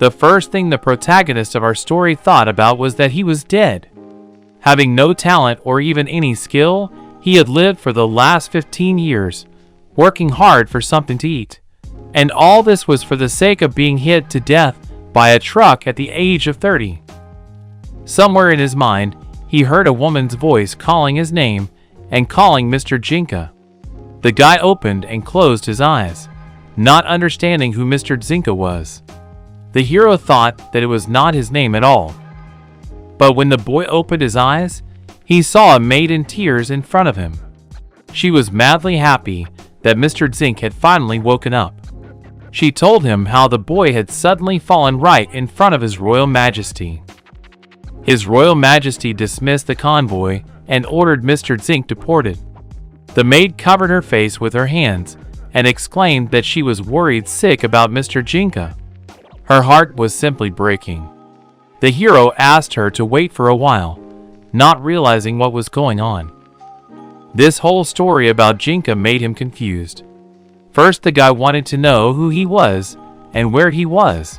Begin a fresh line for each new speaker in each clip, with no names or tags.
The first thing the protagonist of our story thought about was that he was dead. Having no talent or even any skill, he had lived for the last 15 years, working hard for something to eat. And all this was for the sake of being hit to death by a truck at the age of 30. Somewhere in his mind, he heard a woman's voice calling his name and calling Mr. Jinka. The guy opened and closed his eyes, not understanding who Mr. Jinka was. The hero thought that it was not his name at all. But when the boy opened his eyes, he saw a maid in tears in front of him. She was madly happy that Mr. Zink had finally woken up. She told him how the boy had suddenly fallen right in front of His Royal Majesty. His Royal Majesty dismissed the convoy and ordered Mr. Zink deported. The maid covered her face with her hands and exclaimed that she was worried sick about Mr. Jinka. Her heart was simply breaking. The hero asked her to wait for a while, not realizing what was going on. This whole story about Jinka made him confused. First, the guy wanted to know who he was and where he was.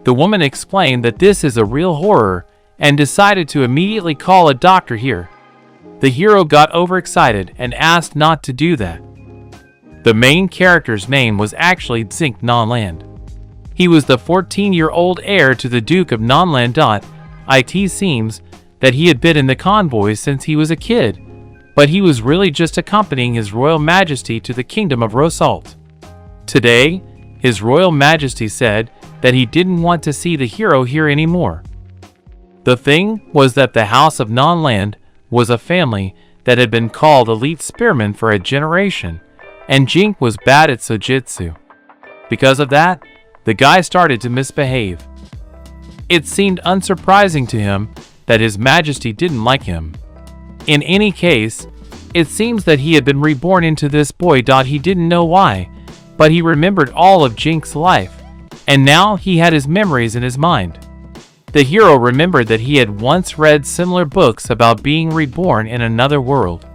The woman explained that this is a real horror and decided to immediately call a doctor here. The hero got overexcited and asked not to do that. The main character's name was actually Zink Nonland. He was the 14-year-old heir to the Duke of Nonland. It seems that he had been in the convoy since he was a kid, but he was really just accompanying His Royal Majesty to the Kingdom of Rosalt. Today, His Royal Majesty said that he didn't want to see the hero here anymore. The thing was that the House of Nonland was a family that had been called elite spearmen for a generation, and Jink was bad at sojitsu. Because of that, the guy started to misbehave. It seemed unsurprising to him that His Majesty didn't like him. In any case, it seems that he had been reborn into this boy. He didn't know why, but he remembered all of Jink's life, and now he had his memories in his mind. The hero remembered that he had once read similar books about being reborn in another world.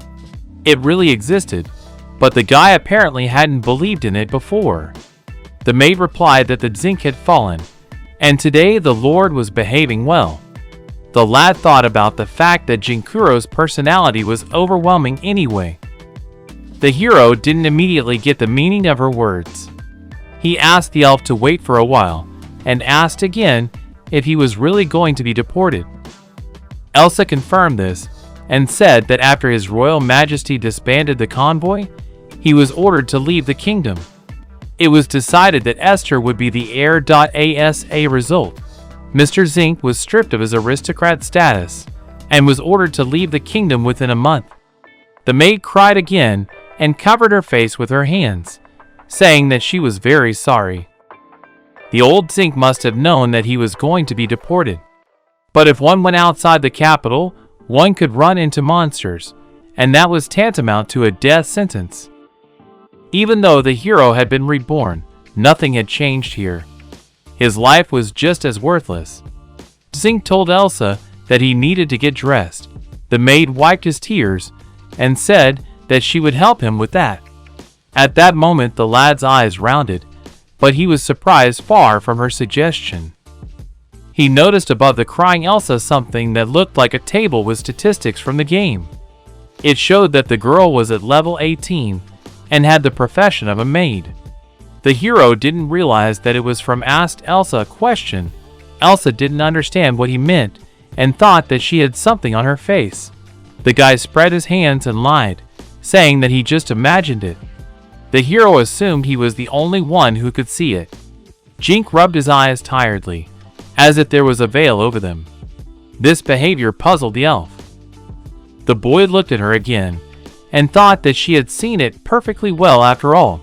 It really existed, but the guy apparently hadn't believed in it before. The maid replied that the Zink had fallen, and today the Lord was behaving well. The lad thought about the fact that Jinkuro's personality was overwhelming anyway. The hero didn't immediately get the meaning of her words. He asked the elf to wait for a while, and asked again if he was really going to be deported. Elsa confirmed this, and said that after His Royal Majesty disbanded the convoy, he was ordered to leave the kingdom. It was decided that Esther would be the heir. As a result, Mr. Zink was stripped of his aristocrat status and was ordered to leave the kingdom within a month. The maid cried again and covered her face with her hands, saying that she was very sorry. The old Zink must have known that he was going to be deported. But if one went outside the capital, one could run into monsters, and that was tantamount to a death sentence. Even though the hero had been reborn, nothing had changed here. His life was just as worthless. Zink told Elsa that he needed to get dressed. The maid wiped his tears and said that she would help him with that. At that moment the lad's eyes rounded, but he was surprised far from her suggestion. He noticed above the crying Elsa something that looked like a table with statistics from the game. It showed that the girl was at level 18 and had the profession of a maid. The hero didn't realize that it was from asked Elsa a question. Elsa didn't understand what he meant and thought that she had something on her face. The guy spread his hands and lied, saying that he just imagined it. The hero assumed he was the only one who could see it. Jink rubbed his eyes tiredly, as if there was a veil over them. This behavior puzzled the elf. The boy looked at her again and thought that she had seen it perfectly well after all.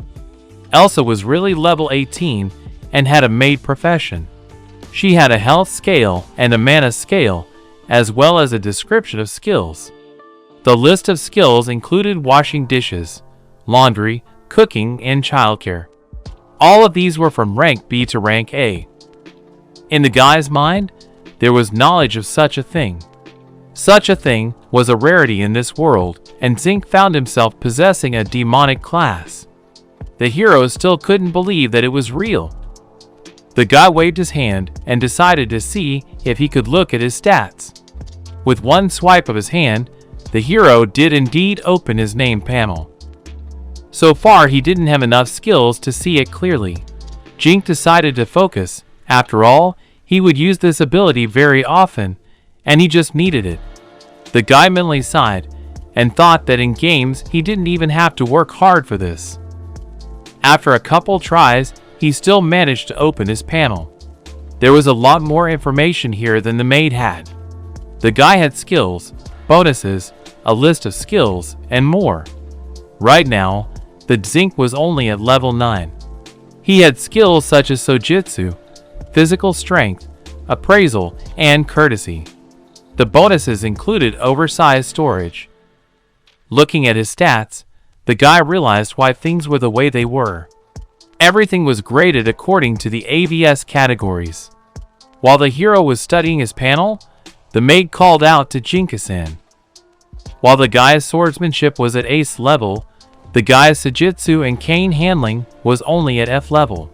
Elsa was really level 18 and had a maid profession. She had a health scale and a mana scale, as well as a description of skills. The list of skills included washing dishes, laundry, cooking, and childcare. All of these were from rank B to rank A. In the guy's mind, there was knowledge of such a thing. Such a thing was a rarity in this world, and Zink found himself possessing a demonic class. The hero still couldn't believe that it was real. The guy waved his hand and decided to see if he could look at his stats. With one swipe of his hand, the hero did indeed open his name panel. So far, he didn't have enough skills to see it clearly. Jink decided to focus. After all, he would use this ability very often, and he just needed it. The guy mentally sighed and thought that in games he didn't even have to work hard for this. After a couple tries, he still managed to open his panel. There was a lot more information here than the maid had. The guy had skills, bonuses, a list of skills, and more. Right now, the Zinc was only at level 9. He had skills such as Sojutsu, physical strength, appraisal, and courtesy. The bonuses included oversized storage. Looking at his stats, the guy realized why things were the way they were. Everything was graded according to the AVS categories. While the hero was studying his panel, the maid called out to Jinka-san. While the guy's swordsmanship was at ace level, the guy's Sojutsu and cane handling was only at F level.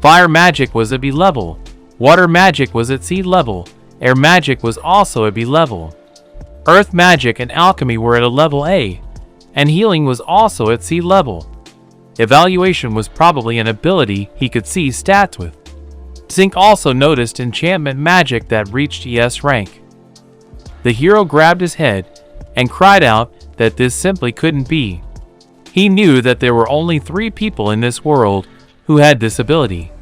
Fire magic was at B level, water magic was at C level, air magic was also at B level. Earth magic and alchemy were at a level A, and healing was also at C level. Evaluation was probably an ability he could see stats with. Zinc also noticed enchantment magic that reached ES rank. The hero grabbed his head and cried out that this simply couldn't be. He knew that there were only 3 people in this world who had this ability.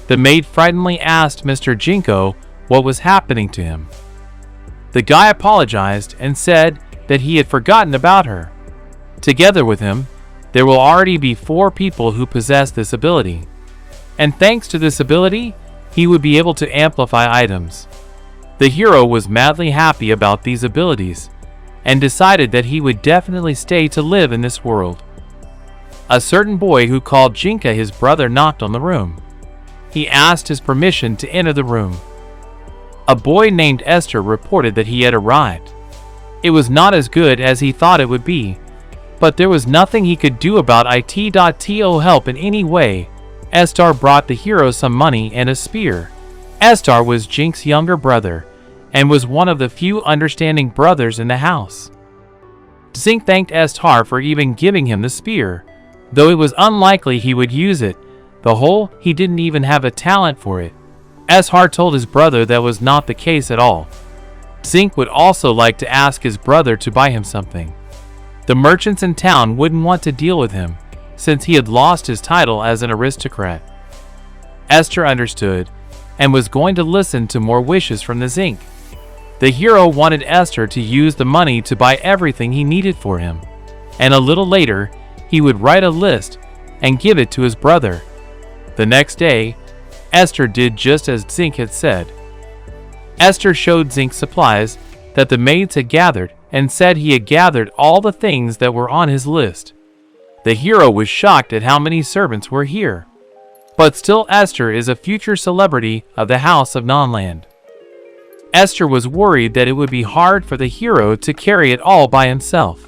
The maid frighteningly asked Mr. Jinko what was happening to him. The guy apologized and said that he had forgotten about her. Together with him, there will already be 4 people who possess this ability. And thanks to this ability, he would be able to amplify items. The hero was madly happy about these abilities and decided that he would definitely stay to live in this world. A certain boy who called Jinka his brother knocked on the room. He asked his permission to enter the room. A boy named Esther reported that he had arrived. It was not as good as he thought it would be, but there was nothing he could do about it.to help in any way. Esther brought the hero some money and a spear. Esther was Jink's younger brother and was one of the few understanding brothers in the house. Zink thanked Esther for even giving him the spear, though it was unlikely he would use it. He didn't even have a talent for it. Esther told his brother that was not the case at all. Zink would also like to ask his brother to buy him something. The merchants in town wouldn't want to deal with him, since he had lost his title as an aristocrat. Esther understood, and was going to listen to more wishes from the Zink. The hero wanted Esther to use the money to buy everything he needed for him, and a little later, he would write a list and give it to his brother. The next day, Esther did just as Zink had said. Esther showed Zink supplies that the maids had gathered and said he had gathered all the things that were on his list. The hero was shocked at how many servants were here. But still, Esther is a future celebrity of the House of Nonland. Esther was worried that it would be hard for the hero to carry it all by himself,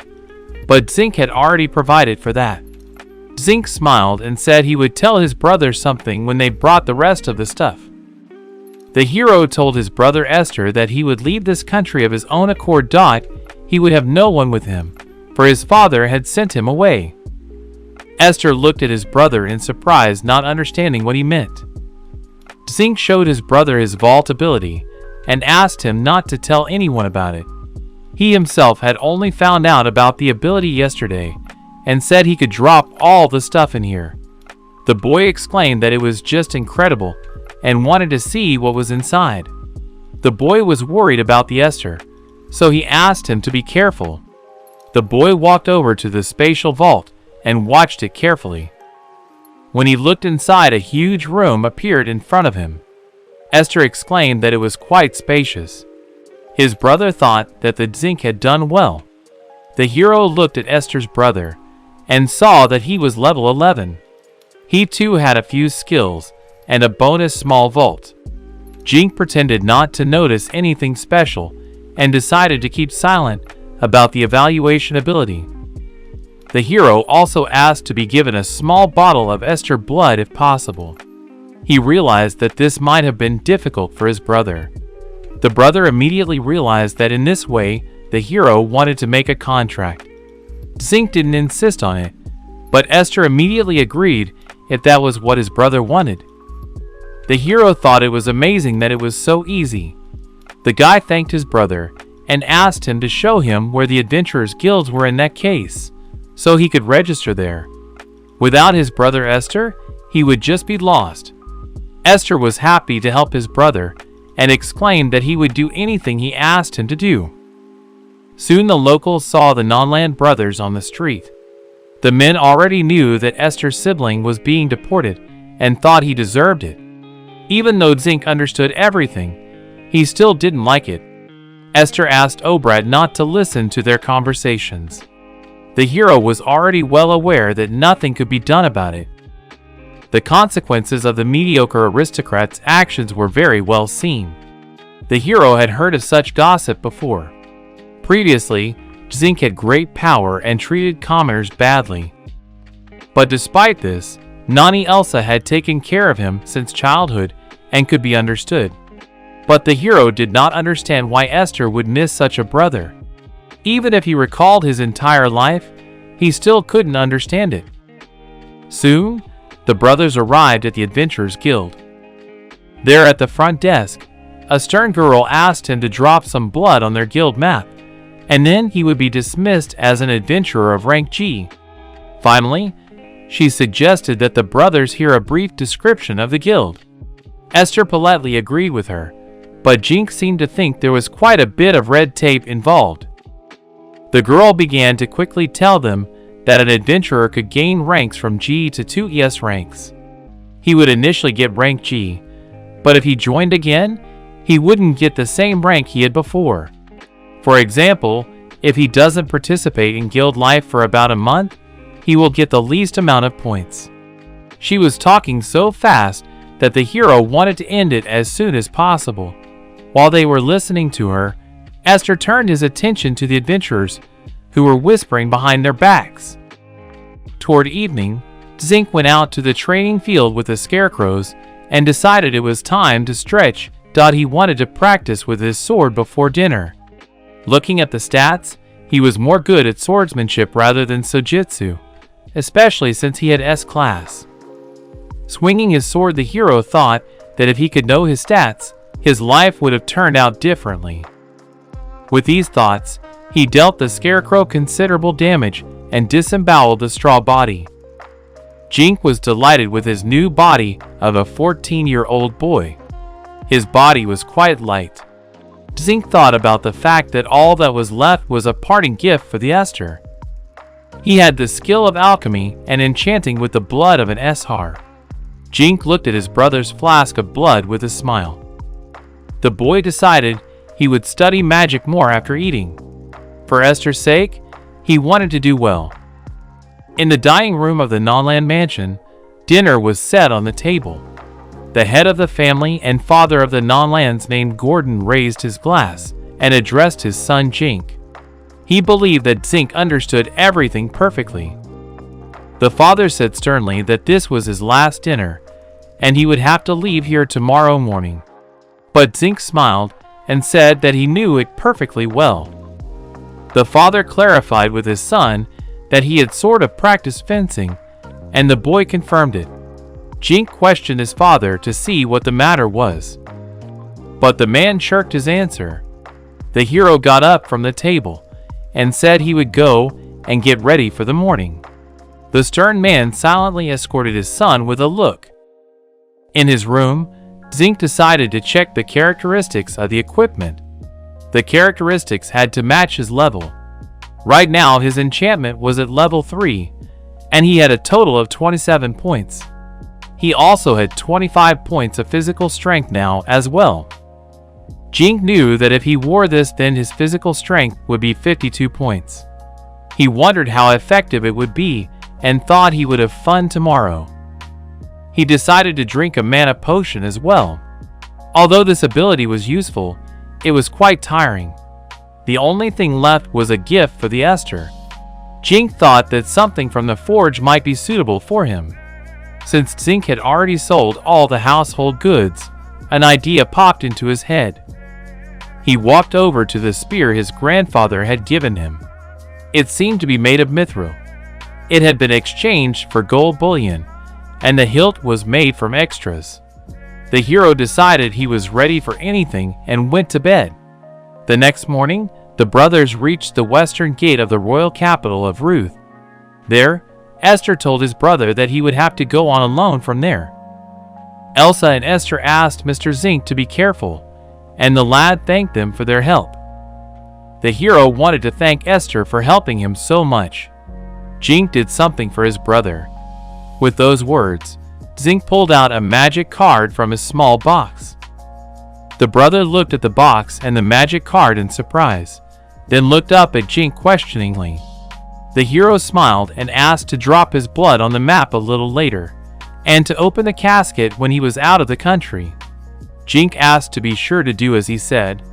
but Zink had already provided for that. Zink smiled and said he would tell his brother something when they brought the rest of the stuff. The hero told his brother Esther that he would leave this country of his own accord. He would have no one with him, for his father had sent him away. Esther looked at his brother in surprise, not understanding what he meant. Zink showed his brother his vault ability and asked him not to tell anyone about it. He himself had only found out about the ability yesterday and said he could drop all the stuff in here. The boy exclaimed that it was just incredible and wanted to see what was inside. The boy was worried about the Esther, so he asked him to be careful. The boy walked over to the spatial vault and watched it carefully. When he looked inside, a huge room appeared in front of him. Esther exclaimed that it was quite spacious. His brother thought that the Zink had done well. The hero looked at Esther's brother and saw that he was level 11. He too had a few skills and a bonus small vault. Jink pretended not to notice anything special and decided to keep silent about the evaluation ability. The hero also asked to be given a small bottle of Esther blood if possible. He realized that this might have been difficult for his brother. The brother immediately realized that in this way, the hero wanted to make a contract. Zinc didn't insist on it, but Esther immediately agreed if that was what his brother wanted. The hero thought it was amazing that it was so easy. The guy thanked his brother and asked him to show him where the adventurers' guilds were in that case, so he could register there. Without his brother Esther, he would just be lost. Esther was happy to help his brother and exclaimed that he would do anything he asked him to do. Soon the locals saw the non-land brothers on the street. The men already knew that Esther's sibling was being deported and thought he deserved it. Even though Zinc understood everything, he still didn't like it. Esther asked Obrad not to listen to their conversations. The hero was already well aware that nothing could be done about it. The consequences of the mediocre aristocrats' actions were very well seen. The hero had heard of such gossip before. Previously, Zinc had great power and treated commoners badly. But despite this, Nani Elsa had taken care of him since childhood and could be understood. But the hero did not understand why Esther would miss such a brother. Even if he recalled his entire life, he still couldn't understand it. Soon, the brothers arrived at the Adventurers Guild. There at the front desk, a stern girl asked him to drop some blood on their guild map, and then he would be dismissed as an adventurer of rank G. Finally, she suggested that the brothers hear a brief description of the guild. Esther politely agreed with her, but Jink seemed to think there was quite a bit of red tape involved. The girl began to quickly tell them that an adventurer could gain ranks from G to 2 ES ranks. He would initially get rank G, but if he joined again, he wouldn't get the same rank he had before. For example, if he doesn't participate in guild life for about a month, he will get the least amount of points. She was talking so fast that the hero wanted to end it as soon as possible. While they were listening to her, Esther turned his attention to the adventurers, who were whispering behind their backs. Toward evening, Zinc went out to the training field with the scarecrows and decided it was time to stretch. He wanted to practice with his sword before dinner. Looking at the stats, he was more good at swordsmanship rather than sojitsu, especially since he had S class. Swinging his sword, the hero thought that if he could know his stats, his life would have turned out differently. With these thoughts, he dealt the scarecrow considerable damage and disemboweled the straw body. Jink was delighted with his new body of a 14-year-old boy. His body was quite light. Zinc thought about the fact that all that was left was a parting gift for the Esther. He had the skill of alchemy and enchanting with the blood of an Eshar. Jink looked at his brother's flask of blood with a smile. The boy decided he would study magic more after eating. For Esther's sake, he wanted to do well. In the dining room of the Nonland mansion, dinner was set on the table. The head of the family and father of the Nonlands named Gordon raised his glass and addressed his son Jink. He believed that Zinc understood everything perfectly. The father said sternly that this was his last dinner, and he would have to leave here tomorrow morning. But Zinc smiled and said that he knew it perfectly well. The father clarified with his son that he had sort of practiced fencing, and the boy confirmed it. Jink questioned his father to see what the matter was, but the man shirked his answer. The hero got up from the table and said he would go and get ready for the morning. The stern man silently escorted his son with a look. In his room, Zinc decided to check the characteristics of the equipment. The characteristics had to match his level. Right now his enchantment was at level 3, and he had a total of 27 points. He also had 25 points of physical strength now as well. Jink knew that if he wore this, then his physical strength would be 52 points. He wondered how effective it would be and thought he would have fun tomorrow. He decided to drink a mana potion as well. Although this ability was useful, it was quite tiring. The only thing left was a gift for the Esther. Jink thought that something from the forge might be suitable for him. Since Zink had already sold all the household goods, an idea popped into his head. He walked over to the spear his grandfather had given him. It seemed to be made of mithril. It had been exchanged for gold bullion, and the hilt was made from extras. The hero decided he was ready for anything and went to bed. The next morning, the brothers reached the western gate of the royal capital of Ruth. There, Esther told his brother that he would have to go on alone from there. Elsa and Esther asked Mr. Zink to be careful, and the lad thanked them for their help. The hero wanted to thank Esther for helping him so much. Zink did something for his brother. With those words, Zink pulled out a magic card from his small box. The brother looked at the box and the magic card in surprise, then looked up at Zink questioningly. The hero smiled and asked to drop his blood on the map a little later, and to open the casket when he was out of the country. Zink asked to be sure to do as he said.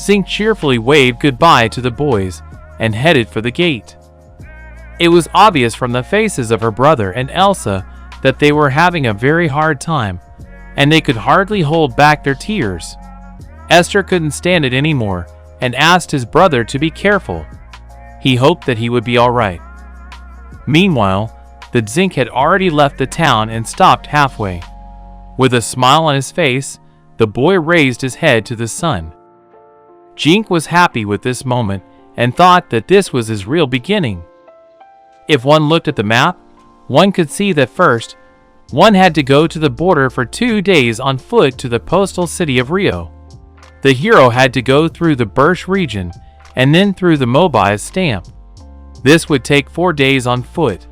Zink cheerfully waved goodbye to the boys and headed for the gate. It was obvious from the faces of her brother and Elsa that they were having a very hard time, and they could hardly hold back their tears. Esther couldn't stand it anymore and asked his brother to be careful. He hoped that he would be all right. Meanwhile, the Zink had already left the town and stopped halfway. With a smile on his face, the boy raised his head to the sun. Zink was happy with this moment and thought that this was his real beginning. If one looked at the map, one could see that first, one had to go to the border for 2 days on foot to the postal city of Rio. The hero had to go through the Birch region and then through the Mobile stamp. This would take 4 days on foot.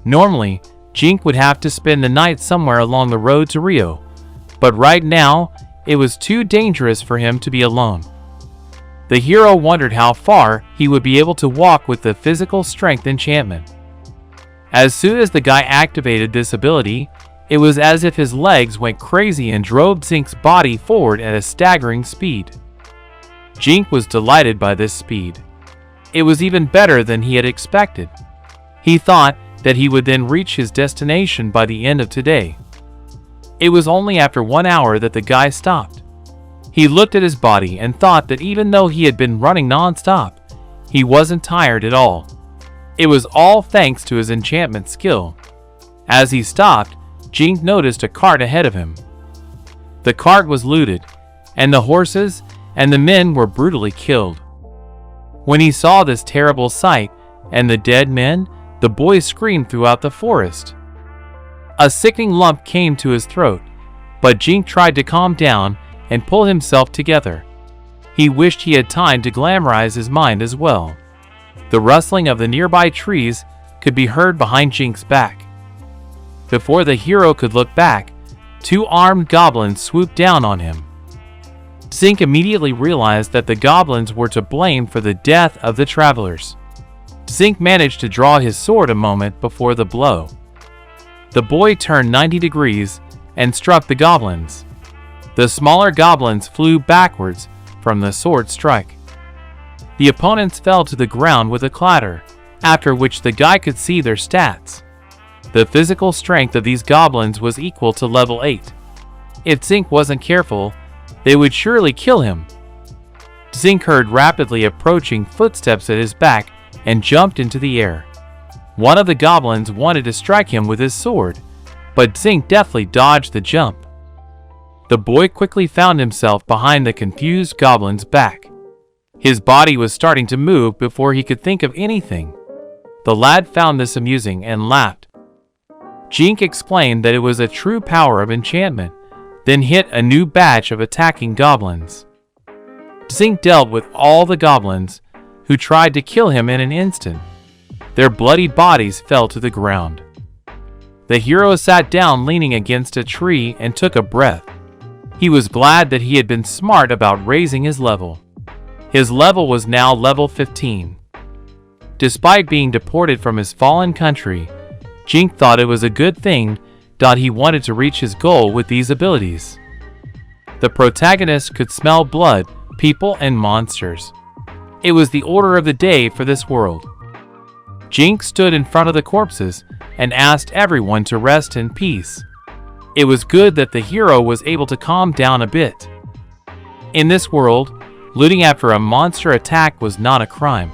Normally, Zink would have to spend the night somewhere along the road to Rio, but right now, it was too dangerous for him to be alone. The hero wondered how far he would be able to walk with the physical strength enchantment. As soon as the guy activated this ability, it was as if his legs went crazy and drove Zink's body forward at a staggering speed. Zink was delighted by this speed. It was even better than he had expected. He thought that he would then reach his destination by the end of today. It was only after 1 hour that the guy stopped. He looked at his body and thought that even though he had been running non-stop, he wasn't tired at all. It was all thanks to his enchantment skill. As he stopped, Zink noticed a cart ahead of him. The cart was looted, and the horses and the men were brutally killed. When he saw this terrible sight and the dead men, the boy screamed throughout the forest. A sickening lump came to his throat, but Zink tried to calm down and pull himself together. He wished he had time to glamorize his mind as well. The rustling of the nearby trees could be heard behind Zink's back. Before the hero could look back, 2 armed goblins swooped down on him. Zink immediately realized that the goblins were to blame for the death of the travelers. Zink managed to draw his sword a moment before the blow. The boy turned 90 degrees and struck the goblins. The smaller goblins flew backwards from the sword strike. The opponents fell to the ground with a clatter, after which the guy could see their stats. The physical strength of these goblins was equal to level 8. If Zink wasn't careful, they would surely kill him. Zink heard rapidly approaching footsteps at his back and jumped into the air. One of the goblins wanted to strike him with his sword, but Zink deftly dodged the jump. The boy quickly found himself behind the confused goblin's back. His body was starting to move before he could think of anything. The lad found this amusing and laughed. Zink explained that it was a true power of enchantment, then hit a new batch of attacking goblins. Zink dealt with all the goblins, who tried to kill him in an instant. Their bloody bodies fell to the ground. The hero sat down leaning against a tree and took a breath. He was glad that he had been smart about raising his level. His level was now level 15. Despite being deported from his fallen country, Zink thought it was a good thing that he wanted to reach his goal with these abilities. The protagonist could smell blood, people, and monsters. It was the order of the day for this world. Jink stood in front of the corpses and asked everyone to rest in peace. It was good that the hero was able to calm down a bit. In this world, looting after a monster attack was not a crime.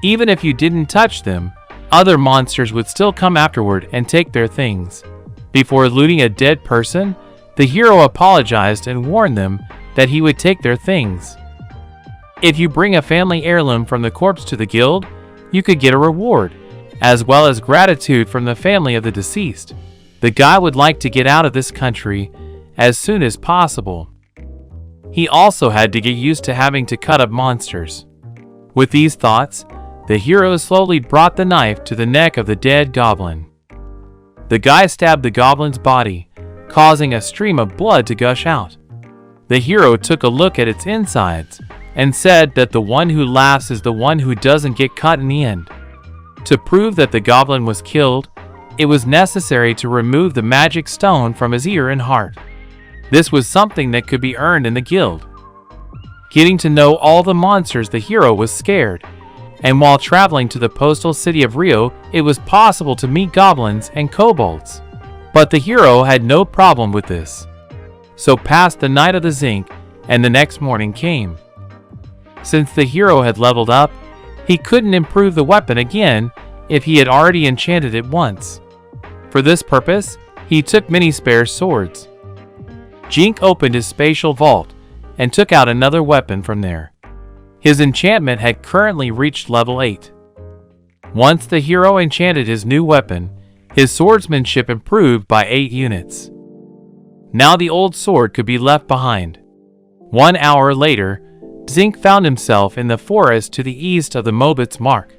Even if you didn't touch them, other monsters would still come afterward and take their things. Before looting a dead person, the hero apologized and warned them that he would take their things. If you bring a family heirloom from the corpse to the guild, you could get a reward, as well as gratitude from the family of the deceased. The guy would like to get out of this country as soon as possible. He also had to get used to having to cut up monsters. With these thoughts, the hero slowly brought the knife to the neck of the dead goblin. The guy stabbed the goblin's body, causing a stream of blood to gush out. The hero took a look at its insides and said that the one who laughs is the one who doesn't get cut in the end. To prove that the goblin was killed, it was necessary to remove the magic stone from his ear and heart. This was something that could be earned in the guild. Getting to know all the monsters, the hero was scared, and while traveling to the postal city of Rio, it was possible to meet goblins and kobolds. But the hero had no problem with this. So passed the night of the zinc, and the next morning came. Since the hero had leveled up, he couldn't improve the weapon again if he had already enchanted it once. For this purpose, he took many spare swords. Jink opened his spatial vault and took out another weapon from there. His enchantment had currently reached level 8. Once the hero enchanted his new weapon, his swordsmanship improved by 8 units. Now the old sword could be left behind. 1 hour later, Zink found himself in the forest to the east of the Mobit's Mark.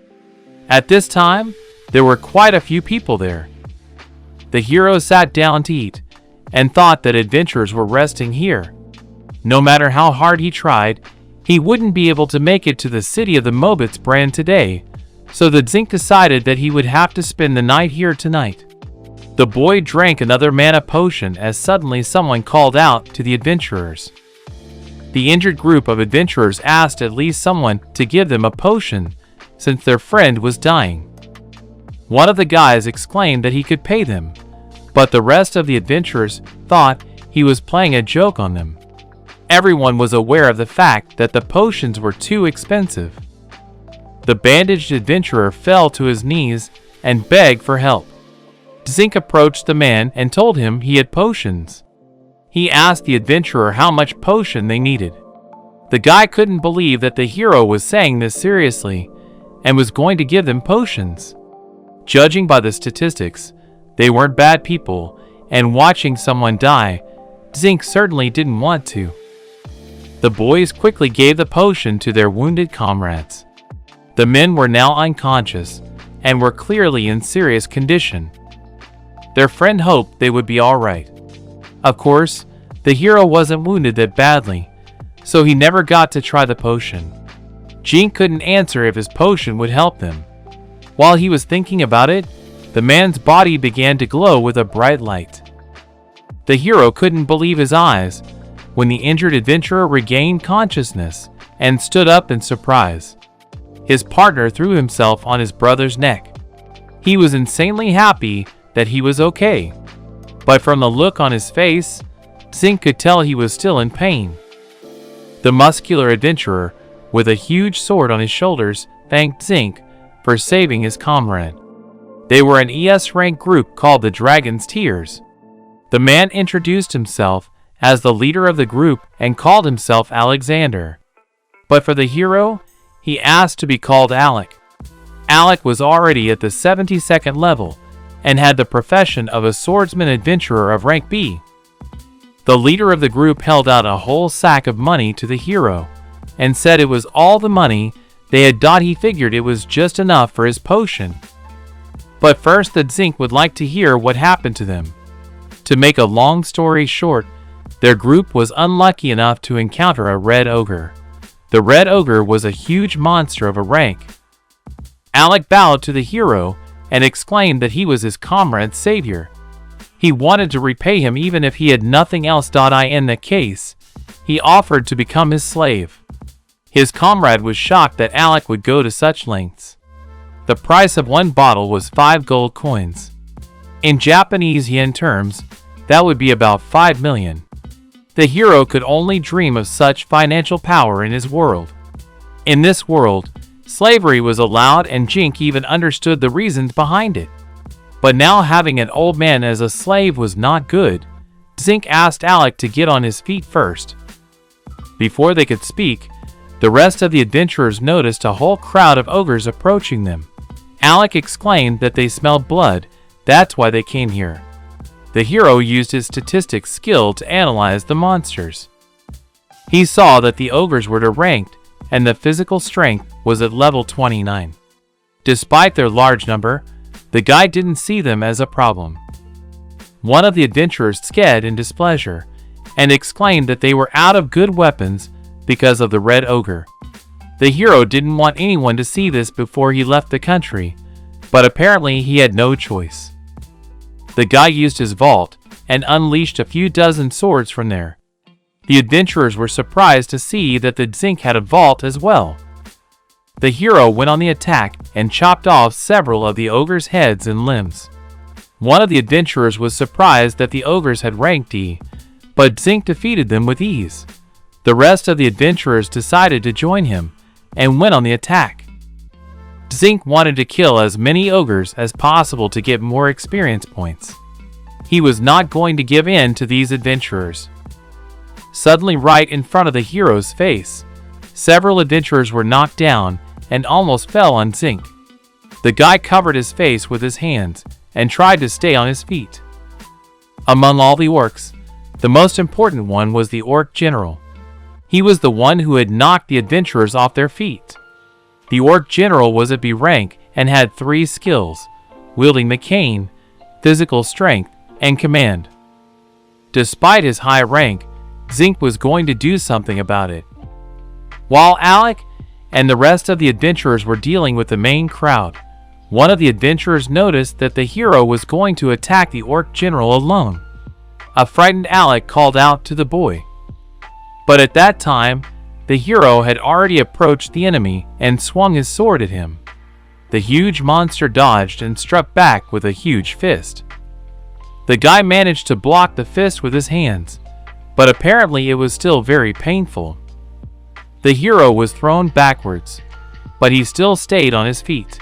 At this time, there were quite a few people there. The hero sat down to eat and thought that adventurers were resting here. No matter how hard he tried, he wouldn't be able to make it to the city of the Mobit's brand today, so the Zink decided that he would have to spend the night here tonight. The boy drank another mana potion as suddenly someone called out to the adventurers. The injured group of adventurers asked at least someone to give them a potion, since their friend was dying. One of the guys exclaimed that he could pay them, but the rest of the adventurers thought he was playing a joke on them. Everyone was aware of the fact that the potions were too expensive. The bandaged adventurer fell to his knees and begged for help. Zink approached the man and told him he had potions. He asked the adventurer how much potion they needed. The guy couldn't believe that the hero was saying this seriously and was going to give them potions. Judging by the statistics, they weren't bad people, and watching someone die, Zink certainly didn't want to. The boys quickly gave the potion to their wounded comrades. The men were now unconscious and were clearly in serious condition. Their friend hoped they would be alright. Of course, the hero wasn't wounded that badly, so he never got to try the potion. Jink couldn't answer if his potion would help them. While he was thinking about it, the man's body began to glow with a bright light. The hero couldn't believe his eyes when the injured adventurer regained consciousness and stood up in surprise. His partner threw himself on his brother's neck. He was insanely happy that he was okay, but from the look on his face, Zink could tell he was still in pain. The muscular adventurer, with a huge sword on his shoulders, thanked Zink for saving his comrade. They were an ES-rank group called the Dragon's Tears. The man introduced himself as the leader of the group and called himself Alexander. But for the hero, he asked to be called Alec. Alec was already at the 72nd level and had the profession of a swordsman adventurer of rank B. The leader of the group held out a whole sack of money to the hero and said it was all the money they had. He figured it was just enough for his potion. But first, the Zink would like to hear what happened to them. To make a long story short, their group was unlucky enough to encounter a red ogre. The red ogre was a huge monster of a rank. Alec bowed to the hero and exclaimed that he was his comrade's savior. He wanted to repay him even if he had nothing else. In that case, he offered to become his slave. His comrade was shocked that Alec would go to such lengths. The price of one bottle was 5 gold coins. In Japanese yen terms, that would be about 5 million. The hero could only dream of such financial power in his world. In this world, slavery was allowed and Jink even understood the reasons behind it. But now having an old man as a slave was not good. Zink asked Alec to get on his feet first. Before they could speak, the rest of the adventurers noticed a whole crowd of ogres approaching them. Alec exclaimed that they smelled blood, that's why they came here. The hero used his statistics skill to analyze the monsters. He saw that the ogres were ranked and the physical strength was at level 29. Despite their large number, the guy didn't see them as a problem. One of the adventurers scared in displeasure and exclaimed that they were out of good weapons because of the red ogre. The hero didn't want anyone to see this before he left the country, but apparently he had no choice. The guy used his vault and unleashed a few dozen swords from there. The adventurers were surprised to see that the Zink had a vault as well. The hero went on the attack and chopped off several of the ogre's heads and limbs. One of the adventurers was surprised that the ogres had rank D, but Zink defeated them with ease. The rest of the adventurers decided to join him and went on the attack. Zink wanted to kill as many ogres as possible to get more experience points. He was not going to give in to these adventurers. Suddenly, right in front of the hero's face, several adventurers were knocked down and almost fell on Zink. The guy covered his face with his hands and tried to stay on his feet. Among all the orcs, the most important one was the orc general. He was the one who had knocked the adventurers off their feet. The orc general was at B rank and had 3 skills: wielding the cane, physical strength, and command. Despite his high rank, Zink was going to do something about it. While Alec and the rest of the adventurers were dealing with the main crowd, one of the adventurers noticed that the hero was going to attack the orc general alone. A frightened Alec called out to the boy. But at that time, the hero had already approached the enemy and swung his sword at him. The huge monster dodged and struck back with a huge fist. The guy managed to block the fist with his hands, but apparently it was still very painful. The hero was thrown backwards, but he still stayed on his feet.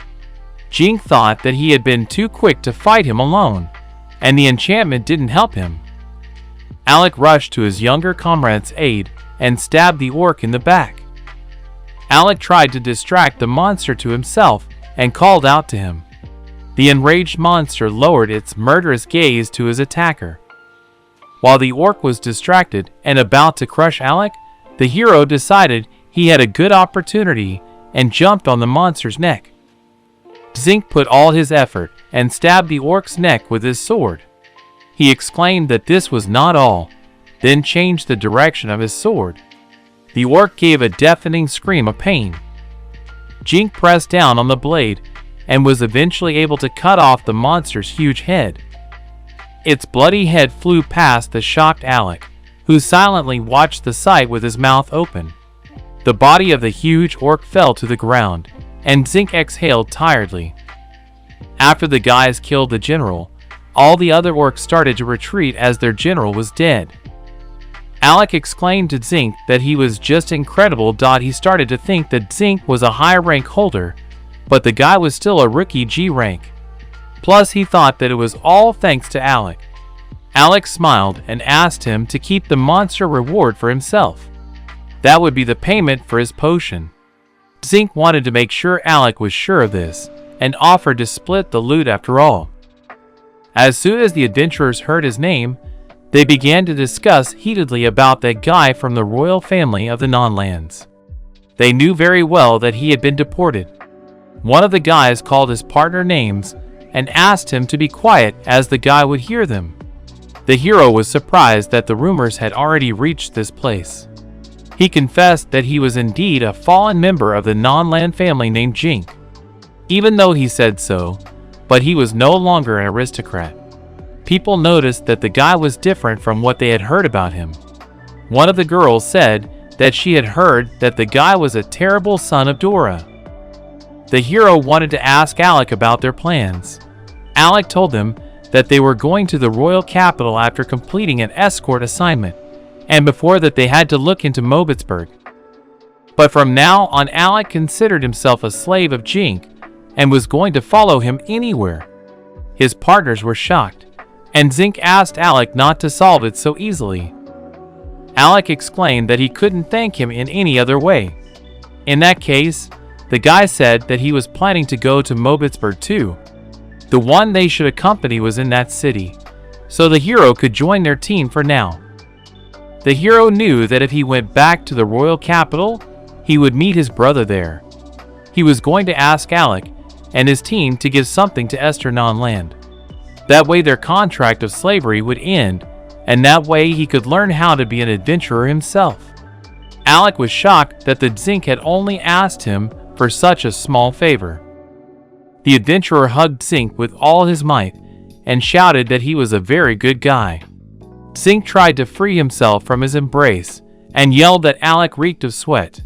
Jink thought that he had been too quick to fight him alone, and the enchantment didn't help him. Alec rushed to his younger comrade's aid and stabbed the orc in the back. Alec tried to distract the monster to himself and called out to him. The enraged monster lowered its murderous gaze to his attacker. While the orc was distracted and about to crush Alec, the hero decided he had a good opportunity and jumped on the monster's neck. Zink put all his effort and stabbed the orc's neck with his sword. He exclaimed that this was not all, then changed the direction of his sword. The orc gave a deafening scream of pain. Jink pressed down on the blade and was eventually able to cut off the monster's huge head. Its bloody head flew past the shocked Alec, who silently watched the sight with his mouth open. The body of the huge orc fell to the ground, and Zink exhaled tiredly. After the guys killed the general, all the other orcs started to retreat as their general was dead. Alec exclaimed to Zink that he was just incredible. He started to think that Zink was a high rank holder, but the guy was still a rookie G rank. Plus, he thought that it was all thanks to Alec. Alec smiled and asked him to keep the monster reward for himself. That would be the payment for his potion. Zink wanted to make sure Alec was sure of this, and offered to split the loot after all. As soon as the adventurers heard his name, they began to discuss heatedly about that guy from the royal family of the Nonlands. They knew very well that he had been deported. One of the guys called his partner names and asked him to be quiet as the guy would hear them. The hero was surprised that the rumors had already reached this place. He confessed that he was indeed a fallen member of the Nonland family named Jink. Even though he said so, but he was no longer an aristocrat. People noticed that the guy was different from what they had heard about him. One of the girls said that she had heard that the guy was a terrible son of Dora. The hero wanted to ask Alec about their plans. Alec told them that they were going to the royal capital after completing an escort assignment, and before that they had to look into Mobitsburg. But from now on, Alec considered himself a slave of Jink and was going to follow him anywhere. His partners were shocked, and Zink asked Alec not to solve it so easily. Alec explained that he couldn't thank him in any other way. In that case, the guy said that he was planning to go to Mobitsburg too. The one they should accompany was in that city, so the hero could join their team for now. The hero knew that if he went back to the royal capital, he would meet his brother there. He was going to ask Alec and his team to give something to Esternon land. That way their contract of slavery would end, and that way he could learn how to be an adventurer himself. Alec was shocked that the Zink had only asked him for such a small favor. The adventurer hugged Zink with all his might and shouted that he was a very good guy. Zink tried to free himself from his embrace and yelled that Alec reeked of sweat.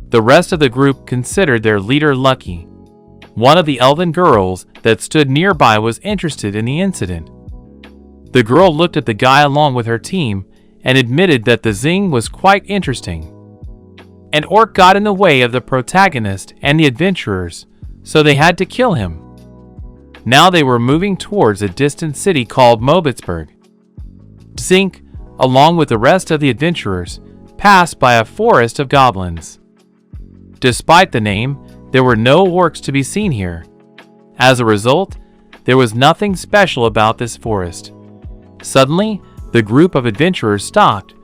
The rest of the group considered their leader lucky. One of the elven girls that stood nearby was interested in the incident. The girl looked at the guy along with her team and admitted that the Zing was quite interesting. An orc got in the way of the protagonist and the adventurers, so they had to kill him. Now they were moving towards a distant city called Mobitsburg. Zink, along with the rest of the adventurers, passed by a forest of goblins. Despite the name, there were no orcs to be seen here. As a result, there was nothing special about this forest. Suddenly, the group of adventurers stopped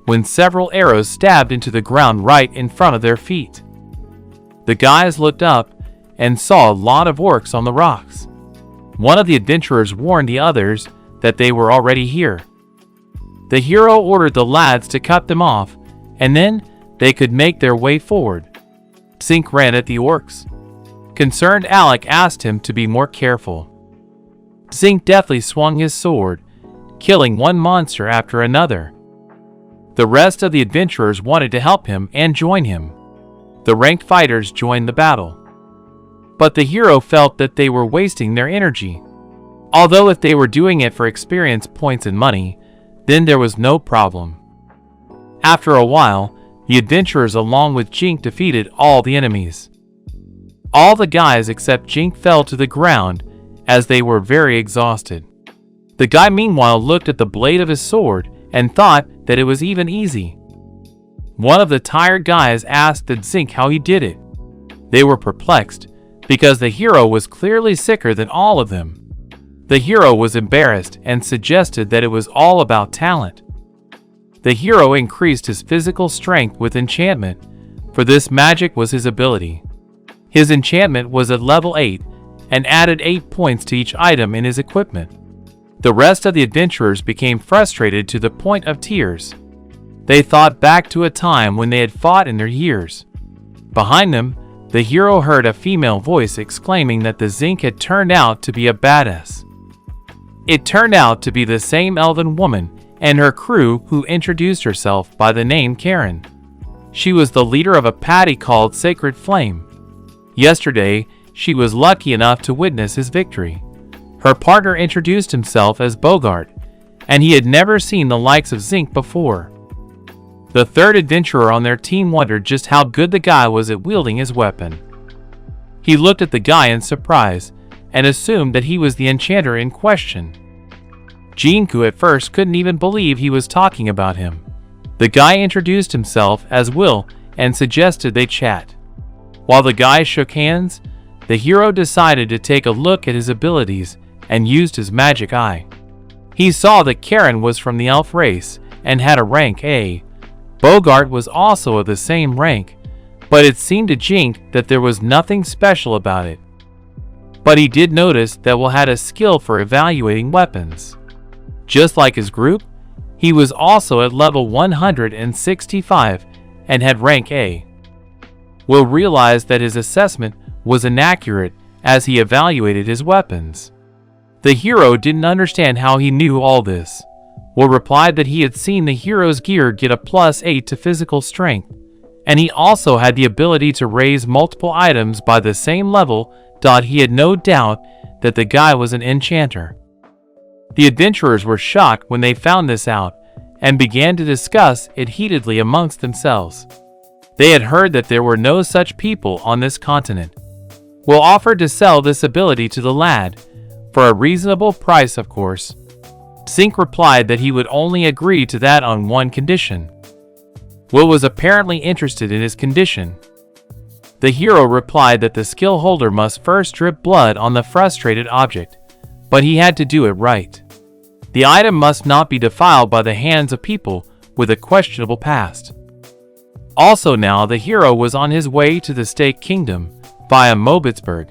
when several arrows stabbed into the ground right in front of their feet. The guys looked up and saw a lot of orcs on the rocks. One of the adventurers warned the others that they were already here. The hero ordered the lads to cut them off, and then they could make their way forward. Zink ran at the orcs. Concerned Alec asked him to be more careful. Zink deftly swung his sword, killing one monster after another. The rest of the adventurers wanted to help him and join him. The ranked fighters joined the battle. But the hero felt that they were wasting their energy. Although if they were doing it for experience points and money, then there was no problem. After a while, the adventurers along with Jink defeated all the enemies. All the guys except Jink fell to the ground as they were very exhausted. The guy meanwhile looked at the blade of his sword and thought that it was even easy. One of the tired guys asked the Zink how he did it. They were perplexed because the hero was clearly sicker than all of them. The hero was embarrassed and suggested that it was all about talent. The hero increased his physical strength with enchantment, for this magic was his ability. His enchantment was at level 8 and added 8 points to each item in his equipment. The rest of the adventurers became frustrated to the point of tears. They thought back to a time when they had fought in their years. Behind them, the hero heard a female voice exclaiming that the Zink had turned out to be a badass. It turned out to be the same elven woman and her crew who introduced herself by the name Karen. She was the leader of a party called Sacred Flame. Yesterday, she was lucky enough to witness his victory. Her partner introduced himself as Bogart, and he had never seen the likes of Zink before. The third adventurer on their team wondered just how good the guy was at wielding his weapon. He looked at the guy in surprise and assumed that he was the enchanter in question. Jinku at first couldn't even believe he was talking about him. The guy introduced himself as Will and suggested they chat. While the guys shook hands, the hero decided to take a look at his abilities and used his magic eye. He saw that Karen was from the elf race and had a rank A. Bogart was also of the same rank, but it seemed to Jink that there was nothing special about it. But he did notice that Will had a skill for evaluating weapons. Just like his group, he was also at level 165 and had rank A. Will realized that his assessment was inaccurate as he evaluated his weapons. The hero didn't understand how he knew all this. Will replied that he had seen the hero's gear get a +8 to physical strength, and he also had the ability to raise multiple items by the same level. He had no doubt that the guy was an enchanter. The adventurers were shocked when they found this out, and began to discuss it heatedly amongst themselves. They had heard that there were no such people on this continent. Will offered to sell this ability to the lad, for a reasonable price of course. Zink replied that he would only agree to that on one condition. Will was apparently interested in his condition. The hero replied that the skill holder must first drip blood on the frustrated object, but he had to do it right. The item must not be defiled by the hands of people with a questionable past. Also now the hero was on his way to the Snake Kingdom via Mobitsburg.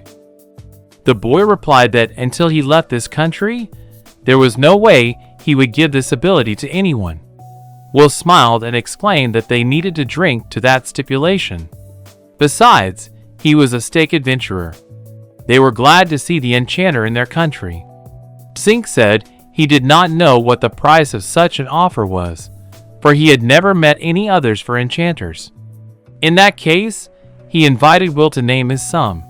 The boy replied that until he left this country, there was no way he would give this ability to anyone. Will smiled and explained that they needed to drink to that stipulation. Besides, he was a stake adventurer. They were glad to see the enchanter in their country. Zink said he did not know what the price of such an offer was, for he had never met any others for enchanters. In that case, he invited Will to name his sum.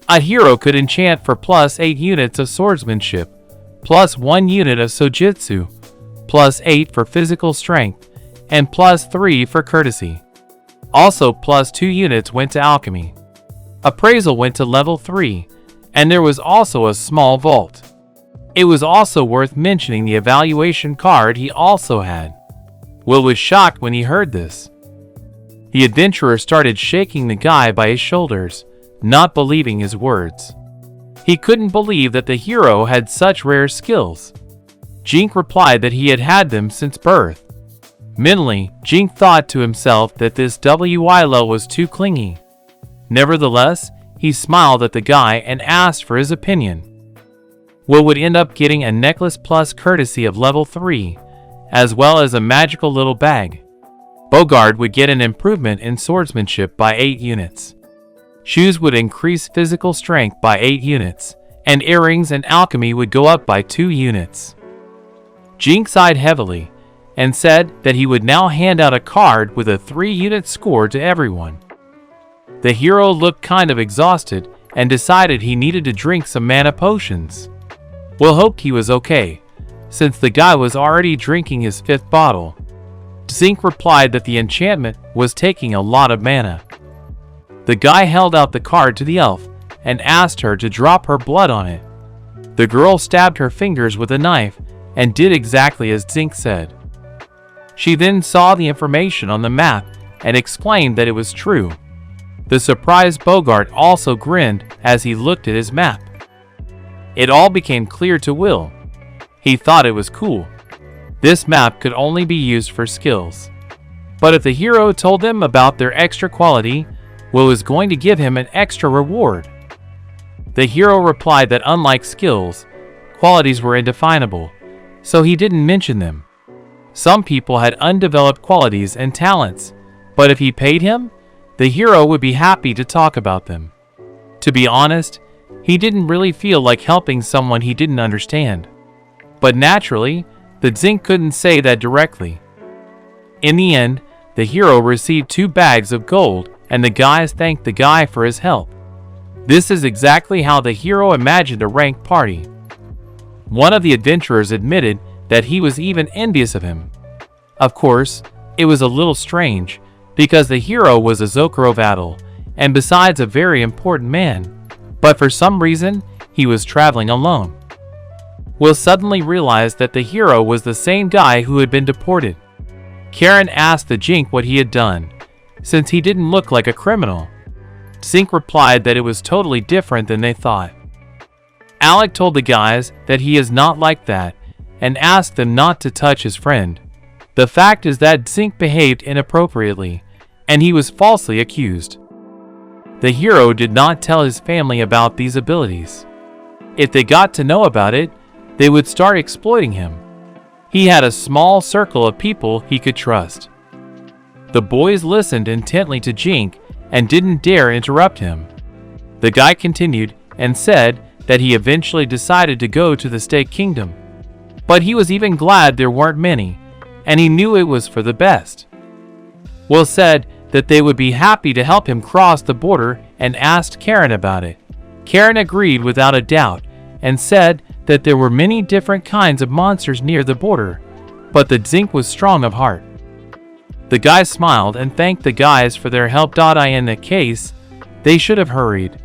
A hero could enchant for plus 8 units of swordsmanship, plus 1 unit of sojitsu, plus 8 for physical strength, and plus 3 for courtesy. Also plus 2 units went to alchemy. Appraisal went to level 3, and there was also a small vault. It was also worth mentioning the evaluation card he also had. Will was shocked when he heard this. The adventurer started shaking the guy by his shoulders, not believing his words. He couldn't believe that the hero had such rare skills. Jink replied that he had had them since birth. Mentally, Jink thought to himself that this Wilo was too clingy. Nevertheless, he smiled at the guy and asked for his opinion. Will would end up getting a necklace plus courtesy of level 3, as well as a magical little bag. Bogard would get an improvement in swordsmanship by 8 units. Shoes would increase physical strength by 8 units, and earrings and alchemy would go up by 2 units. Jink sighed heavily, and said that he would now hand out a card with a 3-unit score to everyone. The hero looked kind of exhausted, and decided he needed to drink some mana potions. Will hoped he was okay, since the guy was already drinking his 5th bottle. Zink replied that the enchantment was taking a lot of mana. The guy held out the card to the elf, and asked her to drop her blood on it. The girl stabbed her fingers with a knife, and did exactly as Zink said. She then saw the information on the map, and explained that it was true. The surprised Bogart also grinned as he looked at his map. It all became clear to Will. He thought it was cool. This map could only be used for skills. But if the hero told them about their extra quality, Will was going to give him an extra reward. The hero replied that unlike skills, qualities were indefinable, so he didn't mention them. Some people had undeveloped qualities and talents, but if he paid him, the hero would be happy to talk about them. To be honest, he didn't really feel like helping someone he didn't understand. But naturally, the Zink couldn't say that directly. In the end, the hero received 2 bags of gold, and the guys thanked the guy for his help. This is exactly how the hero imagined a ranked party. One of the adventurers admitted that he was even envious of him. Of course, it was a little strange, because the hero was a Zokarovadal, and besides a very important man, but for some reason, he was traveling alone. Will suddenly realized that the hero was the same guy who had been deported. Karen asked the Jink what he had done, since he didn't look like a criminal. Zink replied that it was totally different than they thought. Alec told the guys that he is not like that, and asked them not to touch his friend. The fact is that Zink behaved inappropriately, and he was falsely accused. The hero did not tell his family about these abilities. If they got to know about it, they would start exploiting him. He had a small circle of people he could trust. The boys listened intently to Jink and didn't dare interrupt him. The guy continued and said that he eventually decided to go to the Snake Kingdom. But he was even glad there weren't many, and he knew it was for the best. Will said that they would be happy to help him cross the border and asked Karen about it. Karen agreed without a doubt and said that there were many different kinds of monsters near the border, but the Zink was strong of heart. The guy smiled and thanked the guys for their help. In that case, they should have hurried,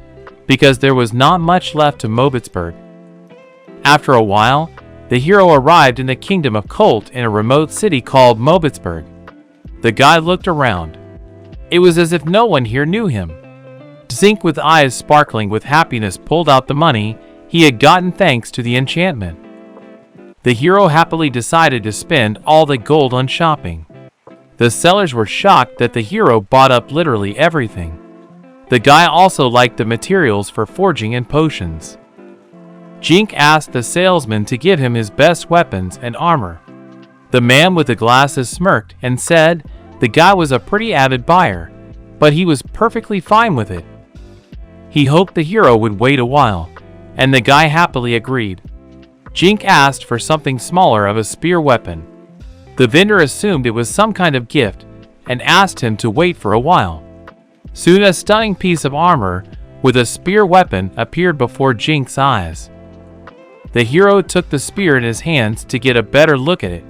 because there was not much left to Mobitsburg. After a while, the hero arrived in the kingdom of Colt in a remote city called Mobitsburg. The guy looked around. It was as if no one here knew him. Zink, with eyes sparkling with happiness, pulled out the money he had gotten thanks to the enchantment. The hero happily decided to spend all the gold on shopping. The sellers were shocked that the hero bought up literally everything. The guy also liked the materials for forging and potions. Zink asked the salesman to give him his best weapons and armor. The man with the glasses smirked and said the guy was a pretty avid buyer, but he was perfectly fine with it. He hoped the hero would wait a while, and the guy happily agreed. Zink asked for something smaller of a spear weapon. The vendor assumed it was some kind of gift and asked him to wait for a while. Soon a stunning piece of armor with a spear weapon appeared before Zink's eyes. The hero took the spear in his hands to get a better look at it.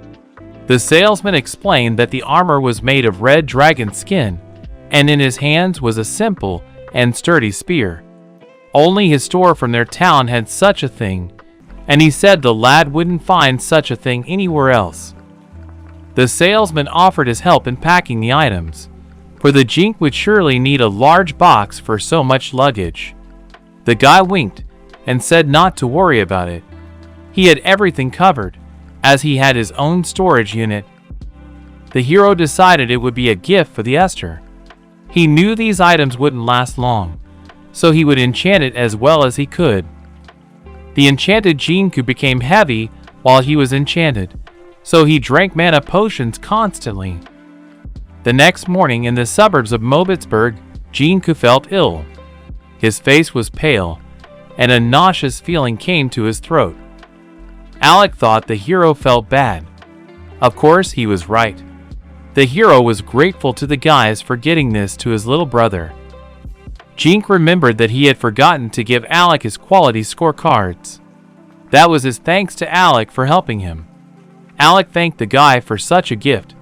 The salesman explained that the armor was made of red dragon skin, and in his hands was a simple and sturdy spear. Only his store from their town had such a thing, and he said the lad wouldn't find such a thing anywhere else. The salesman offered his help in packing the items, for the Zink would surely need a large box for so much luggage. The guy winked and said not to worry about it. He had everything covered, as he had his own storage unit. The hero decided it would be a gift for the Esther. He knew these items wouldn't last long, so he would enchant it as well as he could. The enchanted Zink became heavy while he was enchanted, so he drank mana potions constantly. The next morning in the suburbs of Mobitsburg, Zink felt ill. His face was pale, and a nauseous feeling came to his throat. Alec thought the hero felt bad. Of course, he was right. The hero was grateful to the guys for getting this to his little brother. Zink remembered that he had forgotten to give Alec his quality scorecards. That was his thanks to Alec for helping him. Alec thanked the guy for such a gift.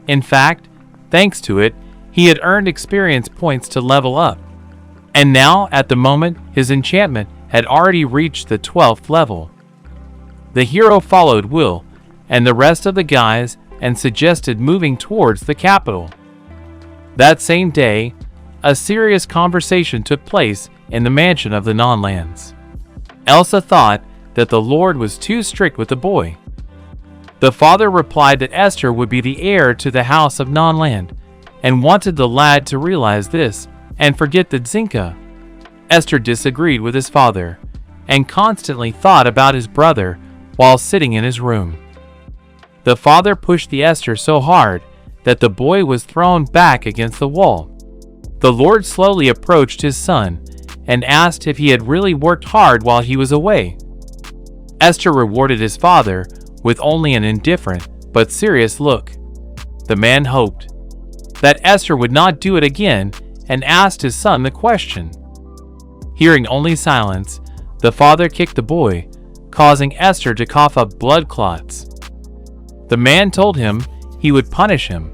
In fact, thanks to it, he had earned experience points to level up. And now, at the moment, his enchantment had already reached the 12th level. The hero followed Will and the rest of the guys and suggested moving towards the capital. That same day, a serious conversation took place in the mansion of the Nonlands. Elsa thought that the Lord was too strict with the boy. The father replied that Esther would be the heir to the house of Nonland and wanted the lad to realize this and forget the Zinka. Esther disagreed with his father and constantly thought about his brother while sitting in his room. The father pushed the Esther so hard that the boy was thrown back against the wall. The Lord slowly approached his son and asked if he had really worked hard while he was away. Esther rewarded his father with only an indifferent but serious look. The man hoped that Esther would not do it again and asked his son the question. Hearing only silence, the father kicked the boy, causing Esther to cough up blood clots. The man told him he would punish him.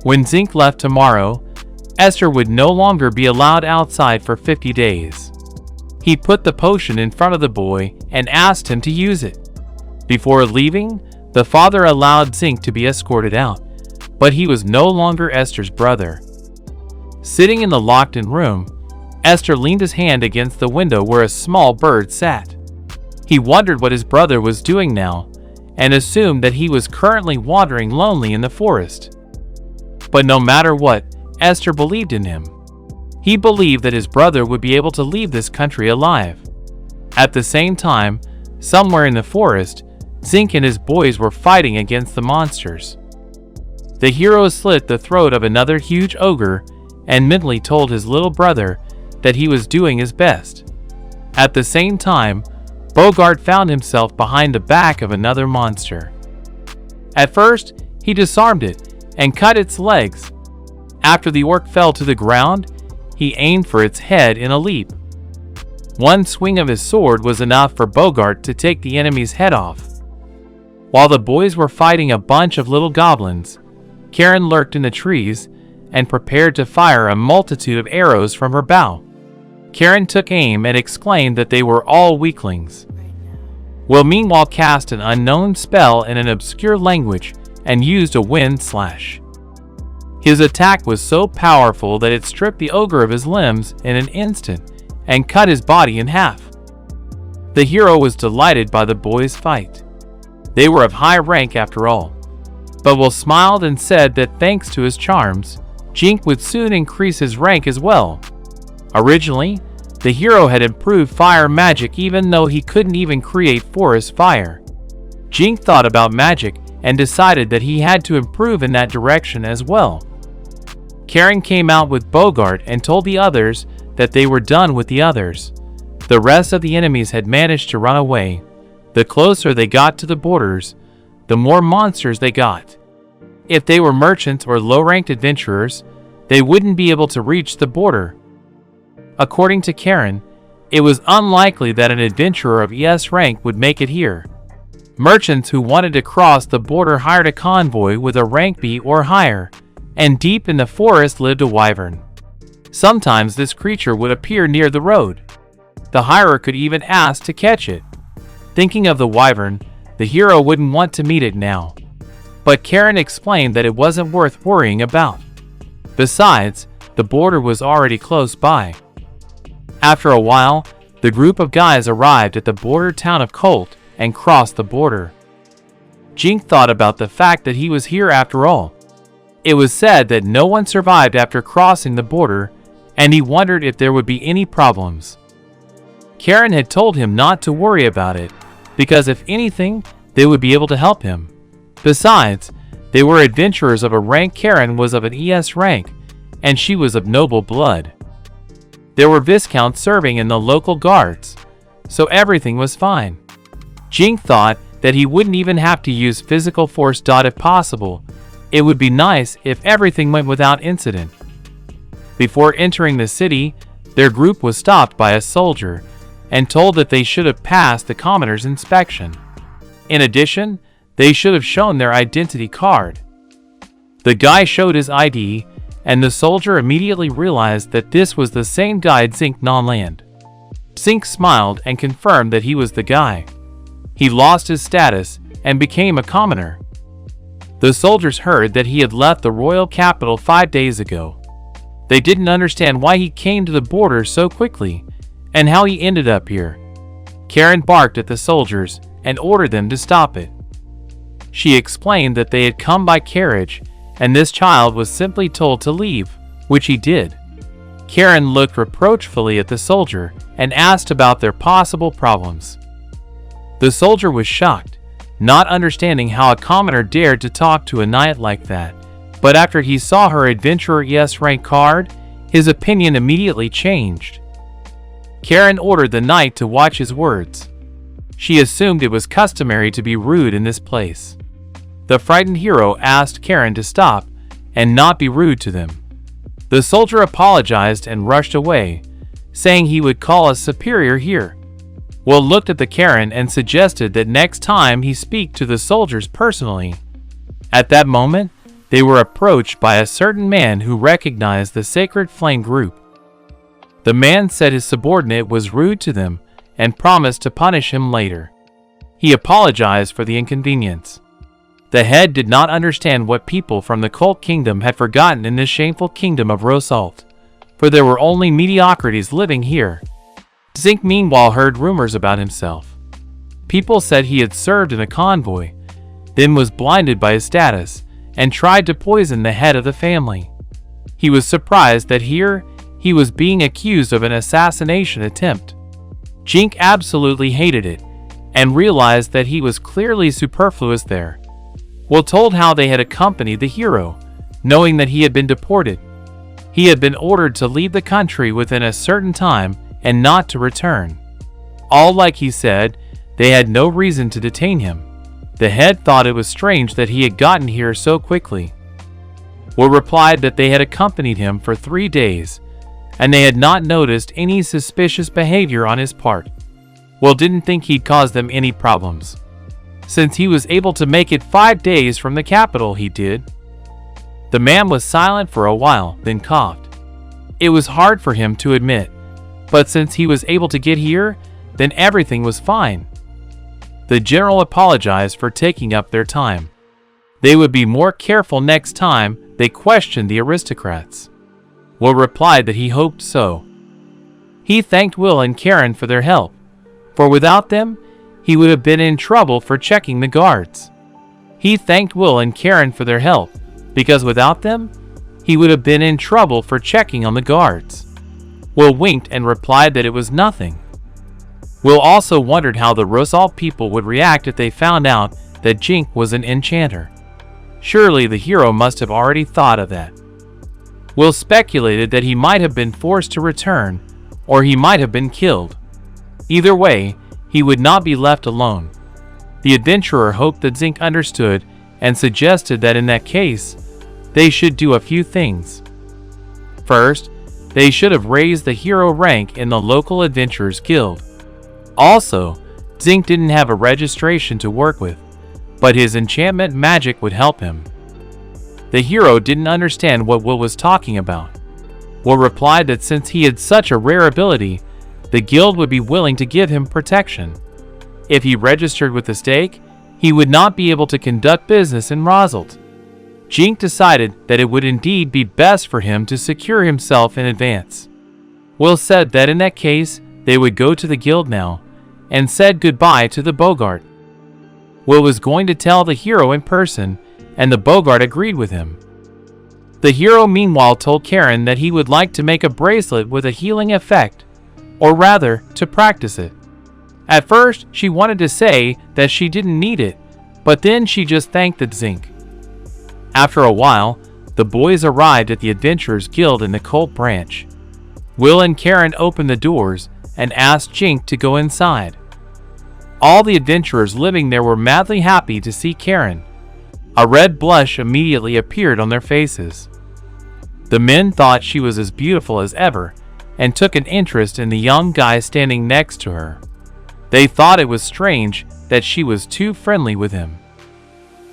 When Zink left tomorrow, Esther would no longer be allowed outside for 50 days. He put the potion in front of the boy and asked him to use it. Before leaving, the father allowed Zink to be escorted out, but he was no longer Esther's brother. Sitting in the locked-in room, Esther leaned his hand against the window where a small bird sat. He wondered what his brother was doing now, and assumed that he was currently wandering lonely in the forest. But no matter what, Esther believed in him. He believed that his brother would be able to leave this country alive. At the same time, somewhere in the forest, Zink and his boys were fighting against the monsters. The hero slit the throat of another huge ogre and mentally told his little brother that he was doing his best. At the same time, Bogart found himself behind the back of another monster. At first, he disarmed it and cut its legs. After the orc fell to the ground, he aimed for its head in a leap. One swing of his sword was enough for Bogart to take the enemy's head off. While the boys were fighting a bunch of little goblins, Karen lurked in the trees and prepared to fire a multitude of arrows from her bow. Karen took aim and exclaimed that they were all weaklings. Will meanwhile cast an unknown spell in an obscure language and used a wind slash. His attack was so powerful that it stripped the ogre of his limbs in an instant and cut his body in half. The hero was delighted by the boys' fight. They were of high rank after all. But Will smiled and said that thanks to his charms, Jink would soon increase his rank as well. Originally, the hero had improved fire magic even though he couldn't even create forest fire. Jink thought about magic and decided that he had to improve in that direction as well. Karen came out with Bogart and told the others that they were done with the others. The rest of the enemies had managed to run away. The closer they got to the borders, the more monsters they got. If they were merchants or low-ranked adventurers, they wouldn't be able to reach the border. According to Karen, it was unlikely that an adventurer of ES rank would make it here. Merchants who wanted to cross the border hired a convoy with a rank B or higher, and deep in the forest lived a wyvern. Sometimes this creature would appear near the road. The hirer could even ask to catch it. Thinking of the wyvern, the hero wouldn't want to meet it now. But Karen explained that it wasn't worth worrying about. Besides, the border was already close by. After a while, the group of guys arrived at the border town of Colt and crossed the border. Jink thought about the fact that he was here after all. It was said that no one survived after crossing the border, and he wondered if there would be any problems. Karen had told him not to worry about it, because if anything, they would be able to help him. Besides, they were adventurers of a rank. Karen was of an ES rank, and she was of noble blood. There were viscounts serving in the local guards, so everything was fine. Jink thought that he wouldn't even have to use physical force. If possible, it would be nice if everything went without incident. Before entering the city, their group was stopped by a soldier and told that they should have passed the commoner's inspection. In addition, they should have shown their identity card. The guy showed his ID, and the soldier immediately realized that this was the same guy Zink non-land. Zink smiled and confirmed that he was the guy. He lost his status and became a commoner. The soldiers heard that he had left the royal capital 5 days ago. They didn't understand why he came to the border so quickly, and how he ended up here. Karen barked at the soldiers and ordered them to stop it. She explained that they had come by carriage, and this child was simply told to leave, which he did. Karen looked reproachfully at the soldier and asked about their possible problems. The soldier was shocked, not understanding how a commoner dared to talk to a knight like that, but after he saw her adventurer ES rank card, his opinion immediately changed. Karen ordered the knight to watch his words. She assumed it was customary to be rude in this place. The frightened hero asked Karen to stop and not be rude to them. The soldier apologized and rushed away, saying he would call a superior here. Will looked at the Karen and suggested that next time he speak to the soldiers personally. At that moment, they were approached by a certain man who recognized the Sacred Flame group. The man said his subordinate was rude to them and promised to punish him later. He apologized for the inconvenience. The head did not understand what people from the Cult Kingdom had forgotten in this shameful kingdom of Rosalt, for there were only mediocrities living here. Zink meanwhile heard rumors about himself. People said he had served in a convoy, then was blinded by his status, and tried to poison the head of the family. He was surprised that here he was being accused of an assassination attempt. Jink absolutely hated it, and realized that he was clearly superfluous there. Will told how they had accompanied the hero, knowing that he had been deported. He had been ordered to leave the country within a certain time and not to return. All like he said, they had no reason to detain him. The head thought it was strange that he had gotten here so quickly. Will replied that they had accompanied him for 3 days, and they had not noticed any suspicious behavior on his part. Will didn't think he'd cause them any problems, since he was able to make it 5 days from the capital. He did. The man was silent for a while, then coughed. It was hard for him to admit, but since he was able to get here, then everything was fine. The general apologized for taking up their time. They would be more careful next time they questioned the aristocrats. Will replied that he hoped so. He thanked Will and Karen for their help, for without them, he would have been in trouble for checking the guards. He thanked Will and Karen for their help, because without them, he would have been in trouble for checking on the guards. Will winked and replied that it was nothing. Will also wondered how the Rosal people would react if they found out that Jink was an enchanter. Surely the hero must have already thought of that. Will speculated that he might have been forced to return, or he might have been killed. Either way, he would not be left alone. The adventurer hoped that Zink understood and suggested that in that case, they should do a few things. First, they should have raised the hero rank in the local adventurers guild. Also, Zink didn't have a registration to work with, but his enchantment magic would help him. The hero didn't understand what Will was talking about. Will replied that since he had such a rare ability, the guild would be willing to give him protection. If he registered with the stake, he would not be able to conduct business in Rosalt. Jink decided that it would indeed be best for him to secure himself in advance. Will said that in that case, they would go to the guild now, and said goodbye to the Bogart. Will was going to tell the hero in person, and the Bogart agreed with him. The hero meanwhile told Karen that he would like to make a bracelet with a healing effect, or rather, to practice it. At first, she wanted to say that she didn't need it, but then she just thanked the Zink. After a while, the boys arrived at the Adventurers Guild in the Colt branch. Will and Karen opened the doors and asked Jink to go inside. All the adventurers living there were madly happy to see Karen. A red blush immediately appeared on their faces. The men thought she was as beautiful as ever and took an interest in the young guy standing next to her. They thought it was strange that she was too friendly with him.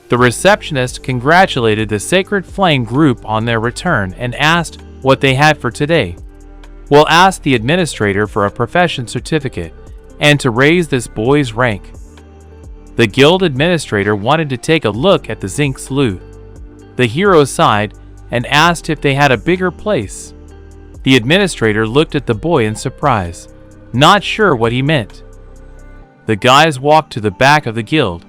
The receptionist congratulated the Sacred Flame group on their return and asked what they had for today. Will asked the administrator for a profession certificate and to raise this boy's rank. The guild administrator wanted to take a look at the Zink's loot. The hero sighed and asked if they had a bigger place. The administrator looked at the boy in surprise, not sure what he meant. The guys walked to the back of the guild.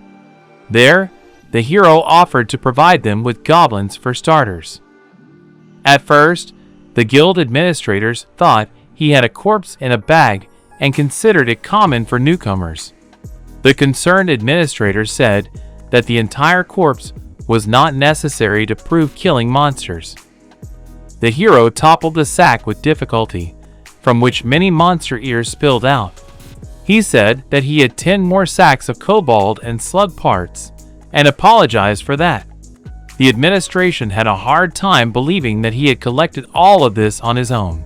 There, the hero offered to provide them with goblins for starters. At first, the guild administrators thought he had a corpse in a bag and considered it common for newcomers. The concerned administrator said that the entire corpse was not necessary to prove killing monsters. The hero toppled the sack with difficulty, from which many monster ears spilled out. He said that he had 10 more sacks of kobold and slug parts, and apologized for that. The administration had a hard time believing that he had collected all of this on his own.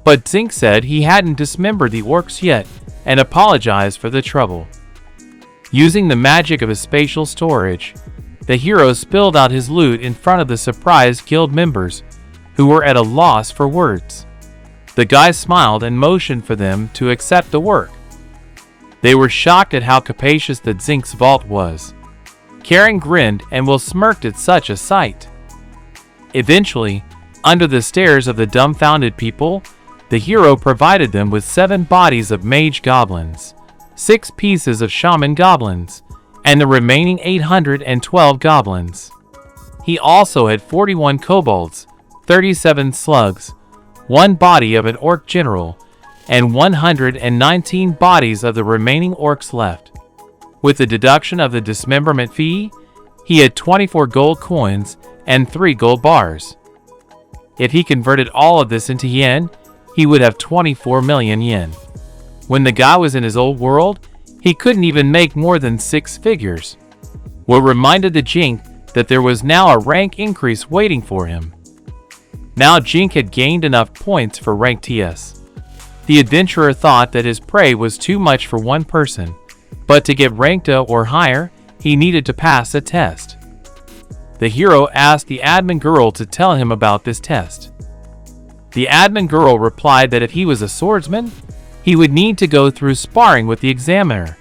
But Zink said he hadn't dismembered the orcs yet, and apologized for the trouble. Using the magic of his spatial storage, the hero spilled out his loot in front of the surprised guild members, who were at a loss for words. The guy smiled and motioned for them to accept the work. They were shocked at how capacious the Zink's vault was. Karen grinned and Will smirked at such a sight. Eventually, under the stares of the dumbfounded people, the hero provided them with 7 bodies of mage goblins, 6 pieces of shaman goblins, and the remaining 812 goblins. He also had 41 kobolds, 37 slugs, 1 body of an orc general, and 119 bodies of the remaining orcs left. With the deduction of the dismemberment fee, he had 24 gold coins and 3 gold bars. If he converted all of this into yen, he would have 24 million yen. When the guy was in his old world, he couldn't even make more than 6 figures. Will reminded the Jink that there was now a rank increase waiting for him. Now Jink had gained enough points for rank TS. The adventurer thought that his prey was too much for one person, but to get ranked A or higher, he needed to pass a test. The hero asked the admin girl to tell him about this test. The admin girl replied that if he was a swordsman, he would need to go through sparring with the examiner.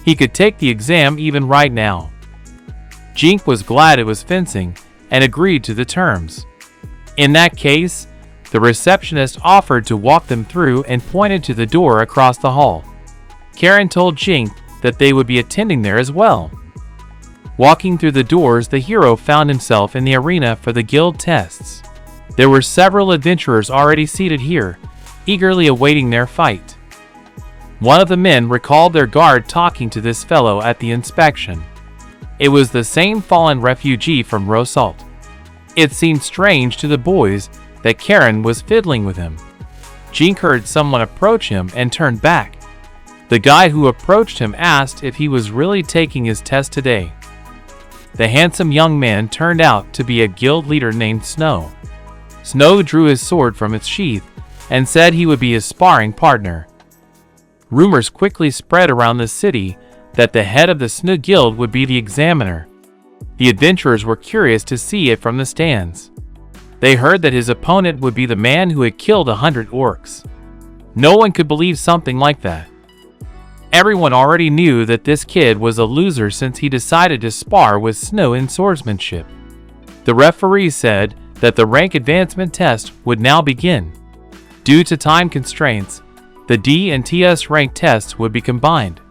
He could take the exam even right now. Jink was glad it was fencing and agreed to the terms. In that case, the receptionist offered to walk them through and pointed to the door across the hall. Karen told Jink that they would be attending there as well. Walking through the doors, the hero found himself in the arena for the guild tests. There were several adventurers already seated here, eagerly awaiting their fight. One of the men recalled their guard talking to this fellow at the inspection. It was the same fallen refugee from Rosalt. It seemed strange to the boys that Karen was fiddling with him. Jink heard someone approach him and turned back. The guy who approached him asked if he was really taking his test today. The handsome young man turned out to be a guild leader named Snow. Snow drew his sword from its sheath and said he would be his sparring partner. Rumors quickly spread around the city that the head of the Snow Guild would be the examiner. The adventurers were curious to see it from the stands. They heard that his opponent would be the man who had killed 100 orcs. No one could believe something like that. Everyone already knew that this kid was a loser since he decided to spar with Snow in swordsmanship. The referee said that the rank advancement test would now begin. Due to time constraints, the D and TS rank tests would be combined.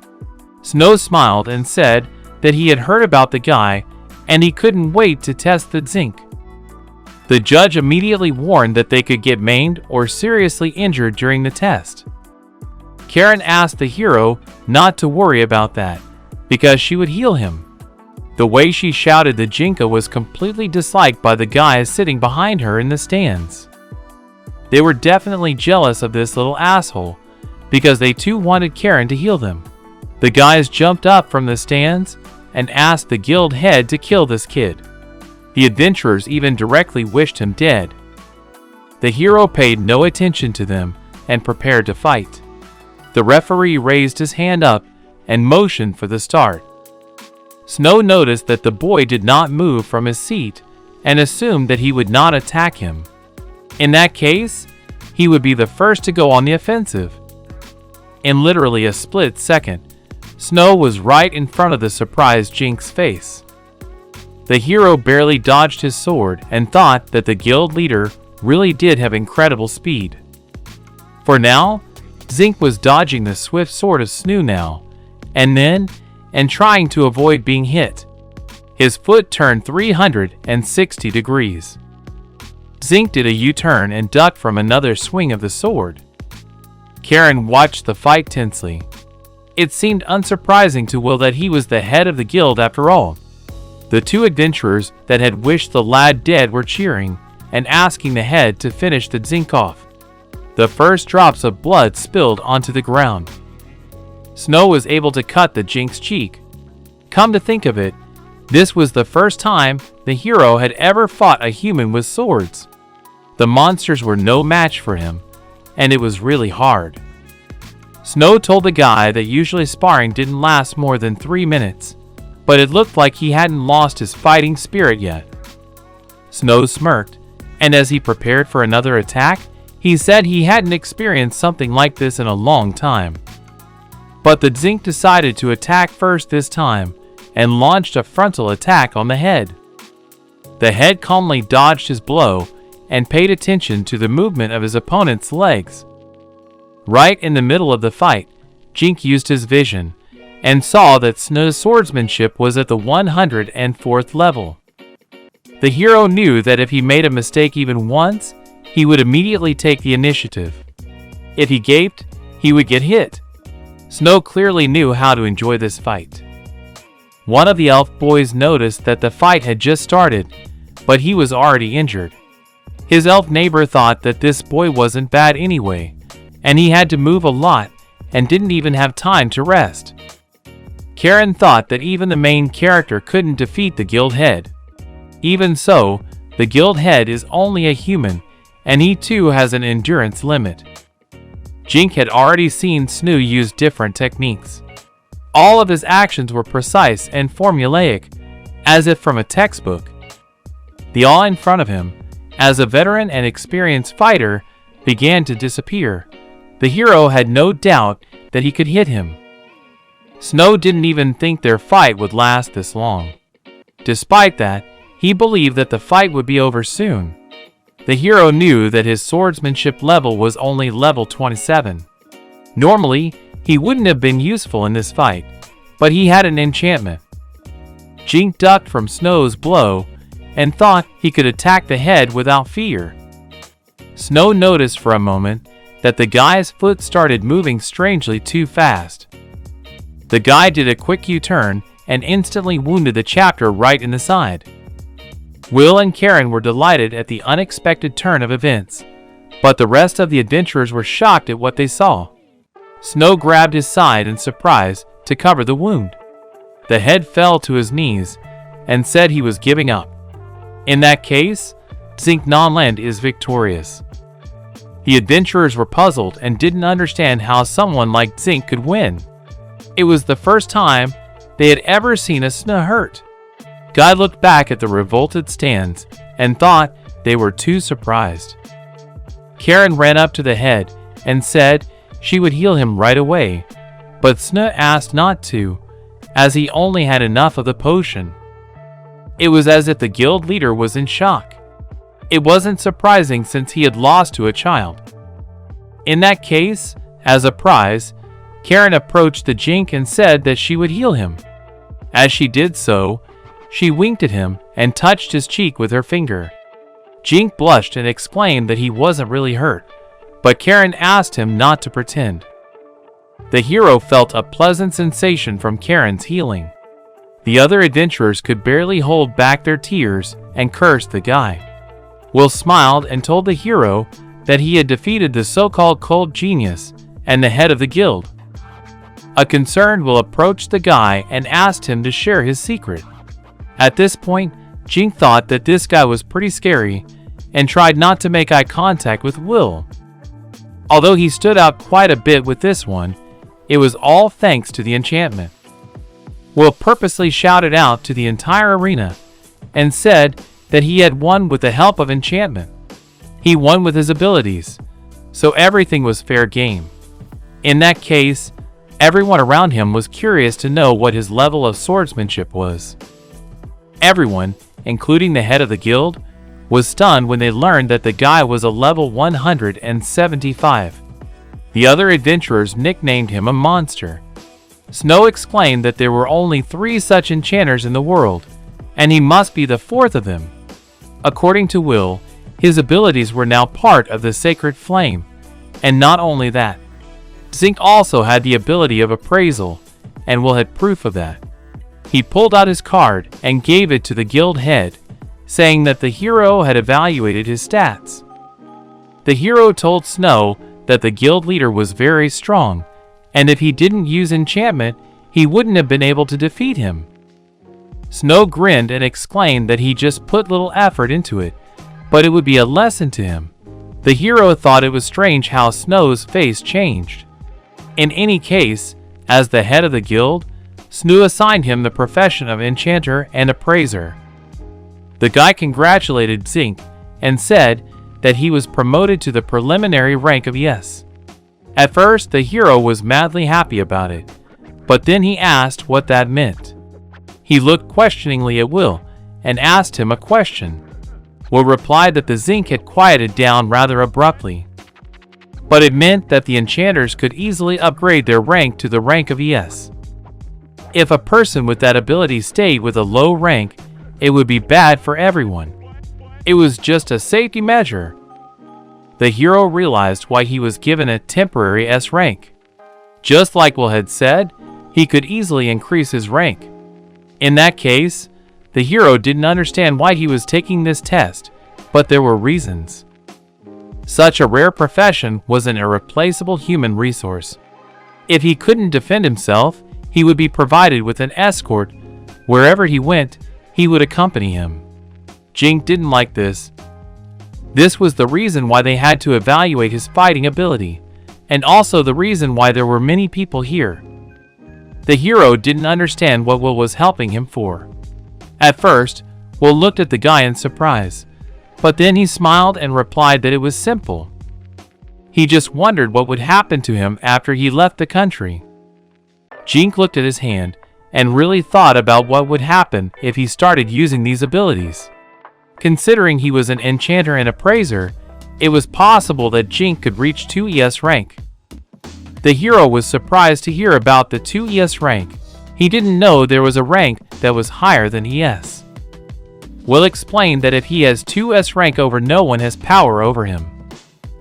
Snow smiled and said that he had heard about the guy and he couldn't wait to test the zinc. The judge immediately warned that they could get maimed or seriously injured during the test. Karen asked the hero not to worry about that, because she would heal him. The way she shouted the Jinka was completely disliked by the guys sitting behind her in the stands. They were definitely jealous of this little asshole, because they too wanted Karen to heal them. The guys jumped up from the stands and asked the guild head to kill this kid. The adventurers even directly wished him dead. The hero paid no attention to them and prepared to fight. The referee raised his hand up and motioned for the start. Snow noticed that the boy did not move from his seat and assumed that he would not attack him. In that case, he would be the first to go on the offensive. In literally a split second, Snow was right in front of the surprised Jink's face. The hero barely dodged his sword and thought that the guild leader really did have incredible speed. For now, Zink was dodging the swift sword of Snow now, and trying to avoid being hit. His foot turned 360 degrees. Zink did a U-turn and ducked from another swing of the sword. Karen watched the fight tensely. It seemed unsurprising to Will that he was the head of the guild after all. The two adventurers that had wished the lad dead were cheering and asking the head to finish the Zink off. The first drops of blood spilled onto the ground. Snow was able to cut the Jink's cheek. Come to think of it, this was the first time the hero had ever fought a human with swords. The monsters were no match for him, and it was really hard. Snow told the guy that usually sparring didn't last more than 3 minutes, but it looked like he hadn't lost his fighting spirit yet. Snow smirked, and as he prepared for another attack, he said he hadn't experienced something like this in a long time. But the Zink decided to attack first this time, and launched a frontal attack on the head. The head calmly dodged his blow, and paid attention to the movement of his opponent's legs. Right in the middle of the fight, Jink used his vision, and saw that Snow's swordsmanship was at the 104th level. The hero knew that if he made a mistake even once, he would immediately take the initiative. If he gaped, he would get hit. Snow clearly knew how to enjoy this fight. One of the elf boys noticed that the fight had just started, but he was already injured. His elf neighbor thought that this boy wasn't bad anyway, and he had to move a lot and didn't even have time to rest. Karen thought that even the main character couldn't defeat the guild head. Even so, the guild head is only a human, and he too has an endurance limit. Jink had already seen Snoo use different techniques. All of his actions were precise and formulaic, as if from a textbook. The awe in front of him, as a veteran and experienced fighter, began to disappear. The hero had no doubt that he could hit him. Snoo didn't even think their fight would last this long. Despite that, he believed that the fight would be over soon. The hero knew that his swordsmanship level was only level 27. Normally, he wouldn't have been useful in this fight, but he had an enchantment. Jink ducked from Snoo's blow and thought he could attack the head without fear. Snoo noticed for a moment that the guy's foot started moving strangely too fast. The guy did a quick U-turn and instantly wounded the chapter right in the side. Will and Karen were delighted at the unexpected turn of events, but the rest of the adventurers were shocked at what they saw. Snoo grabbed his side in surprise to cover the wound. The head fell to his knees and said he was giving up. In that case, Zink Nonland is victorious. The adventurers were puzzled and didn't understand how someone like Zink could win. It was the first time they had ever seen a Snoo hurt. Guy looked back at the revolted stands and thought they were too surprised. Karen ran up to the head and said she would heal him right away, but Snoo asked not to, as he only had enough of the potion. It was as if the guild leader was in shock. It wasn't surprising since he had lost to a child. In that case, as a prize, Karen approached the Jink and said that she would heal him. As she did so, she winked at him and touched his cheek with her finger. Jink blushed and explained that he wasn't really hurt, but Karen asked him not to pretend. The hero felt a pleasant sensation from Karen's healing. The other adventurers could barely hold back their tears and cursed the guy. Will smiled and told the hero that he had defeated the so-called cold genius and the head of the guild. A concerned Will approached the guy and asked him to share his secret. At this point, Jink thought that this guy was pretty scary and tried not to make eye contact with Will. Although he stood out quite a bit with this one, it was all thanks to the enchantment. Will purposely shouted out to the entire arena and said that he had won with the help of enchantment. He won with his abilities, so everything was fair game. In that case, everyone around him was curious to know what his level of swordsmanship was. Everyone, including the head of the guild, was stunned when they learned that the guy was a level 175. The other adventurers nicknamed him a monster. Snoo explained that there were only 3 such enchanters in the world, and he must be the 4th of them. According to Will, his abilities were now part of the sacred flame, and not only that, Zink also had the ability of appraisal, and Will had proof of that. He pulled out his card and gave it to the guild head, saying that the hero had evaluated his stats. The hero told Snoo that the guild leader was very strong, and if he didn't use enchantment, he wouldn't have been able to defeat him. Snoo grinned and explained that he just put little effort into it, but it would be a lesson to him. The hero thought it was strange how Snoo's face changed. In any case, as the head of the guild, Snoo assigned him the profession of enchanter and appraiser. The guy congratulated Zink and said that he was promoted to the preliminary rank of yes. At first, the hero was madly happy about it, but then he asked what that meant. He looked questioningly at Will and asked him a question. Will replied that the Zink had quieted down rather abruptly, but it meant that the enchanters could easily upgrade their rank to the rank of ES. If a person with that ability stayed with a low rank, it would be bad for everyone. It was just a safety measure. The hero realized why he was given a temporary S rank. Just like Will had said, he could easily increase his rank. In that case, the hero didn't understand why he was taking this test, but there were reasons. Such a rare profession was an irreplaceable human resource. If he couldn't defend himself, he would be provided with an escort. Wherever he went, he would accompany him. Jink didn't like this. This was the reason why they had to evaluate his fighting ability, and also the reason why there were many people here. The hero didn't understand what Will was helping him for. At first, Will looked at the guy in surprise, but then he smiled and replied that it was simple. He just wondered what would happen to him after he left the country. Jink looked at his hand and really thought about what would happen if he started using these abilities. Considering he was an enchanter and appraiser, it was possible that Jink could reach 2 ES rank. The hero was surprised to hear about the 2 ES rank. He didn't know there was a rank that was higher than ES. Will explained that if he has 2 S rank over, no one has power over him.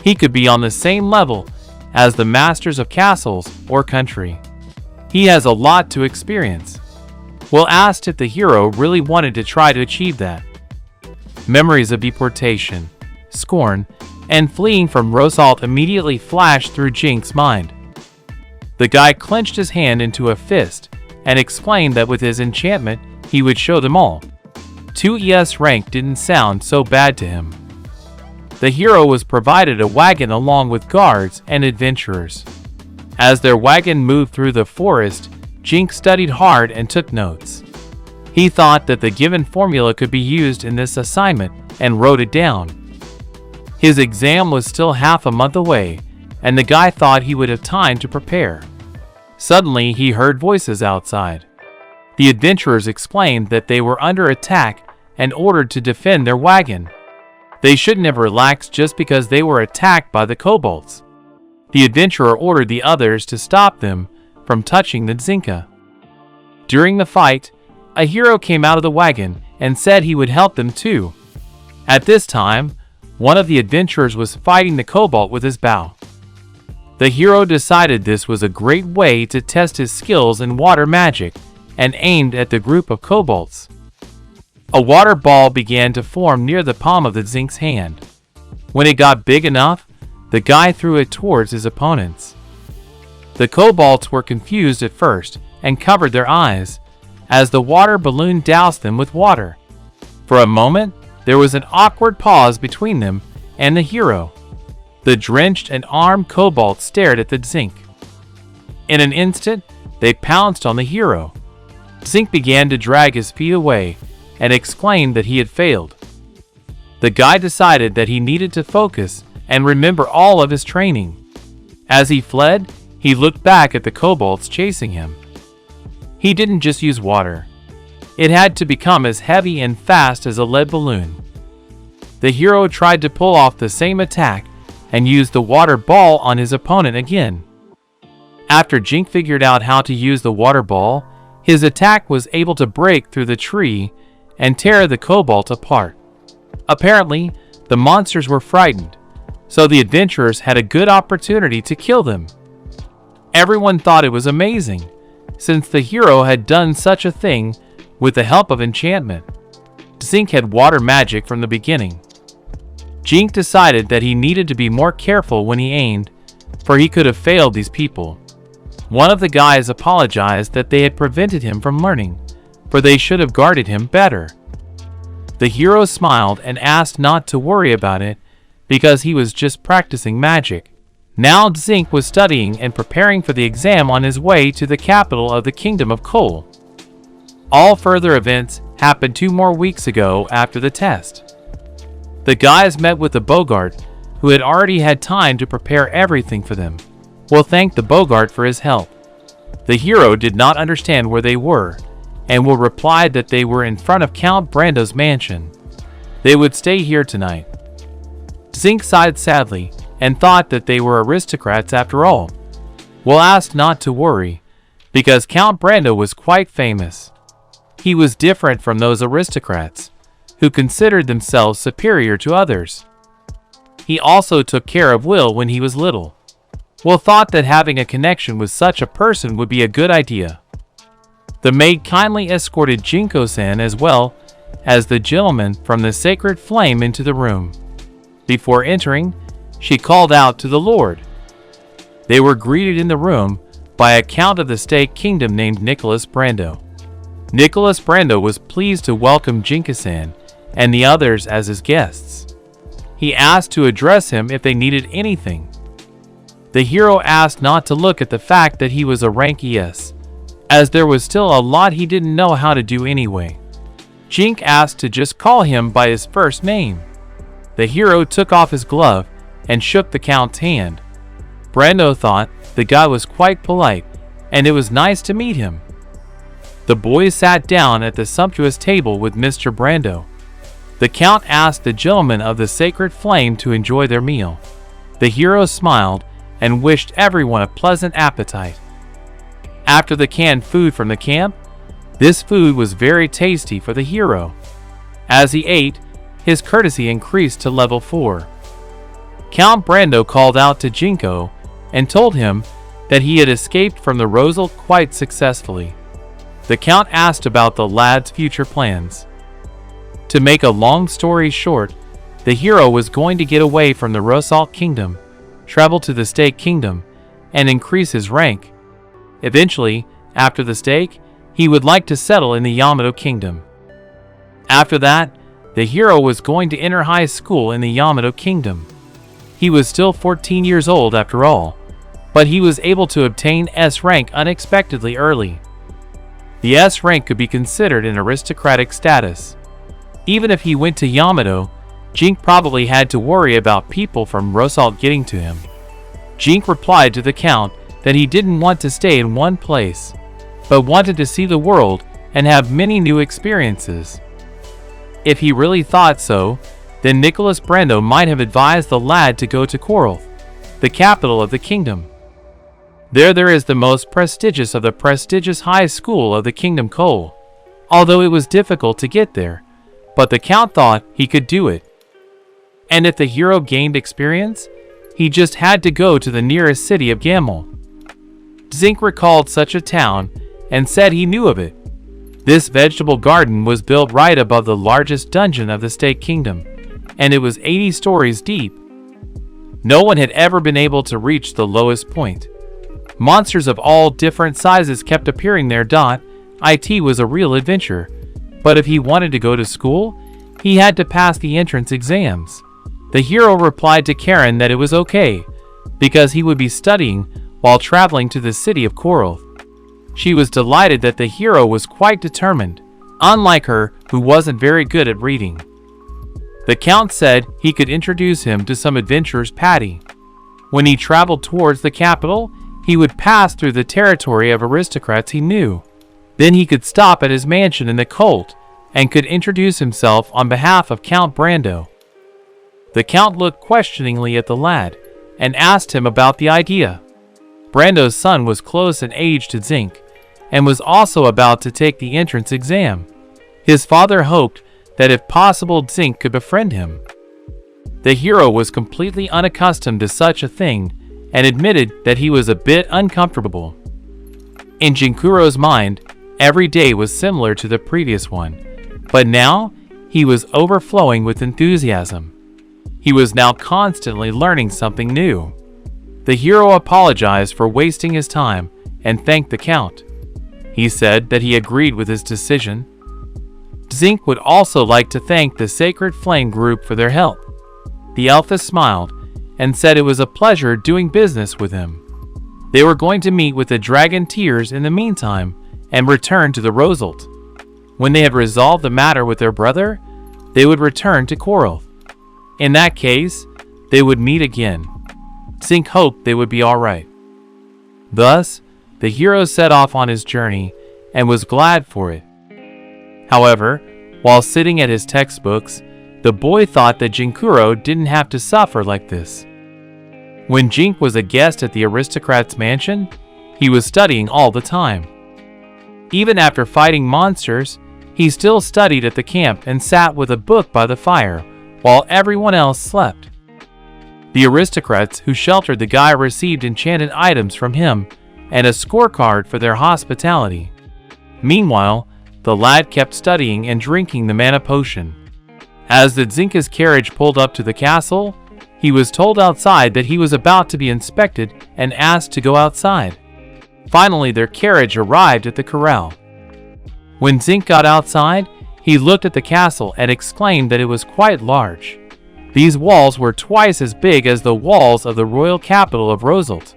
He could be on the same level as the masters of castles or country. He has a lot to experience. Will asked if the hero really wanted to try to achieve that. Memories of deportation, scorn, and fleeing from Rosalt immediately flashed through Jink's mind. The guy clenched his hand into a fist and explained that with his enchantment, he would show them all. 2 ES rank didn't sound so bad to him. The hero was provided a wagon along with guards and adventurers. As their wagon moved through the forest, Jink studied hard and took notes. He thought that the given formula could be used in this assignment and wrote it down. His exam was still half a month away, and the guy thought he would have time to prepare. Suddenly, he heard voices outside. The adventurers explained that they were under attack and ordered to defend their wagon. They shouldn't have relaxed just because they were attacked by the kobolds. The adventurer ordered the others to stop them from touching the Zinka. During the fight, a hero came out of the wagon and said he would help them too. At this time, one of the adventurers was fighting the kobold with his bow. The hero decided this was a great way to test his skills in water magic and aimed at the group of kobolds. A water ball began to form near the palm of the Zink's hand. When it got big enough, the guy threw it towards his opponents. The kobolds were confused at first and covered their eyes as the water balloon doused them with water. For a moment, there was an awkward pause between them and the hero. The drenched and armed kobolds stared at the Zink. In an instant, they pounced on the hero. Zink began to drag his feet away and exclaimed that he had failed. The guy decided that he needed to focus and remember all of his training. As he fled, he looked back at the kobolds chasing him. He didn't just use water. It had to become as heavy and fast as a lead balloon. The hero tried to pull off the same attack and used the water ball on his opponent again. After Jink figured out how to use the water ball, his attack was able to break through the tree and tear the kobold apart. Apparently, the monsters were frightened, so the adventurers had a good opportunity to kill them. Everyone thought it was amazing, since the hero had done such a thing with the help of enchantment. Zink had water magic from the beginning. Jink decided that he needed to be more careful when he aimed, for he could have failed these people. One of the guys apologized that they had prevented him from learning, for they should have guarded him better. The hero smiled and asked not to worry about it because he was just practicing magic. Now Zink was studying and preparing for the exam on his way to the capital of the Kingdom of Coal. All further events happened 2 more weeks ago after the test. The guys met with the Bogart, who had already had time to prepare everything for them. Will thanked the Bogart for his help. The hero did not understand where they were, and Will replied that they were in front of Count Brando's mansion. They would stay here tonight. Zink sighed sadly and thought that they were aristocrats after all. Will asked not to worry, because Count Brando was quite famous. He was different from those aristocrats, who considered themselves superior to others. He also took care of Will when he was little. Will thought that having a connection with such a person would be a good idea. The maid kindly escorted Jinko-san as well as the gentleman from the Sacred Flame into the room. Before entering, she called out to the Lord. They were greeted in the room by a Count of the State Kingdom named Nicholas Brando. Nicholas Brando was pleased to welcome Jinko-san and the others as his guests. He asked to address him if they needed anything. The hero asked not to look at the fact that he was a rank ES, as there was still a lot he didn't know how to do anyway. Jink asked to just call him by his first name. The hero took off his glove and shook the Count's hand. Brando thought the guy was quite polite, and it was nice to meet him. The boys sat down at the sumptuous table with Mr. Brando. The Count asked the gentlemen of the Sacred Flame to enjoy their meal. The hero smiled and wished everyone a pleasant appetite. After the canned food from the camp, this food was very tasty for the hero. As he ate, his courtesy increased to level 4. Count Brando called out to Jinko and told him that he had escaped from the Rosal quite successfully. The Count asked about the lad's future plans. To make a long story short, the hero was going to get away from the Rosal Kingdom, travel to the Stake Kingdom, and increase his rank. Eventually, after the stake, he would like to settle in the Yamato Kingdom. After that, the hero was going to enter high school in the Yamato Kingdom. He was still 14 years old after all, but he was able to obtain S rank unexpectedly early. The S rank could be considered an aristocratic status. Even if he went to Yamato, Jink probably had to worry about people from Rosal getting to him. Jink replied to the Count that he didn't want to stay in one place, but wanted to see the world and have many new experiences. If he really thought so, then Nicholas Brando might have advised the lad to go to Koralth, the capital of the kingdom. There is the most prestigious of the prestigious high school of the Kingdom Cole, although it was difficult to get there, but the Count thought he could do it. And if the hero gained experience, he just had to go to the nearest city of Gamel. Zink recalled such a town and said he knew of it. This vegetable garden was built right above the largest dungeon of the Stake Kingdom, and it was 80 stories deep. No one had ever been able to reach the lowest point. Monsters of all different sizes kept appearing there. It was a real adventure, but if he wanted to go to school, he had to pass the entrance exams. The hero replied to Karen that it was okay, because he would be studying while traveling to the city of Koralth. She was delighted that the hero was quite determined, unlike her, who wasn't very good at reading. The Count said he could introduce him to some adventurers. Patty. When he traveled towards the capital, he would pass through the territory of aristocrats he knew. Then he could stop at his mansion in the cult and could introduce himself on behalf of Count Brando. The Count looked questioningly at the lad and asked him about the idea. Brando's son was close in age to Zink and was also about to take the entrance exam. His father hoped that if possible Zink could befriend him. The hero was completely unaccustomed to such a thing and admitted that he was a bit uncomfortable. In Jinkuro's mind, every day was similar to the previous one, but now he was overflowing with enthusiasm. He was now constantly learning something new. The hero apologized for wasting his time and thanked the Count. He said that he agreed with his decision. Zink would also like to thank the Sacred Flame group for their help. The Elfess smiled and said it was a pleasure doing business with him. They were going to meet with the Dragon Tears in the meantime and return to the Rosalt. When they had resolved the matter with their brother, they would return to Koralth. In that case, they would meet again. Zink hoped they would be alright. Thus, the hero set off on his journey and was glad for it. However, while sitting at his textbooks, the boy thought that Jinkuro didn't have to suffer like this. When Jink was a guest at the Aristocrats' mansion, he was studying all the time. Even after fighting monsters, he still studied at the camp and sat with a book by the fire while everyone else slept. The aristocrats who sheltered the guy received enchanted items from him and a scorecard for their hospitality. Meanwhile, the lad kept studying and drinking the mana potion. As the Zinka's carriage pulled up to the castle, he was told outside that he was about to be inspected and asked to go outside. Finally, their carriage arrived at the corral. When Zink got outside, He looked at the castle and exclaimed that it was quite large. These walls were twice as big as the walls of the royal capital of Roselt.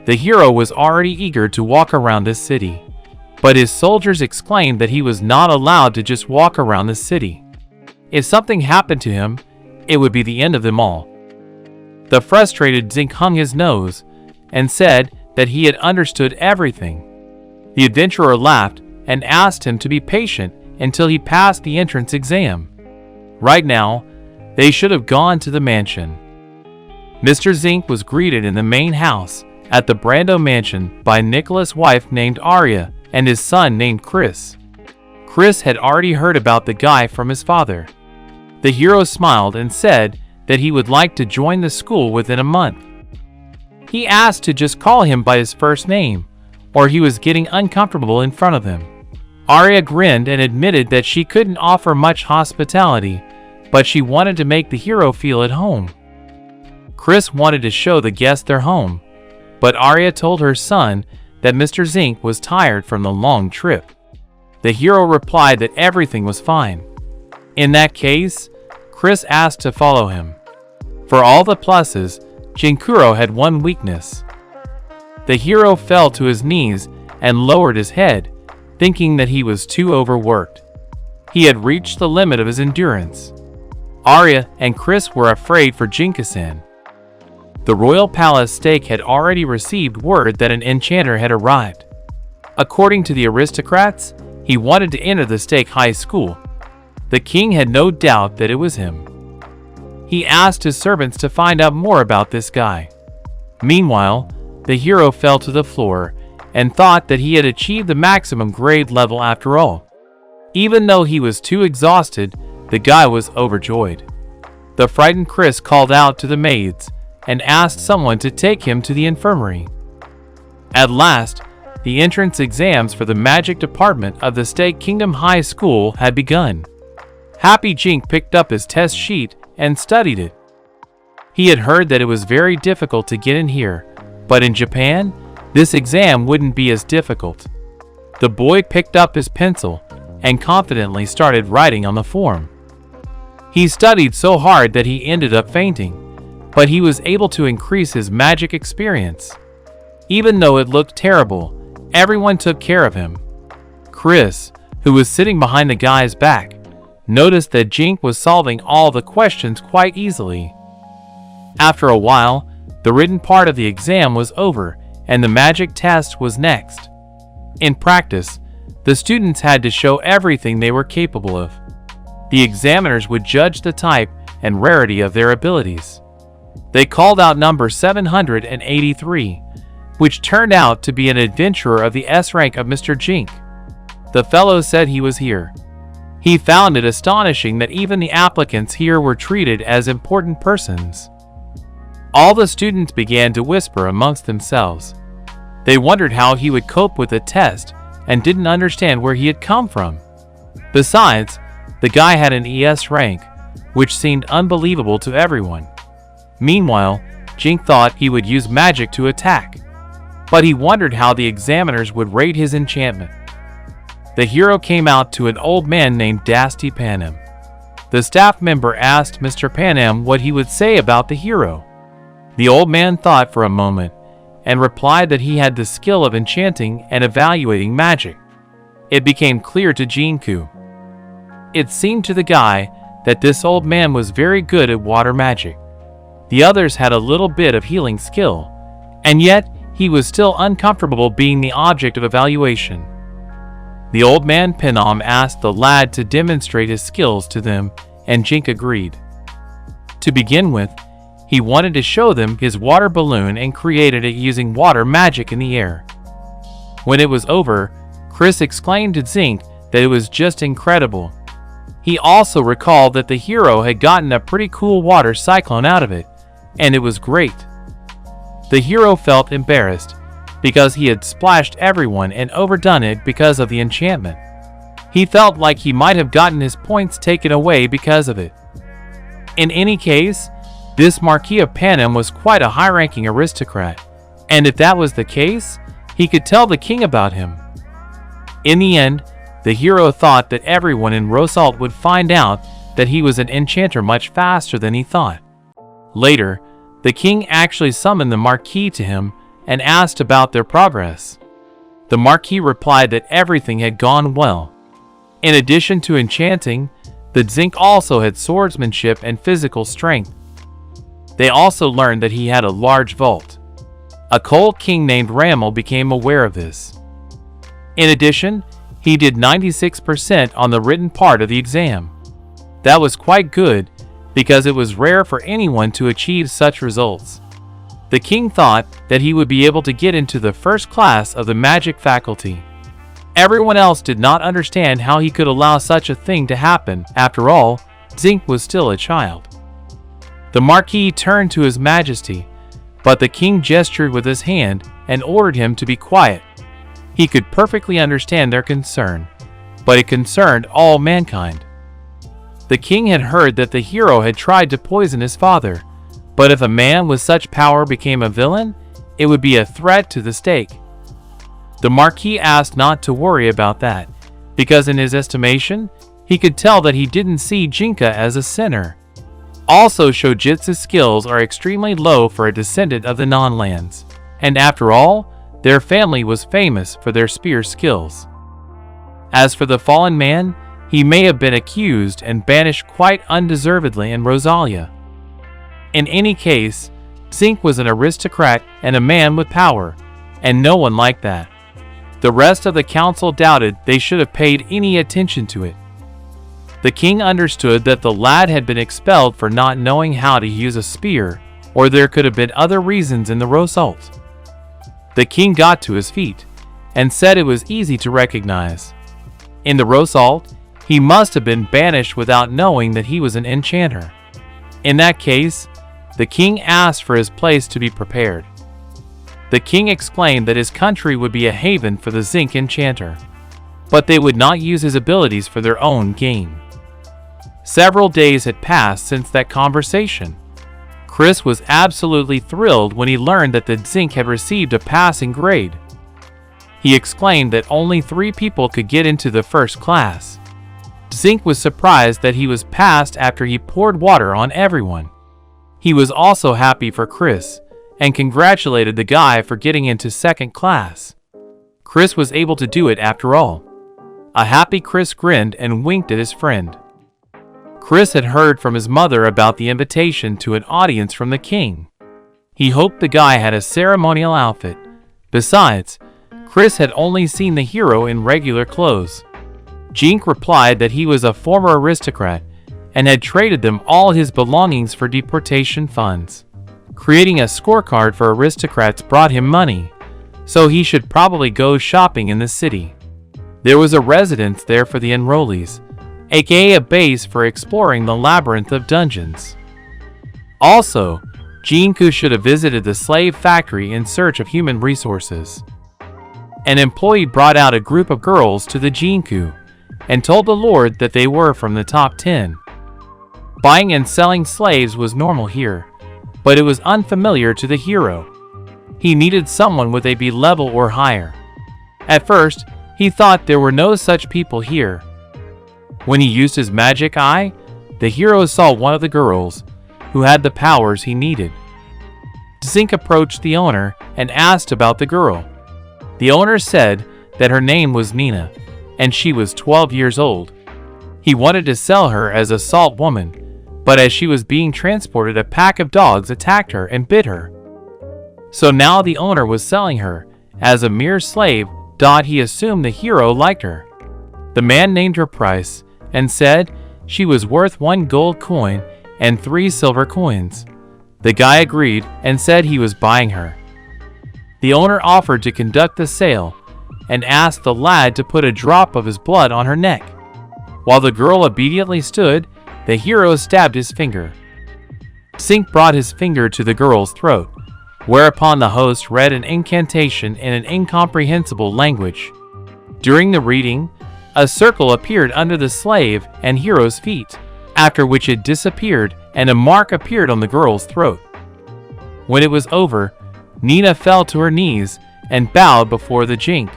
The hero was already eager to walk around this city, but his soldiers exclaimed that he was not allowed to just walk around the city. If something happened to him, it would be the end of them all. The frustrated Zink hung his nose and said that he had understood everything. The adventurer laughed and asked him to be patient until he passed the entrance exam. Right now, they should have gone to the mansion. Mr. Zink was greeted in the main house at the Brando mansion by Nicholas' wife named Arya and his son named Chris. Chris had already heard about the guy from his father. The hero smiled and said that he would like to join the school within a month. He asked to just call him by his first name, or he was getting uncomfortable in front of them. Arya grinned and admitted that she couldn't offer much hospitality, but she wanted to make the hero feel at home. Chris wanted to show the guests their home, but Arya told her son that Mr. Zink was tired from the long trip. The hero replied that everything was fine. In that case, Chris asked to follow him. For all the pluses, Jinkuro had one weakness. The hero fell to his knees and lowered his head, thinking that he was too overworked. He had reached the limit of his endurance. Arya and Chris were afraid for Jinka-san. The royal palace stake had already received word that an enchanter had arrived. According to the aristocrats, he wanted to enter the stake high school. The king had no doubt that it was him. He asked his servants to find out more about this guy. Meanwhile, the hero fell to the floor and thought that he had achieved the maximum grade level after all. Even though he was too exhausted, the guy was overjoyed. The frightened Chris called out to the maids and asked someone to take him to the infirmary. At last, the entrance exams for the magic department of the Stake Kingdom High School had begun. Happy Jink picked up his test sheet and studied it. He had heard that it was very difficult to get in here, but in Japan, this exam wouldn't be as difficult. The boy picked up his pencil and confidently started writing on the form. He studied so hard that he ended up fainting, but he was able to increase his magic experience. Even though it looked terrible, everyone took care of him. Chris, who was sitting behind the guy's back, noticed that Jink was solving all the questions quite easily. After a while, the written part of the exam was over and the magic test was next. In practice, the students had to show everything they were capable of. The examiners would judge the type and rarity of their abilities. They called out number 783, which turned out to be an adventurer of the S rank of Mr. Jink. The fellow said he was here. He found it astonishing that even the applicants here were treated as important persons. All the students began to whisper amongst themselves. They wondered how he would cope with the test and didn't understand where he had come from. Besides, the guy had an ES rank, which seemed unbelievable to everyone. Meanwhile, Jink thought he would use magic to attack, but he wondered how the examiners would rate his enchantment. The hero came out to an old man named Dusty Panem. The staff member asked Mr. Panem what he would say about the hero. The old man thought for a moment and replied that he had the skill of enchanting and evaluating magic. It became clear to Jinku. It seemed to the guy that this old man was very good at water magic. The others had a little bit of healing skill, and yet he was still uncomfortable being the object of evaluation. The old man Panem asked the lad to demonstrate his skills to them, and Jink agreed. To begin with, he wanted to show them his water balloon and created it using water magic in the air. When it was over, Chris exclaimed to Zink that it was just incredible. He also recalled that the hero had gotten a pretty cool water cyclone out of it, and it was great. The hero felt embarrassed because he had splashed everyone and overdone it because of the enchantment. He felt like he might have gotten his points taken away because of it. In any case, this Marquis of Panem was quite a high-ranking aristocrat, and if that was the case, he could tell the king about him. In the end, The hero thought that everyone in Rosalt would find out that he was an enchanter much faster than he thought. Later, the king actually summoned the Marquis to him and asked about their progress. The Marquis replied that everything had gone well. In addition to enchanting, the Zink also had swordsmanship and physical strength. They also learned that he had a large vault. A cold king named Ramel became aware of this. In addition, he did 96% on the written part of the exam. That was quite good, because it was rare for anyone to achieve such results. The king thought that he would be able to get into the first class of the magic faculty. Everyone else did not understand how he could allow such a thing to happen. After all, Zink was still a child. The Marquis turned to His Majesty, but the king gestured with his hand and ordered him to be quiet. He could perfectly understand their concern, but it concerned all mankind. The king had heard that the hero had tried to poison his father, but if a man with such power became a villain, it would be a threat to the state. The Marquis asked not to worry about that, because in his estimation, he could tell that he didn't see Jinka as a sinner. Also, Shojitsu's skills are extremely low for a descendant of the non-lands, and after all, their family was famous for their spear skills. As for the fallen man, he may have been accused and banished quite undeservedly in Rosalia. In any case, Zink was an aristocrat and a man with power, and no one liked that. The rest of the council doubted they should have paid any attention to it. The king understood that the lad had been expelled for not knowing how to use a spear, or there could have been other reasons in the Rosalt. The king got to his feet, and said it was easy to recognize. In the Rosalt, he must have been banished without knowing that he was an enchanter. In that case, the king asked for his place to be prepared. The king explained that his country would be a haven for the Zink Enchanter, but they would not use his abilities for their own gain. Several days had passed since that conversation. Chris was absolutely thrilled when he learned that the Zink had received a passing grade. He exclaimed that only 3 people could get into the first class. Zink was surprised that he was passed after he poured water on everyone. He was also happy for Chris, and congratulated the guy for getting into second class. Chris was able to do it after all. A happy Chris grinned and winked at his friend. Chris had heard from his mother about the invitation to an audience from the king. He hoped the guy had a ceremonial outfit. Besides, Chris had only seen the hero in regular clothes. Jink replied that he was a former aristocrat and had traded them all his belongings for deportation funds. Creating a scorecard for aristocrats brought him money, so he should probably go shopping in the city. There was a residence there for the enrollees, aka a base for exploring the labyrinth of dungeons. Also, Jinku should have visited the slave factory in search of human resources. An employee brought out a group of girls to the Jinku and told the lord that they were from the top 10. Buying and selling slaves was normal here, but it was unfamiliar to the hero. He needed someone with a B level or higher. At first, he thought there were no such people here. When he used his magic eye, the hero saw one of the girls, who had the powers he needed. Zink approached the owner and asked about the girl. The owner said that her name was Nina, and she was 12 years old. He wanted to sell her as a salt woman, but as she was being transported, a pack of dogs attacked her and bit her. So now the owner was selling her as a mere slave. He assumed the hero liked her. The man named her price and said she was worth 1 gold coin and 3 silver coins. The guy agreed and said he was buying her. The owner offered to conduct the sale and asked the lad to put a drop of his blood on her neck. While the girl obediently stood, the hero stabbed his finger. Zink brought his finger to the girl's throat, whereupon the host read an incantation in an incomprehensible language. During the reading, a circle appeared under the slave and hero's feet, after which it disappeared and a mark appeared on the girl's throat. When it was over, Nina fell to her knees and bowed before the Jink.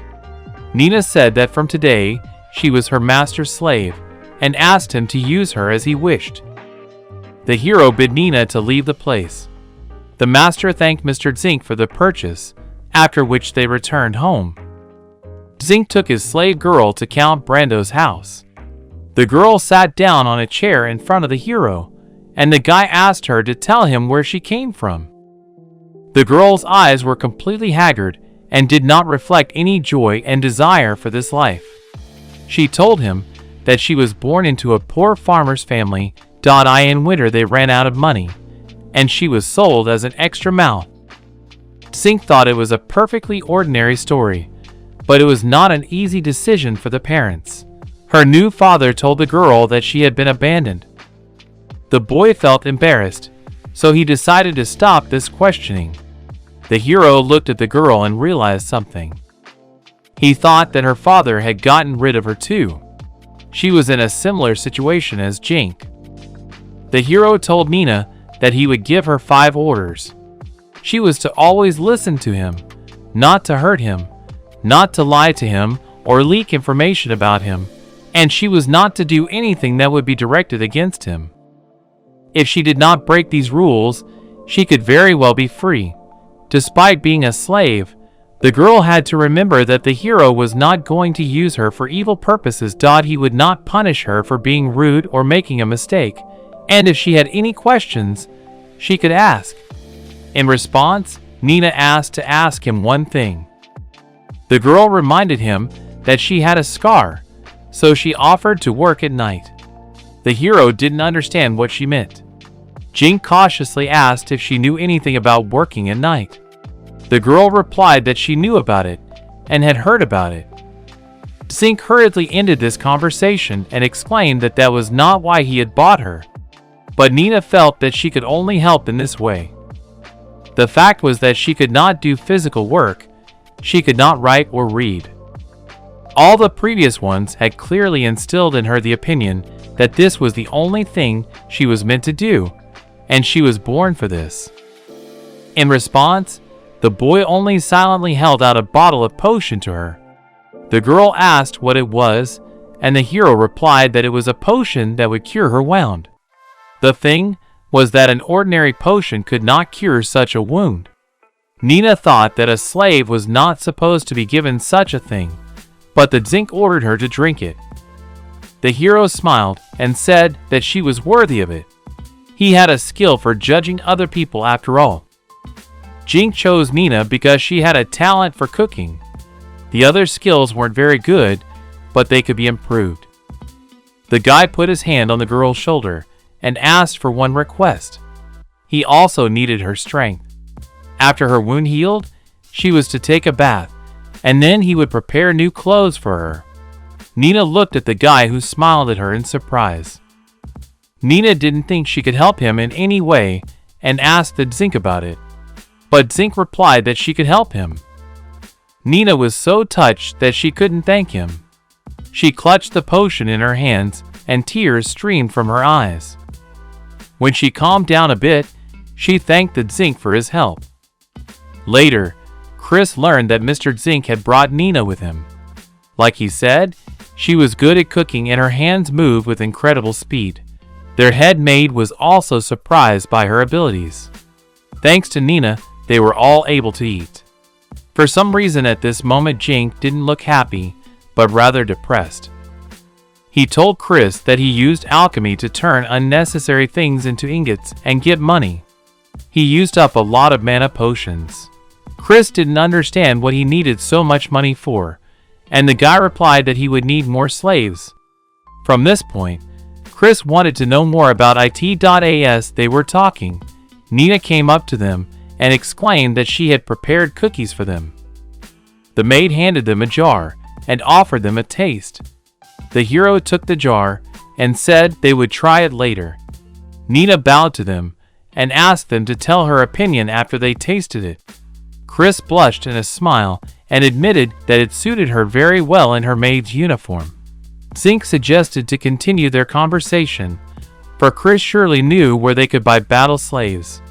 Nina said that from today, she was her master's slave and asked him to use her as he wished. The hero bid Nina to leave the place. The master thanked Mr. Zink for the purchase, after which they returned home. Zink took his slave girl to Count Brando's house. The girl sat down on a chair in front of the hero, and the guy asked her to tell him where she came from. The girl's eyes were completely haggard and did not reflect any joy and desire for this life. She told him that she was born into a poor farmer's family. In winter they ran out of money, and she was sold as an extra mouth. Zink thought it was a perfectly ordinary story, but it was not an easy decision for the parents. Her new father told the girl that she had been abandoned. The boy felt embarrassed, so he decided to stop this questioning. The hero looked at the girl and realized something. He thought that her father had gotten rid of her too. She was in a similar situation as Zink. The hero told Nina that he would give her 5 orders. She was to always listen to him, not to hurt him, not to lie to him or leak information about him, and she was not to do anything that would be directed against him. If she did not break these rules, she could very well be free. Despite being a slave, the girl had to remember that the hero was not going to use her for evil purposes. He would not punish her for being rude or making a mistake, and if she had any questions, she could ask. In response, Nina asked to ask him one thing. The girl reminded him that she had a scar, so she offered to work at night. The hero didn't understand what she meant. Zink cautiously asked if she knew anything about working at night. The girl replied that she knew about it and had heard about it. Zink hurriedly ended this conversation and explained that that was not why he had bought her, but Nina felt that she could only help in this way. The fact was that she could not do physical work, she could not write or read. All the previous ones had clearly instilled in her the opinion that this was the only thing she was meant to do, and she was born for this. In response, the boy only silently held out a bottle of potion to her. The girl asked what it was, and the hero replied that it was a potion that would cure her wound. The thing was that an ordinary potion could not cure such a wound. Nina thought that a slave was not supposed to be given such a thing, but the Zink ordered her to drink it. The hero smiled and said that she was worthy of it. He had a skill for judging other people after all. Zink chose Nina because she had a talent for cooking. The other skills weren't very good, but they could be improved. The guy put his hand on the girl's shoulder and asked for one request. He also needed her strength. After her wound healed, she was to take a bath, and then he would prepare new clothes for her. Nina looked at the guy, who smiled at her in surprise. Nina didn't think she could help him in any way and asked the Zink about it, but Zink replied that she could help him. Nina was so touched that she couldn't thank him. She clutched the potion in her hands and tears streamed from her eyes. When she calmed down a bit, she thanked the Zink for his help. Later, Chris learned that Mr. Zink had brought Nina with him. Like he said, she was good at cooking and her hands moved with incredible speed. Their head maid was also surprised by her abilities. Thanks to Nina, they were all able to eat. For some reason at this moment, Zink didn't look happy, but rather depressed. He told Chris that he used alchemy to turn unnecessary things into ingots and get money. He used up a lot of mana potions. Chris didn't understand what he needed so much money for, and the guy replied that he would need more slaves. From this point, Chris wanted to know more about it. As they were talking, Nina came up to them and exclaimed that she had prepared cookies for them. The maid handed them a jar and offered them a taste. The hero took the jar and said they would try it later. Nina bowed to them and asked them to tell her opinion after they tasted it. Chris blushed in a smile and admitted that it suited her very well in her maid's uniform. Zink suggested to continue their conversation, for Chris surely knew where they could buy battle slaves.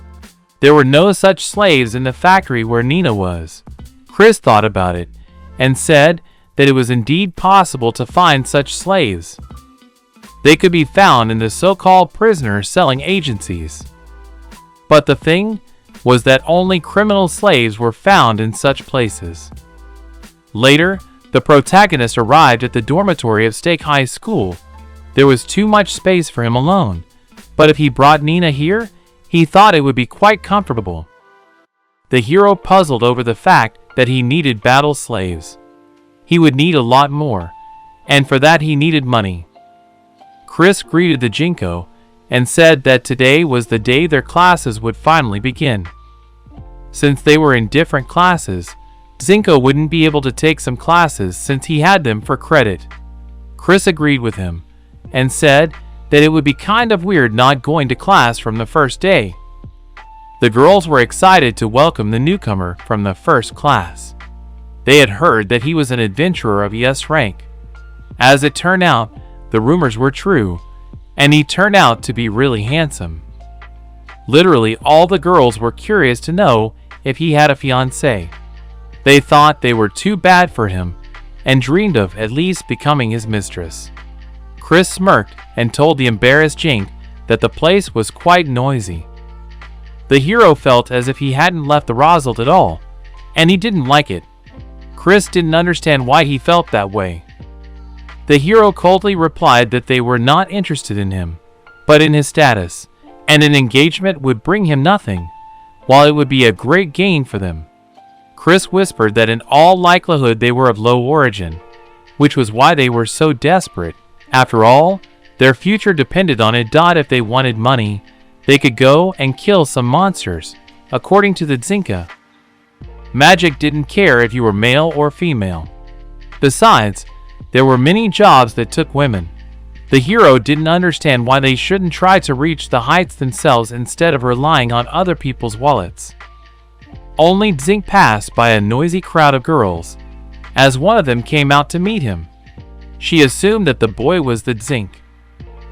There were no such slaves in the factory where Nina was. Chris thought about it and said that it was indeed possible to find such slaves. They could be found in the so-called prisoner selling agencies. But the thing was that only criminal slaves were found in such places. Later, the protagonist arrived at the dormitory of Isekai'd High School. There was too much space for him alone, but if he brought Nina here, he thought it would be quite comfortable. The hero puzzled over the fact that he needed battle slaves. He would need a lot more, and for that he needed money. Chris greeted the Jinko and said that today was the day their classes would finally begin. Since they were in different classes, Jinko wouldn't be able to take some classes since he had them for credit. Chris agreed with him and said that it would be kind of weird not going to class from the first day. The girls were excited to welcome the newcomer from the first class. They had heard that he was an adventurer of ES rank. As it turned out, the rumors were true, and he turned out to be really handsome. Literally all the girls were curious to know if he had a fiancée. They thought they were too bad for him and dreamed of at least becoming his mistress. Chris smirked and told the embarrassed Jink that the place was quite noisy. The hero felt as if he hadn't left the Rosald at all, and he didn't like it. Chris didn't understand why he felt that way. The hero coldly replied that they were not interested in him, but in his status, and an engagement would bring him nothing, while it would be a great gain for them. Chris whispered that in all likelihood they were of low origin, which was why they were so desperate. After all, their future depended on it. If they wanted money, they could go and kill some monsters, according to the Zinka. Magic didn't care if you were male or female. Besides, there were many jobs that took women. The hero didn't understand why they shouldn't try to reach the heights themselves instead of relying on other people's wallets. Only Zink passed by a noisy crowd of girls, as one of them came out to meet him. She assumed that the boy was the Zink.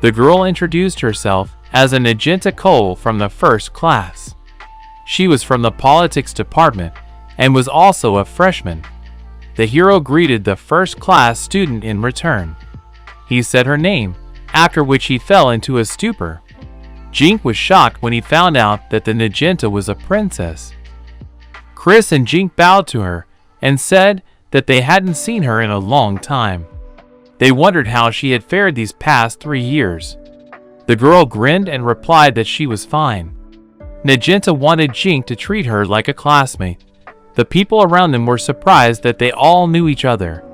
The girl introduced herself as an Agenta Cole from the first class. She was from the politics department and was also a freshman. The hero greeted the first class student in return. He said her name, after which he fell into a stupor. Jink was shocked when he found out that the Magenta was a princess. Chris and Jink bowed to her and said that they hadn't seen her in a long time. They wondered how she had fared these past 3 years. The girl grinned and replied that she was fine. Magenta wanted Jink to treat her like a classmate. The people around them were surprised that they all knew each other.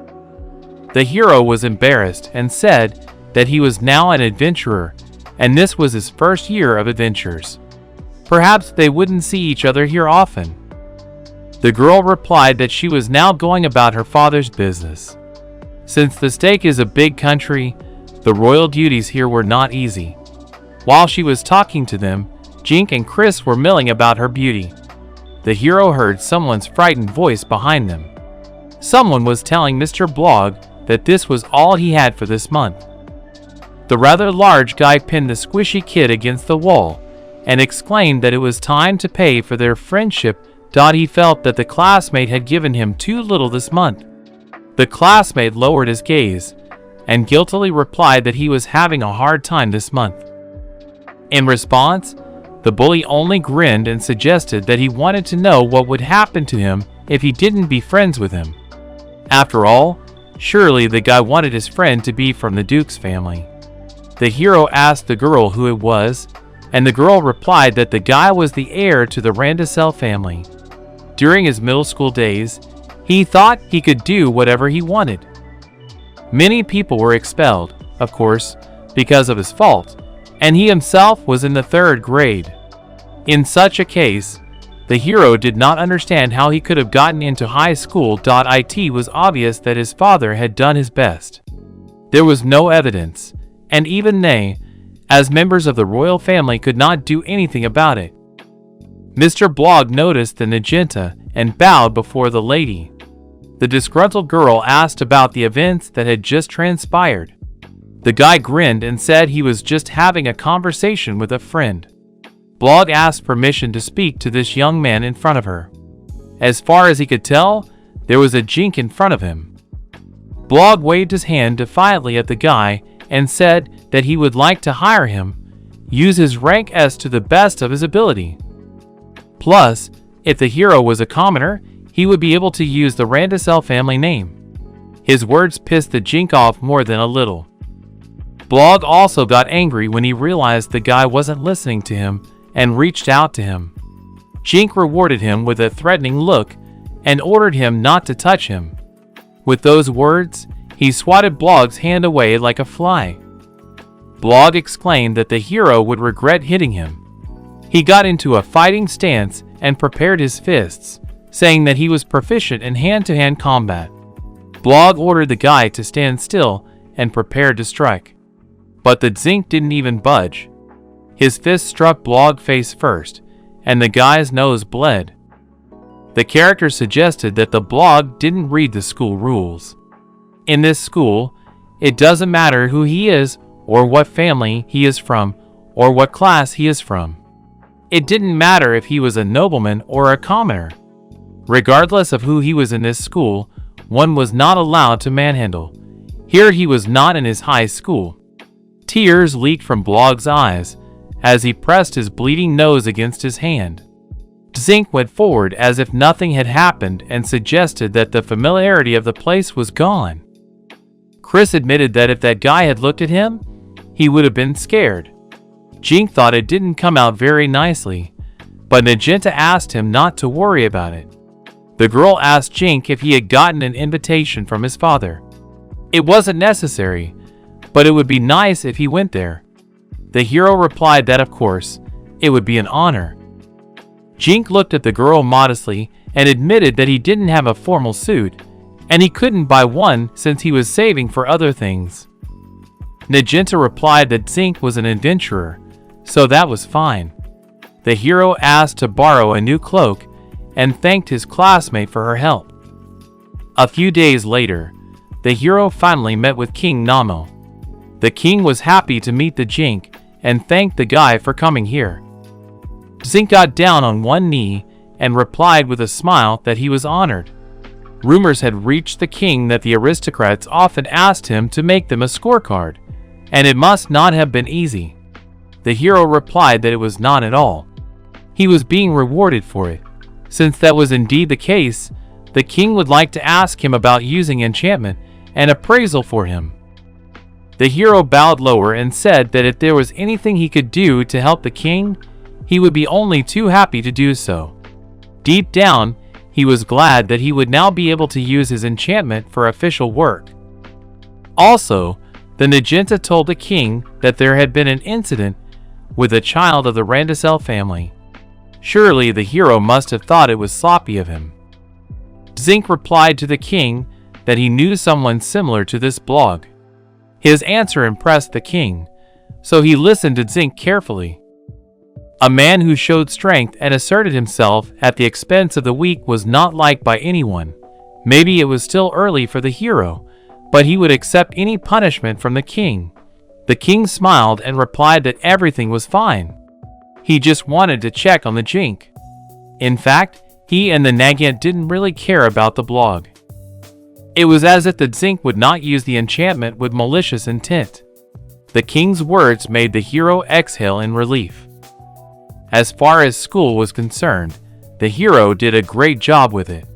The hero was embarrassed and said that he was now an adventurer, and this was his first year of adventures. Perhaps they wouldn't see each other here often. The girl replied that she was now going about her father's business. Since the stake is a big country, the royal duties here were not easy. While she was talking to them, Jink and Chris were milling about her beauty. The hero heard someone's frightened voice behind them. Someone was telling Mr. Blog that this was all he had for this month. The rather large guy pinned the squishy kid against the wall and exclaimed that it was time to pay for their friendship. He felt that the classmate had given him too little this month. The classmate lowered his gaze and guiltily replied that he was having a hard time this month. In response, the bully only grinned and suggested that he wanted to know what would happen to him if he didn't be friends with him. After all, surely the guy wanted his friend to be from the Duke's family. The hero asked the girl who it was, and the girl replied that the guy was the heir to the Randacell family. During his middle school days, he thought he could do whatever he wanted. Many people were expelled, of course, because of his fault, and he himself was in the 3rd grade. In such a case, the hero did not understand how he could have gotten into high school. It was obvious that his father had done his best. There was no evidence, and even they, as members of the royal family, could not do anything about it. Mr. Blog noticed the Magenta and bowed before the lady. The disgruntled girl asked about the events that had just transpired. The guy grinned and said he was just having a conversation with a friend. Blog asked permission to speak to this young man in front of her. As far as he could tell, there was a Jink in front of him. Blog waved his hand defiantly at the guy and said that he would like to hire him, use his rank S to the best of his ability. Plus, if the hero was a commoner, he would be able to use the Randacell family name. His words pissed the Jink off more than a little. Blog also got angry when he realized the guy wasn't listening to him and reached out to him. Jink rewarded him with a threatening look and ordered him not to touch him. With those words, he swatted Blog's hand away like a fly. Blog exclaimed that the hero would regret hitting him. He got into a fighting stance and prepared his fists, saying that he was proficient in hand-to-hand combat. Blog ordered the guy to stand still and prepared to strike. But the Zink didn't even budge. His fist struck Blog face first, and the guy's nose bled. The character suggested that the Blog didn't read the school rules. In this school, it doesn't matter who he is or what family he is from or what class he is from. It didn't matter if he was a nobleman or a commoner. Regardless of who he was in this school, one was not allowed to manhandle. Here he was not in his high school. Tears leaked from Blog's eyes as he pressed his bleeding nose against his hand. Zink went forward as if nothing had happened and suggested that the familiarity of the place was gone. Chris admitted that if that guy had looked at him, he would have been scared. Jink thought it didn't come out very nicely, but Magenta asked him not to worry about it. The girl asked Jink if he had gotten an invitation from his father. It wasn't necessary, but it would be nice if he went there. The hero replied that of course, it would be an honor. Jink looked at the girl modestly and admitted that he didn't have a formal suit, and he couldn't buy one since he was saving for other things. Magenta replied that Zink was an adventurer, so that was fine. The hero asked to borrow a new cloak and thanked his classmate for her help. A few days later, the hero finally met with King Namo. The king was happy to meet the Jink and thanked the guy for coming here. Zink got down on one knee and replied with a smile that he was honored. Rumors had reached the king that the aristocrats often asked him to make them a scorecard, and it must not have been easy. The hero replied that it was not at all. He was being rewarded for it. Since that was indeed the case, the king would like to ask him about using enchantment and appraisal for him. The hero bowed lower and said that if there was anything he could do to help the king, he would be only too happy to do so. Deep down, he was glad that he would now be able to use his enchantment for official work. Also, the Magenta told the king that there had been an incident with a child of the Randacell family. Surely the hero must have thought it was sloppy of him. Zink replied to the king that he knew someone similar to this Blog. His answer impressed the king, so he listened to Zink carefully. A man who showed strength and asserted himself at the expense of the weak was not liked by anyone. Maybe it was still early for the hero, but he would accept any punishment from the king. The king smiled and replied that everything was fine. He just wanted to check on the Jink. In fact, he and the Nagant didn't really care about the Blog. It was as if the Zink would not use the enchantment with malicious intent. The king's words made the hero exhale in relief. As far as school was concerned, the hero did a great job with it.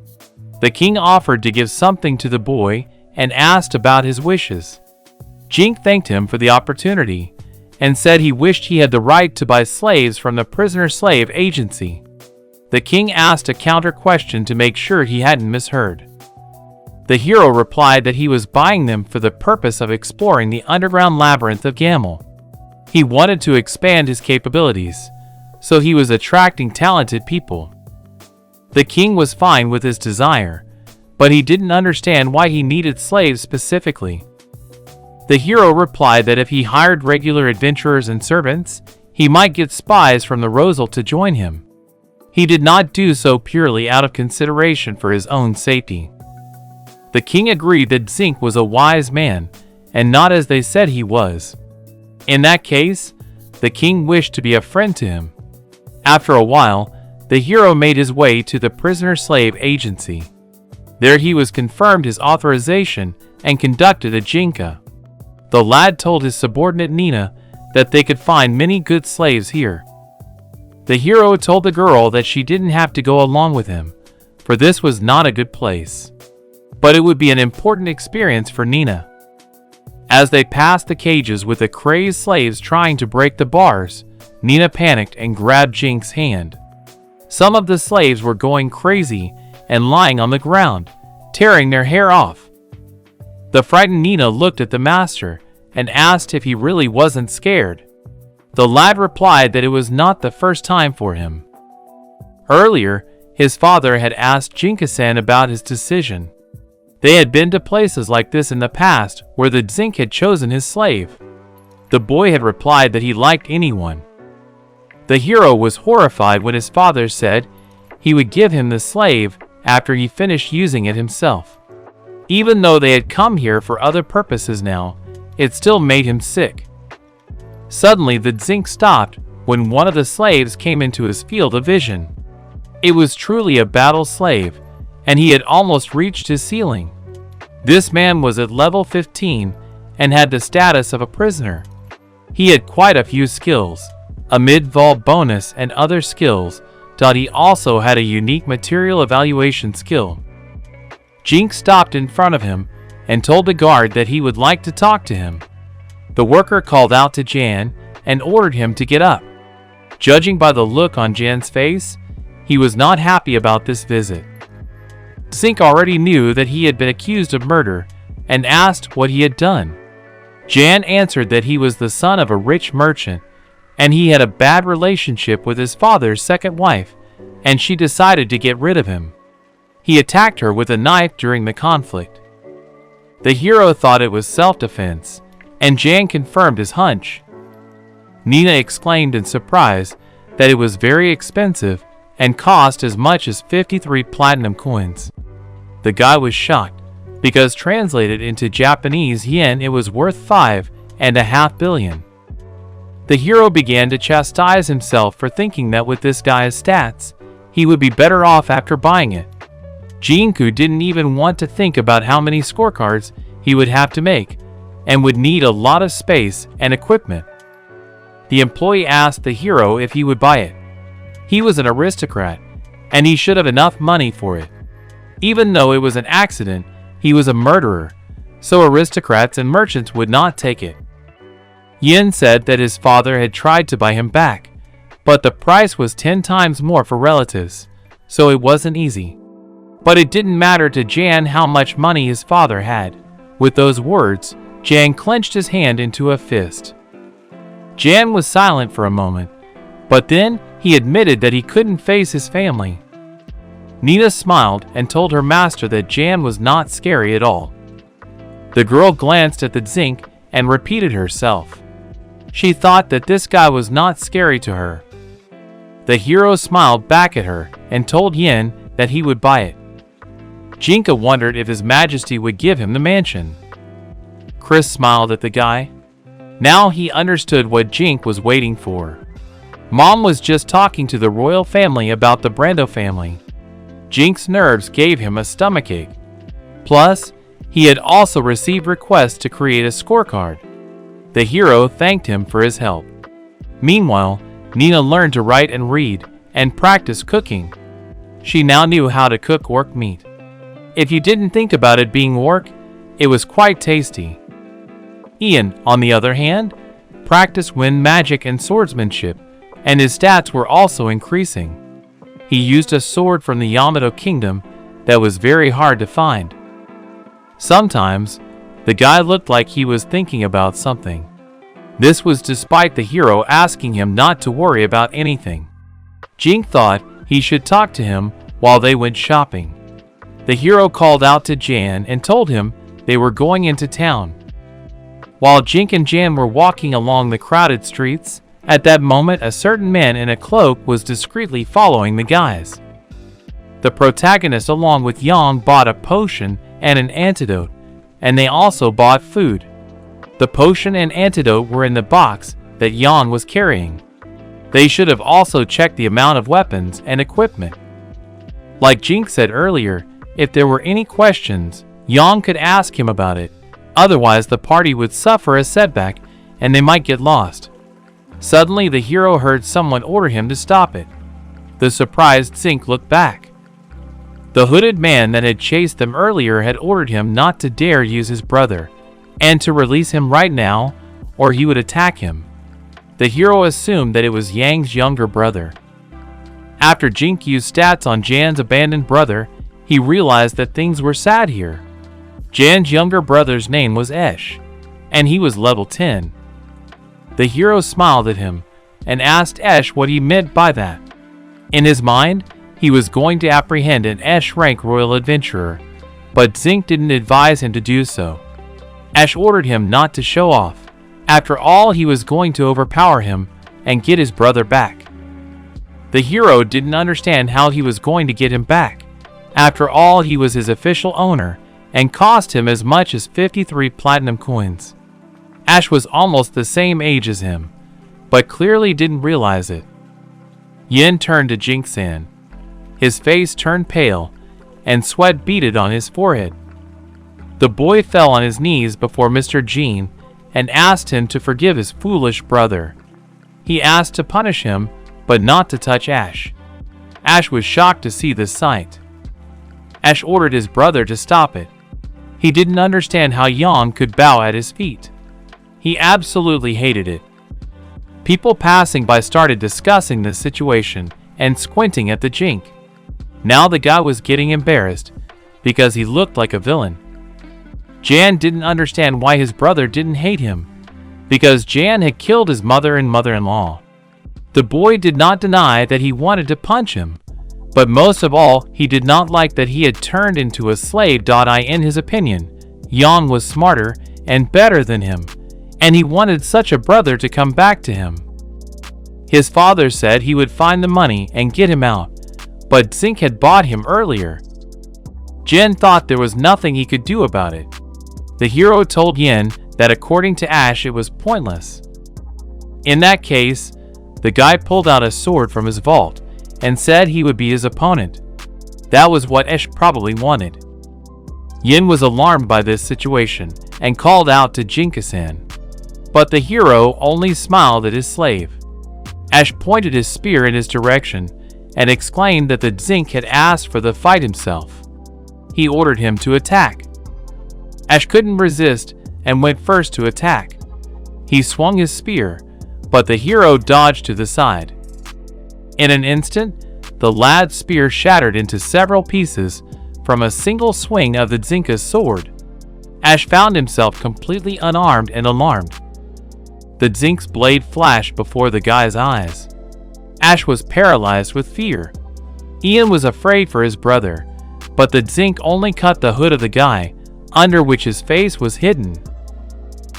The king offered to give something to the boy and asked about his wishes. Jink thanked him for the opportunity and said he wished he had the right to buy slaves from the prisoner slave agency. The king asked a counter question to make sure he hadn't misheard. The hero replied that he was buying them for the purpose of exploring the underground labyrinth of Gamel. He wanted to expand his capabilities, so he was attracting talented people. The king was fine with his desire, but he didn't understand why he needed slaves specifically. The hero replied that if he hired regular adventurers and servants, he might get spies from the Rosal to join him. He did not do so purely out of consideration for his own safety. The king agreed that Zink was a wise man, and not as they said he was. In that case, the king wished to be a friend to him. After a while, the hero made his way to the prisoner slave agency. There he was confirmed his authorization and conducted a jinka. The lad told his subordinate Nina that they could find many good slaves here. The hero told the girl that she didn't have to go along with him, for this was not a good place. But it would be an important experience for Nina. As they passed the cages with the crazed slaves trying to break the bars, Nina panicked and grabbed Jink's hand. Some of the slaves were going crazy and lying on the ground, tearing their hair off. The frightened Nina looked at the master and asked if he really wasn't scared. The lad replied that it was not the first time for him. Earlier, his father had asked Jinka-san about his decision. They had been to places like this in the past where the Zink had chosen his slave. The boy had replied that he liked anyone. The hero was horrified when his father said he would give him the slave after he finished using it himself. Even though they had come here for other purposes now, it still made him sick. Suddenly the Zink stopped when one of the slaves came into his field of vision. It was truly a battle slave, and he had almost reached his ceiling. This man was at level 15 and had the status of a prisoner. He had quite a few skills, a mid-vol bonus and other skills. He also had a unique material evaluation skill. Jink stopped in front of him and told the guard that he would like to talk to him. The worker called out to Jan and ordered him to get up. Judging by the look on Jan's face, he was not happy about this visit. Zink already knew that he had been accused of murder and asked what he had done. Jan answered that he was the son of a rich merchant and he had a bad relationship with his father's second wife, and she decided to get rid of him. He attacked her with a knife during the conflict. The hero thought it was self-defense, and Jan confirmed his hunch. Nina exclaimed in surprise that it was very expensive and cost as much as 53 platinum coins. The guy was shocked, because translated into Japanese yen it was worth 5.5 billion. The hero began to chastise himself for thinking that with this guy's stats, he would be better off after buying it. Jinku didn't even want to think about how many scorecards he would have to make, and would need a lot of space and equipment. The employee asked the hero if he would buy it. He was an aristocrat, and he should have enough money for it. Even though it was an accident, he was a murderer, so aristocrats and merchants would not take it. Yin said that his father had tried to buy him back, but the price was 10 times more for relatives, so it wasn't easy. But it didn't matter to Jan how much money his father had. With those words, Jan clenched his hand into a fist. Jan was silent for a moment, but then he admitted that he couldn't face his family. Nina smiled and told her master that Jan was not scary at all. The girl glanced at the Zink and repeated herself. She thought that this guy was not scary to her. The hero smiled back at her and told Yin that he would buy it. Jinka wondered if His Majesty would give him the mansion. Chris smiled at the guy. Now he understood what Jink was waiting for. Mom was just talking to the royal family about the Brando family. Jink's nerves gave him a stomachache. Plus, he had also received requests to create a scorecard. The hero thanked him for his help. Meanwhile, Nina learned to write and read, and practice cooking. She now knew how to cook orc meat. If you didn't think about it being orc, it was quite tasty. Ian, on the other hand, practiced wind magic and swordsmanship, and his stats were also increasing. He used a sword from the Yamato Kingdom that was very hard to find. Sometimes, the guy looked like he was thinking about something. This was despite the hero asking him not to worry about anything. Jink thought he should talk to him while they went shopping. The hero called out to Jan and told him they were going into town. While Jink and Jan were walking along the crowded streets, at that moment a certain man in a cloak was discreetly following the guys. The protagonist along with Yang bought a potion and an antidote, and they also bought food. The potion and antidote were in the box that Yang was carrying. They should have also checked the amount of weapons and equipment. Like Jink said earlier, if there were any questions, Yang could ask him about it. Otherwise, the party would suffer a setback and they might get lost. Suddenly, the hero heard someone order him to stop it. The surprised Zinc looked back. The hooded man that had chased them earlier had ordered him not to dare use his brother, and to release him right now, or he would attack him. The hero assumed that it was Yang's younger brother. After Zinc used stats on Jan's abandoned brother, he realized that things were sad here. Jan's younger brother's name was Esh, and he was level 10. The hero smiled at him and asked Esh what he meant by that. In his mind, he was going to apprehend an Esh rank royal adventurer, but Zinc didn't advise him to do so. Esh ordered him not to show off. After all, he was going to overpower him and get his brother back. The hero didn't understand how he was going to get him back. After all, he was his official owner and cost him as much as 53 platinum coins. Ash was almost the same age as him, but clearly didn't realize it. Yin turned to Jinx-san. His face turned pale, and sweat beaded on his forehead. The boy fell on his knees before Mr. Jean and asked him to forgive his foolish brother. He asked to punish him, but not to touch Ash. Ash was shocked to see this sight. Ash ordered his brother to stop it. He didn't understand how Yang could bow at his feet. He absolutely hated it. People passing by started discussing this situation and squinting at the Jink. Now the guy was getting embarrassed because he looked like a villain. Jan didn't understand why his brother didn't hate him, because Jan had killed his mother and mother-in-law. The boy did not deny that he wanted to punch him, but most of all, he did not like that he had turned into a slave. In his opinion, Yang was smarter and better than him, and he wanted such a brother to come back to him. His father said he would find the money and get him out, but Zinc had bought him earlier. Jin thought there was nothing he could do about it. The hero told Yin that according to Ash it was pointless. In that case, the guy pulled out a sword from his vault and said he would be his opponent. That was what Ash probably wanted. Yin was alarmed by this situation and called out to Jinka-san, but the hero only smiled at his slave. Ash pointed his spear in his direction and exclaimed that the Zinc had asked for the fight himself. He ordered him to attack. Ash couldn't resist and went first to attack. He swung his spear, but the hero dodged to the side. In an instant, the lad's spear shattered into several pieces from a single swing of the Zinka's sword. Ash found himself completely unarmed and alarmed. The Zinc's blade flashed before the guy's eyes. Ash was paralyzed with fear. Ian was afraid for his brother, but the Zinc only cut the hood of the guy, under which his face was hidden.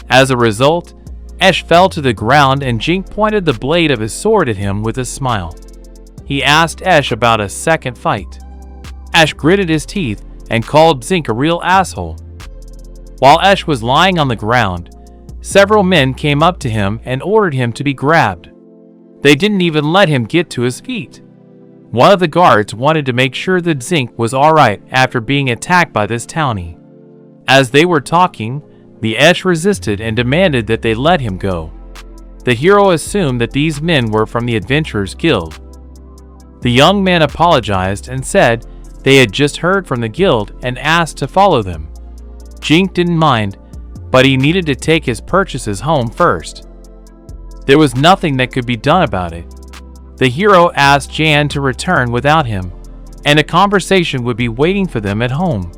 As a result, Ash fell to the ground and Jink pointed the blade of his sword at him with a smile. He asked Ash about a second fight. Ash gritted his teeth and called Zinc a real asshole. While Ash was lying on the ground, several men came up to him and ordered him to be grabbed. They didn't even let him get to his feet. One of the guards wanted to make sure that Zinc was alright after being attacked by this townie. As they were talking, the Ash resisted and demanded that they let him go. The hero assumed that these men were from the Adventurers Guild. The young man apologized and said they had just heard from the guild and asked to follow them. Jink didn't mind, but he needed to take his purchases home first. There was nothing that could be done about it. The hero asked Jan to return without him, and a conversation would be waiting for them at home.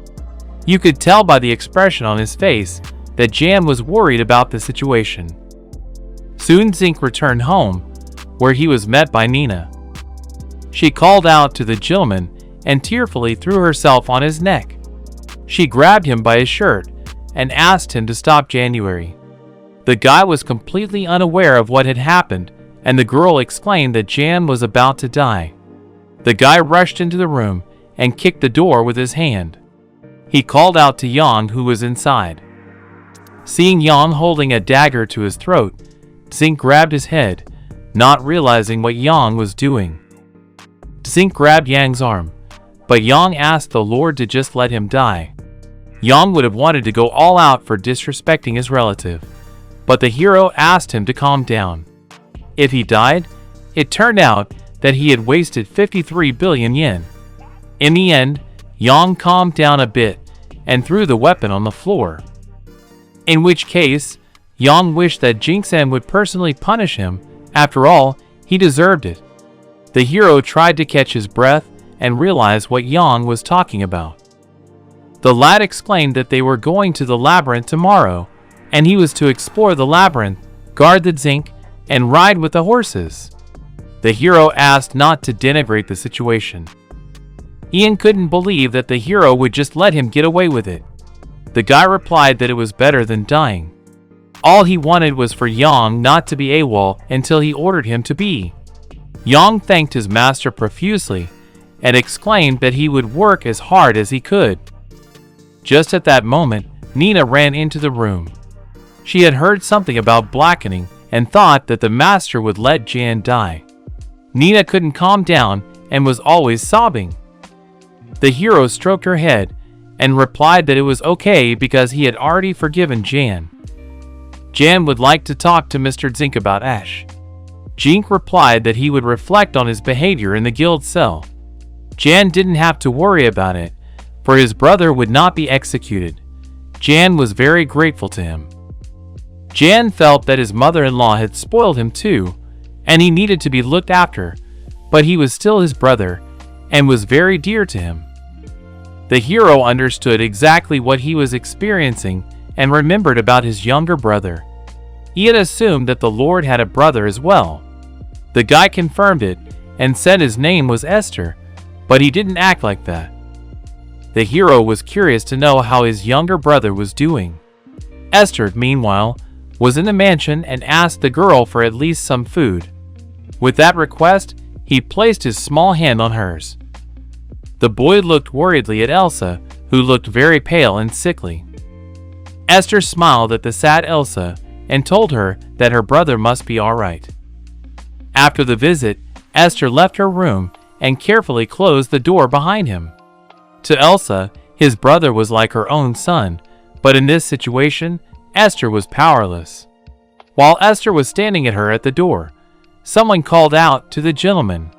You could tell by the expression on his face that Jan was worried about the situation. Soon Zinc returned home, where he was met by Nina. She called out to the gentleman and tearfully threw herself on his neck. She grabbed him by his shirt and asked him to stop January. The guy was completely unaware of what had happened, and the girl exclaimed that Jan was about to die. The guy rushed into the room and kicked the door with his hand. He called out to Yang, who was inside. Seeing Yang holding a dagger to his throat, Zinc grabbed his head, not realizing what Yang was doing. Zinc grabbed Yang's arm, but Yang asked the Lord to just let him die. Yang would have wanted to go all out for disrespecting his relative, but the hero asked him to calm down. If he died, it turned out that he had wasted 53 billion yen. In the end, Yang calmed down a bit and threw the weapon on the floor. In which case, Yang wished that Jinsen would personally punish him. After all, he deserved it. The hero tried to catch his breath and realized what Yang was talking about. The lad explained that they were going to the labyrinth tomorrow, and he was to explore the labyrinth, guard the zinc, and ride with the horses. The hero asked not to denigrate the situation. Ian couldn't believe that the hero would just let him get away with it. The guy replied that it was better than dying. All he wanted was for Yang not to be AWOL until he ordered him to be. Yang thanked his master profusely and exclaimed that he would work as hard as he could. Just at that moment, Nina ran into the room. She had heard something about blackening and thought that the master would let Jan die. Nina couldn't calm down and was always sobbing. The hero stroked her head and replied that it was okay because he had already forgiven Jan. Jan would like to talk to Mr. Zink about Ash. Jink replied that he would reflect on his behavior in the guild cell. Jan didn't have to worry about it, for his brother would not be executed. Jan was very grateful to him. Jan felt that his mother-in-law had spoiled him too, and he needed to be looked after, but he was still his brother and was very dear to him. The hero understood exactly what he was experiencing and remembered about his younger brother. He had assumed that the Lord had a brother as well. The guy confirmed it and said his name was Esther, but he didn't act like that. The hero was curious to know how his younger brother was doing. Esther, meanwhile, was in the mansion and asked the girl for at least some food. With that request, he placed his small hand on hers. The boy looked worriedly at Elsa, who looked very pale and sickly. Esther smiled at the sad Elsa and told her that her brother must be all right. After the visit, Esther left her room and carefully closed the door behind him. To Elsa, his brother was like her own son, but in this situation, Esther was powerless. While Esther was standing at her at the door, someone called out to the gentleman.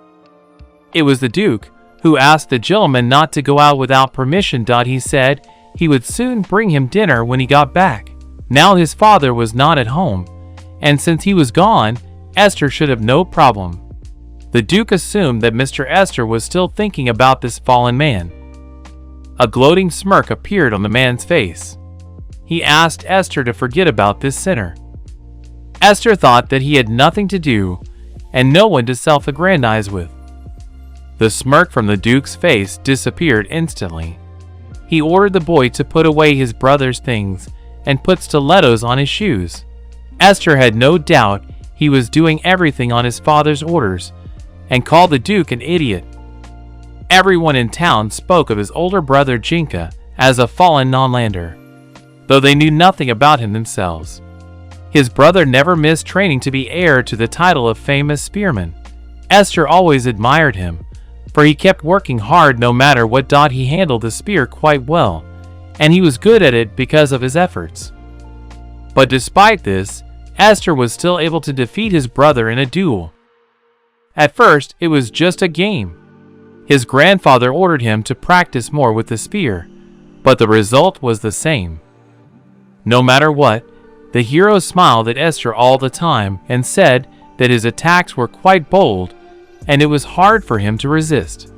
It was the Duke, who asked the gentleman not to go out without permission. He said he would soon bring him dinner when he got back. Now his father was not at home, and since he was gone, Esther should have no problem. The Duke assumed that Mr. Esther was still thinking about this fallen man. A gloating smirk appeared on the man's face. He asked Esther to forget about this sinner. Esther thought that he had nothing to do and no one to self-aggrandize with. The smirk from the Duke's face disappeared instantly. He ordered the boy to put away his brother's things and put stilettos on his shoes. Esther had no doubt he was doing everything on his father's orders and called the Duke an idiot. Everyone in town spoke of his older brother Jinka as a fallen non-lander, though they knew nothing about him themselves. His brother never missed training to be heir to the title of famous spearman. Esther always admired him, for he kept working hard no matter what. He handled the spear quite well, and he was good at it because of his efforts. But despite this, Esther was still able to defeat his brother in a duel. At first, it was just a game. His grandfather ordered him to practice more with the spear, but the result was the same. No matter what, the hero smiled at Esther all the time and said that his attacks were quite bold and it was hard for him to resist.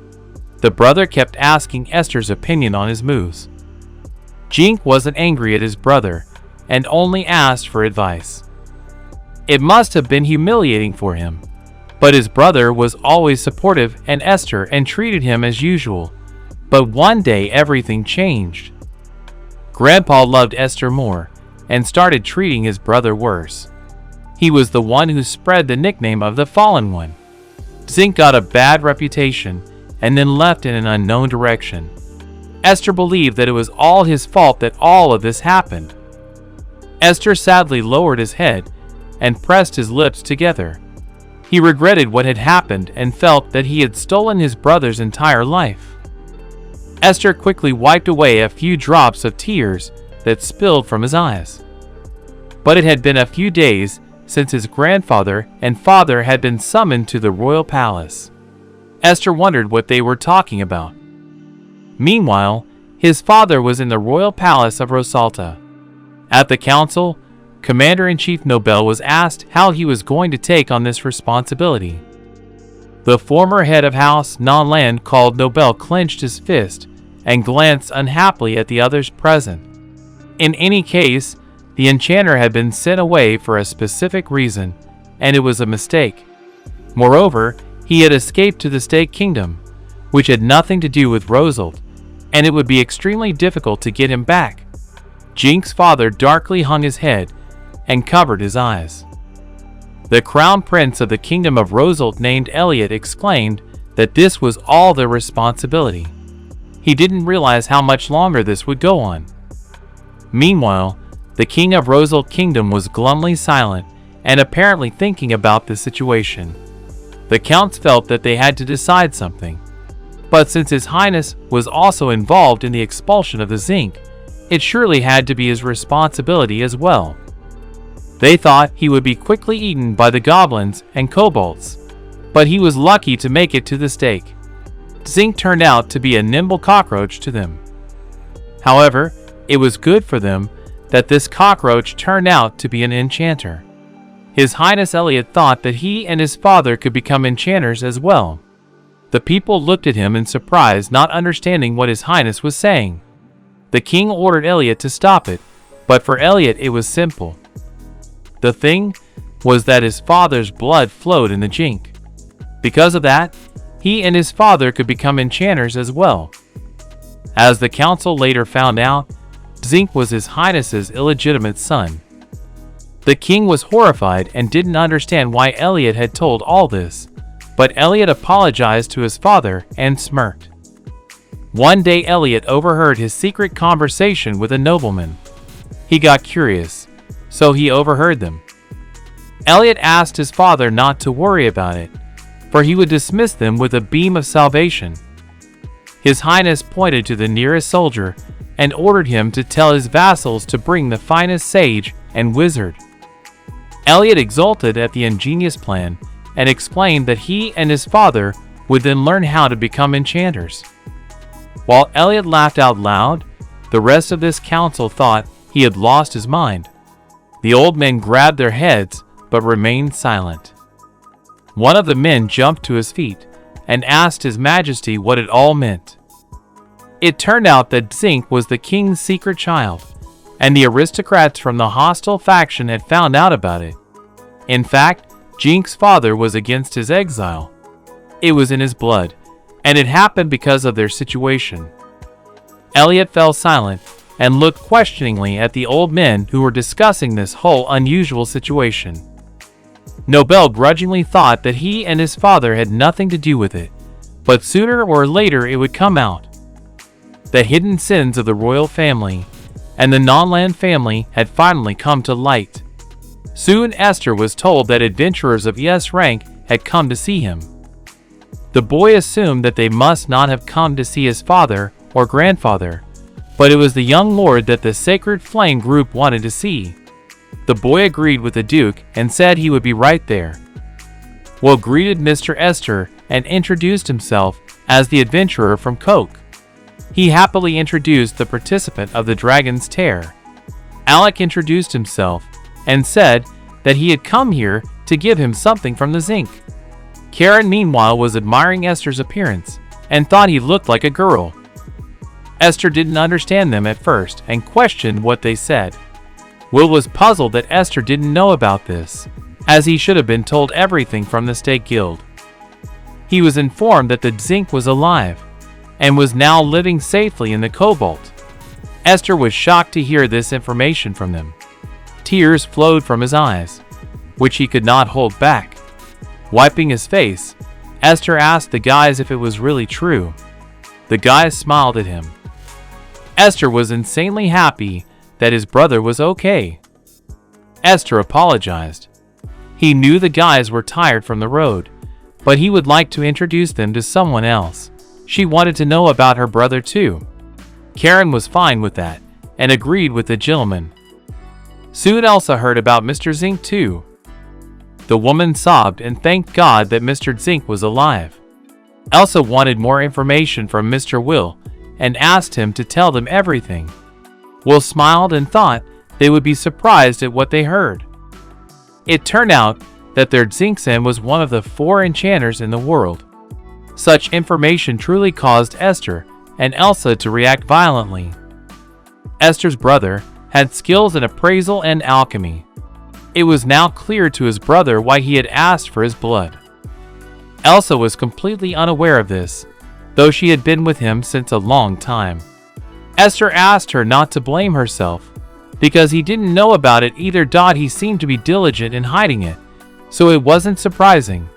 The brother kept asking Esther's opinion on his moves. Jink wasn't angry at his brother and only asked for advice. It must have been humiliating for him, but his brother was always supportive and Esther and treated him as usual. But one day everything changed. Grandpa loved Esther more and started treating his brother worse. He was the one who spread the nickname of the Fallen One. Zink got a bad reputation and then left in an unknown direction. Esther believed that it was all his fault that all of this happened. Esther sadly lowered his head and pressed his lips together. He regretted what had happened and felt that he had stolen his brother's entire life. Esther quickly wiped away a few drops of tears that spilled from his eyes. But it had been a few days since his grandfather and father had been summoned to the royal palace. Esther wondered what they were talking about. Meanwhile, his father was in the royal palace of Rosalta. At the council, Commander-in-Chief Nobel was asked how he was going to take on this responsibility. The former head of House Nanlan called Nobel clenched his fist and glanced unhappily at the others present. In any case, the enchanter had been sent away for a specific reason, and it was a mistake. Moreover, he had escaped to the Snake Kingdom, which had nothing to do with Rosalta, and it would be extremely difficult to get him back. Jinx's father darkly hung his head and covered his eyes. The crown prince of the kingdom of Rosalta, named Elliot, exclaimed that this was all their responsibility. He didn't realize how much longer this would go on. Meanwhile, the king of Rosalta Kingdom was glumly silent and apparently thinking about the situation. The counts felt that they had to decide something. But since His Highness was also involved in the expulsion of the zinc, it surely had to be his responsibility as well. They thought he would be quickly eaten by the goblins and kobolds, but he was lucky to make it to the stake. Zinc turned out to be a nimble cockroach to them. However, it was good for them that this cockroach turned out to be an enchanter. His Highness Elliot thought that he and his father could become enchanters as well. The people looked at him in surprise, not understanding what His Highness was saying. The king ordered Elliot to stop it, but for Elliot it was simple. The thing was that his father's blood flowed in the zinc. Because of that, he and his father could become enchanters as well. As the council later found out, Zinc was His Highness's illegitimate son. The king was horrified and didn't understand why Elliot had told all this, but Elliot apologized to his father and smirked. One day Elliot overheard his secret conversation with a nobleman. He got curious, so he overheard them. Elliot asked his father not to worry about it, for he would dismiss them with a beam of salvation. His Highness pointed to the nearest soldier and ordered him to tell his vassals to bring the finest sage and wizard. Elliot exulted at the ingenious plan and explained that he and his father would then learn how to become enchanters. While Elliot laughed out loud, the rest of this council thought he had lost his mind. The old men grabbed their heads but remained silent. One of the men jumped to his feet and asked His Majesty what it all meant. It turned out that Zinc was the king's secret child, and the aristocrats from the hostile faction had found out about it. In fact, Zinc's father was against his exile. It was in his blood, and it happened because of their situation. Elliot fell silent and looked questioningly at the old men who were discussing this whole unusual situation. Nobel grudgingly thought that he and his father had nothing to do with it, but sooner or later it would come out. The hidden sins of the royal family and the Nanlan family had finally come to light. Soon Esther was told that adventurers of S rank had come to see him. The boy assumed that they must not have come to see his father or grandfather, but it was the young lord that the Sacred Flame group wanted to see. The boy agreed with the Duke and said he would be right there. Will greeted Mr. Esther and introduced himself as the adventurer from Coke. He happily introduced the participant of the Dragon's Tear. Alec introduced himself and said that he had come here to give him something from the zinc. Karen meanwhile was admiring Esther's appearance and thought he looked like a girl. Esther didn't understand them at first and questioned what they said. Will was puzzled that Esther didn't know about this, as he should have been told everything from the State Guild. He was informed that the zinc was alive and was now living safely in the Cobalt. Esther was shocked to hear this information from them. Tears flowed from his eyes, which he could not hold back. Wiping his face, Esther asked the guys if it was really true. The guys smiled at him. Esther was insanely happy that his brother was okay. Esther apologized. He knew the guys were tired from the road, but he would like to introduce them to someone else. She wanted to know about her brother too. Karen was fine with that, and agreed with the gentleman. Soon Elsa heard about Mr. Zink too. The woman sobbed and thanked God that Mr. Zink was alive. Elsa wanted more information from Mr. Will, and asked him to tell them everything. Will smiled and thought they would be surprised at what they heard. It turned out that their Zinksen was one of the 4 enchanters in the world. Such information truly caused Esther and Elsa to react violently. Esther's brother had skills in appraisal and alchemy. It was now clear to his brother why he had asked for his blood. Elsa was completely unaware of this, though she had been with him since a long time. Esther asked her not to blame herself, because he didn't know about it either. He seemed to be diligent in hiding it, so it wasn't surprising.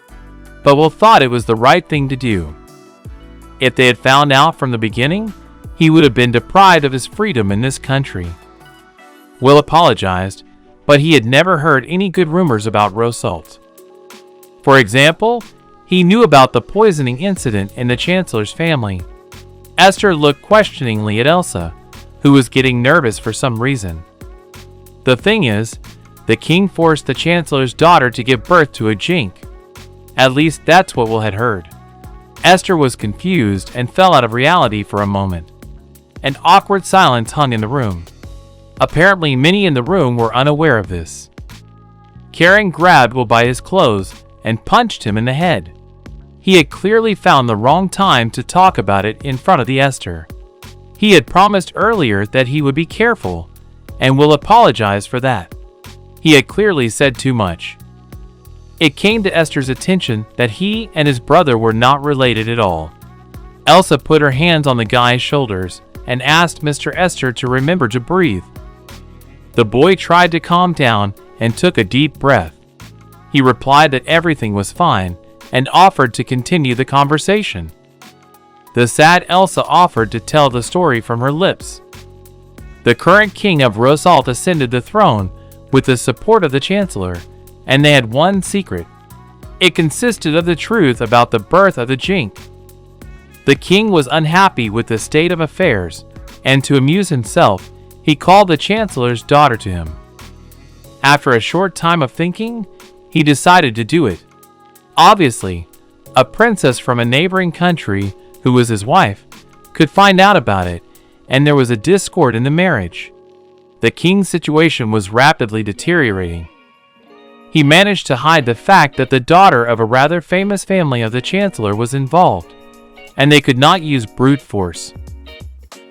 But Will thought it was the right thing to do. If they had found out from the beginning, he would have been deprived of his freedom in this country. Will apologized, but he had never heard any good rumors about Rosault. For example, he knew about the poisoning incident in the Chancellor's family. Esther looked questioningly at Elsa, who was getting nervous for some reason. The thing is, the king forced the Chancellor's daughter to give birth to a Jink. At least that's what Will had heard. Esther was confused and fell out of reality for a moment. An awkward silence hung in the room. Apparently many in the room were unaware of this. Karen grabbed Will by his clothes and punched him in the head. He had clearly found the wrong time to talk about it in front of the Esther. He had promised earlier that he would be careful, and Will apologize for that. He had clearly said too much. It came to Esther's attention that he and his brother were not related at all. Elsa put her hands on the guy's shoulders and asked Mr. Esther to remember to breathe. The boy tried to calm down and took a deep breath. He replied that everything was fine and offered to continue the conversation. The sad Elsa offered to tell the story from her lips. The current king of Rosault ascended the throne with the support of the Chancellor, and they had one secret. It consisted of the truth about the birth of the Jink. The king was unhappy with the state of affairs, and to amuse himself, he called the Chancellor's daughter to him. After a short time of thinking, he decided to do it. Obviously, a princess from a neighboring country, who was his wife, could find out about it, and there was a discord in the marriage. The king's situation was rapidly deteriorating. He managed to hide the fact that the daughter of a rather famous family of the Chancellor was involved, and they could not use brute force.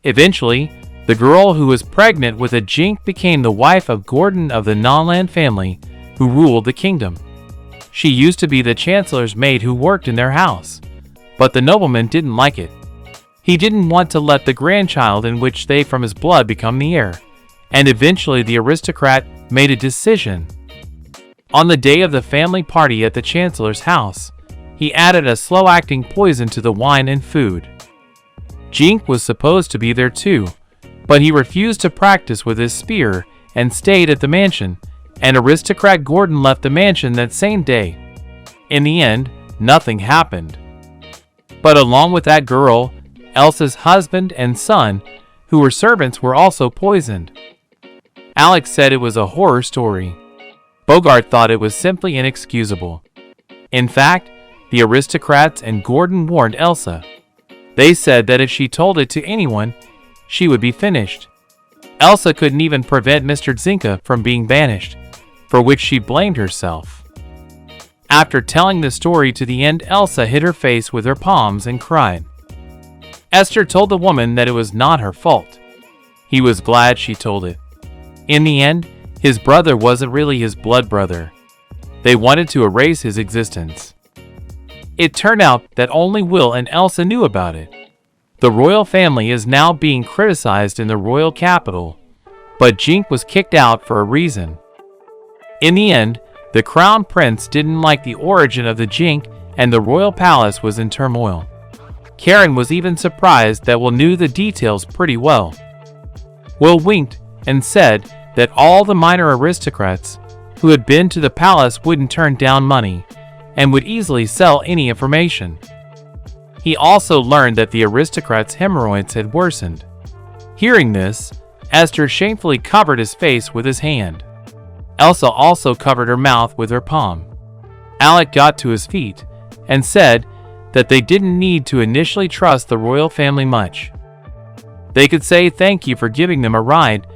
Eventually, the girl who was pregnant with a Jink became the wife of Gordon of the Nonland family, who ruled the kingdom. She used to be the Chancellor's maid who worked in their house, but the nobleman didn't like it. He didn't want to let the grandchild in which they from his blood become the heir, and eventually the aristocrat made a decision. On the day of the family party at the Chancellor's house, he added a slow-acting poison to the wine and food. Jink was supposed to be there too, but he refused to practice with his spear and stayed at the mansion, and aristocrat Gordon left the mansion that same day. In the end, nothing happened. But along with that girl, Elsa's husband and son, who were servants, were also poisoned. Alex said it was a horror story. Bogart thought it was simply inexcusable. In fact, the aristocrats and Gordon warned Elsa. They said that if she told it to anyone, she would be finished. Elsa couldn't even prevent Mr. Zinka from being banished, for which she blamed herself. After telling the story to the end, Elsa hid her face with her palms and cried. Esther told the woman that it was not her fault. He was glad she told it. In the end, his brother wasn't really his blood brother. They wanted to erase his existence. It turned out that only Will and Elsa knew about it. The royal family is now being criticized in the royal capital, but Jink was kicked out for a reason. In the end, the crown prince didn't like the origin of the Jink, and the royal palace was in turmoil. Karen was even surprised that Will knew the details pretty well. Will winked and said that all the minor aristocrats who had been to the palace wouldn't turn down money and would easily sell any information. He also learned that the aristocrats' hemorrhoids had worsened. Hearing this, Esther shamefully covered his face with his hand. Elsa also covered her mouth with her palm. Alec got to his feet and said that they didn't need to initially trust the royal family much. They could say thank you for giving them a ride,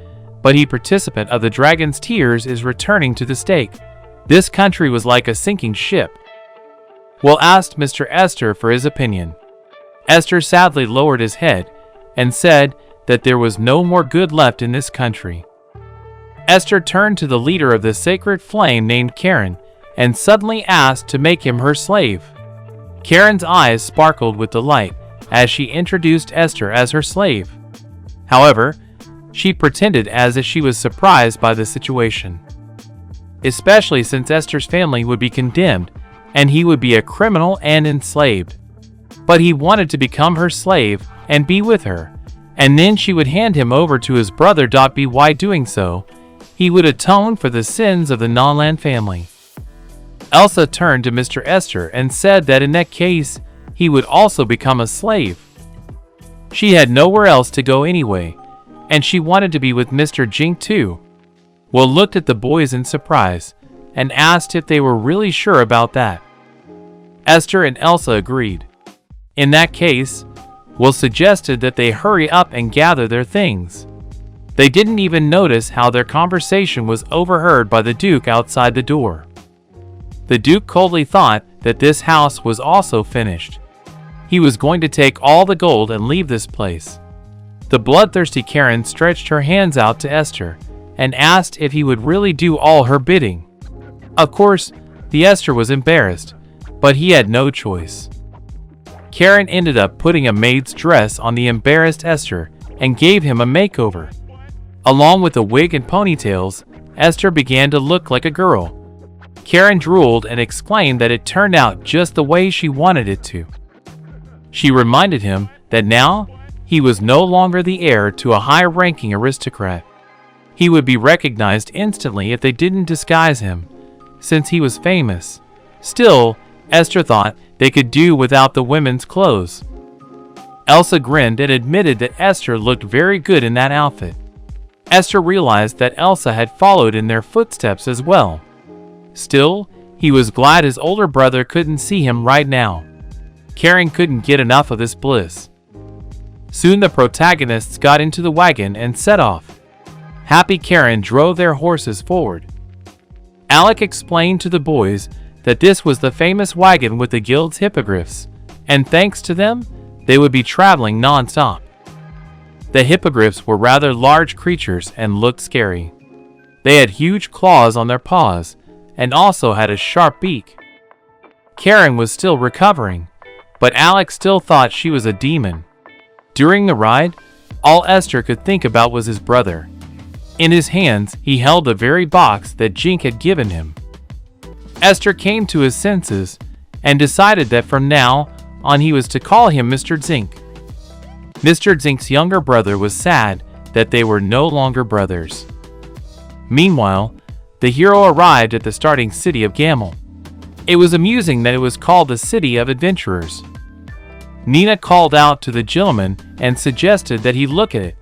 but he, participant of the Dragon's Tears, is returning to the stake. This country was like a sinking ship. Will asked Mr. Esther for his opinion. Esther sadly lowered his head and said that there was no more good left in this country. Esther turned to the leader of the sacred flame named Karen and suddenly asked to make him her slave. Karen's eyes sparkled with delight as she introduced Esther as her slave. However, she pretended as if she was surprised by the situation, especially since Esther's family would be condemned and he would be a criminal and enslaved. But he wanted to become her slave and be with her, and then she would hand him over to his brother. By doing so, he would atone for the sins of the Nonland family. Elsa turned to Mr. Esther and said that in that case, he would also become a slave. She had nowhere else to go anyway, and she wanted to be with Mr. Jink too. Will looked at the boys in surprise and asked if they were really sure about that. Esther and Elsa agreed. In that case, Will suggested that they hurry up and gather their things. They didn't even notice how their conversation was overheard by the Duke outside the door. The Duke coldly thought that this house was also finished. He was going to take all the gold and leave this place. The bloodthirsty Karen stretched her hands out to Esther and asked if he would really do all her bidding. Of course, the Esther was embarrassed, but he had no choice. Karen ended up putting a maid's dress on the embarrassed Esther and gave him a makeover. Along with a wig and ponytails, Esther began to look like a girl. Karen drooled and exclaimed that it turned out just the way she wanted it to. She reminded him that now he was no longer the heir to a high-ranking aristocrat. He would be recognized instantly if they didn't disguise him, since he was famous. Still, Esther thought they could do without the women's clothes. Elsa grinned and admitted that Esther looked very good in that outfit. Esther realized that Elsa had followed in their footsteps as well. Still, he was glad his older brother couldn't see him right now. Karen couldn't get enough of this bliss. Soon the protagonists got into the wagon and set off. Happy Karen drove their horses forward. Alec explained to the boys that this was the famous wagon with the guild's hippogriffs, and thanks to them, they would be traveling non-stop. The hippogriffs were rather large creatures and looked scary. They had huge claws on their paws and also had a sharp beak. Karen was still recovering, but Alec still thought she was a demon. During the ride, all Esther could think about was his brother. In his hands, he held the very box that Jink had given him. Esther came to his senses and decided that from now on he was to call him Mr. Zink. Mr. Zink's younger brother was sad that they were no longer brothers. Meanwhile, the hero arrived at the starting city of Gamel. It was amusing that it was called the City of Adventurers. Nina called out to the gentleman and suggested that he look at it.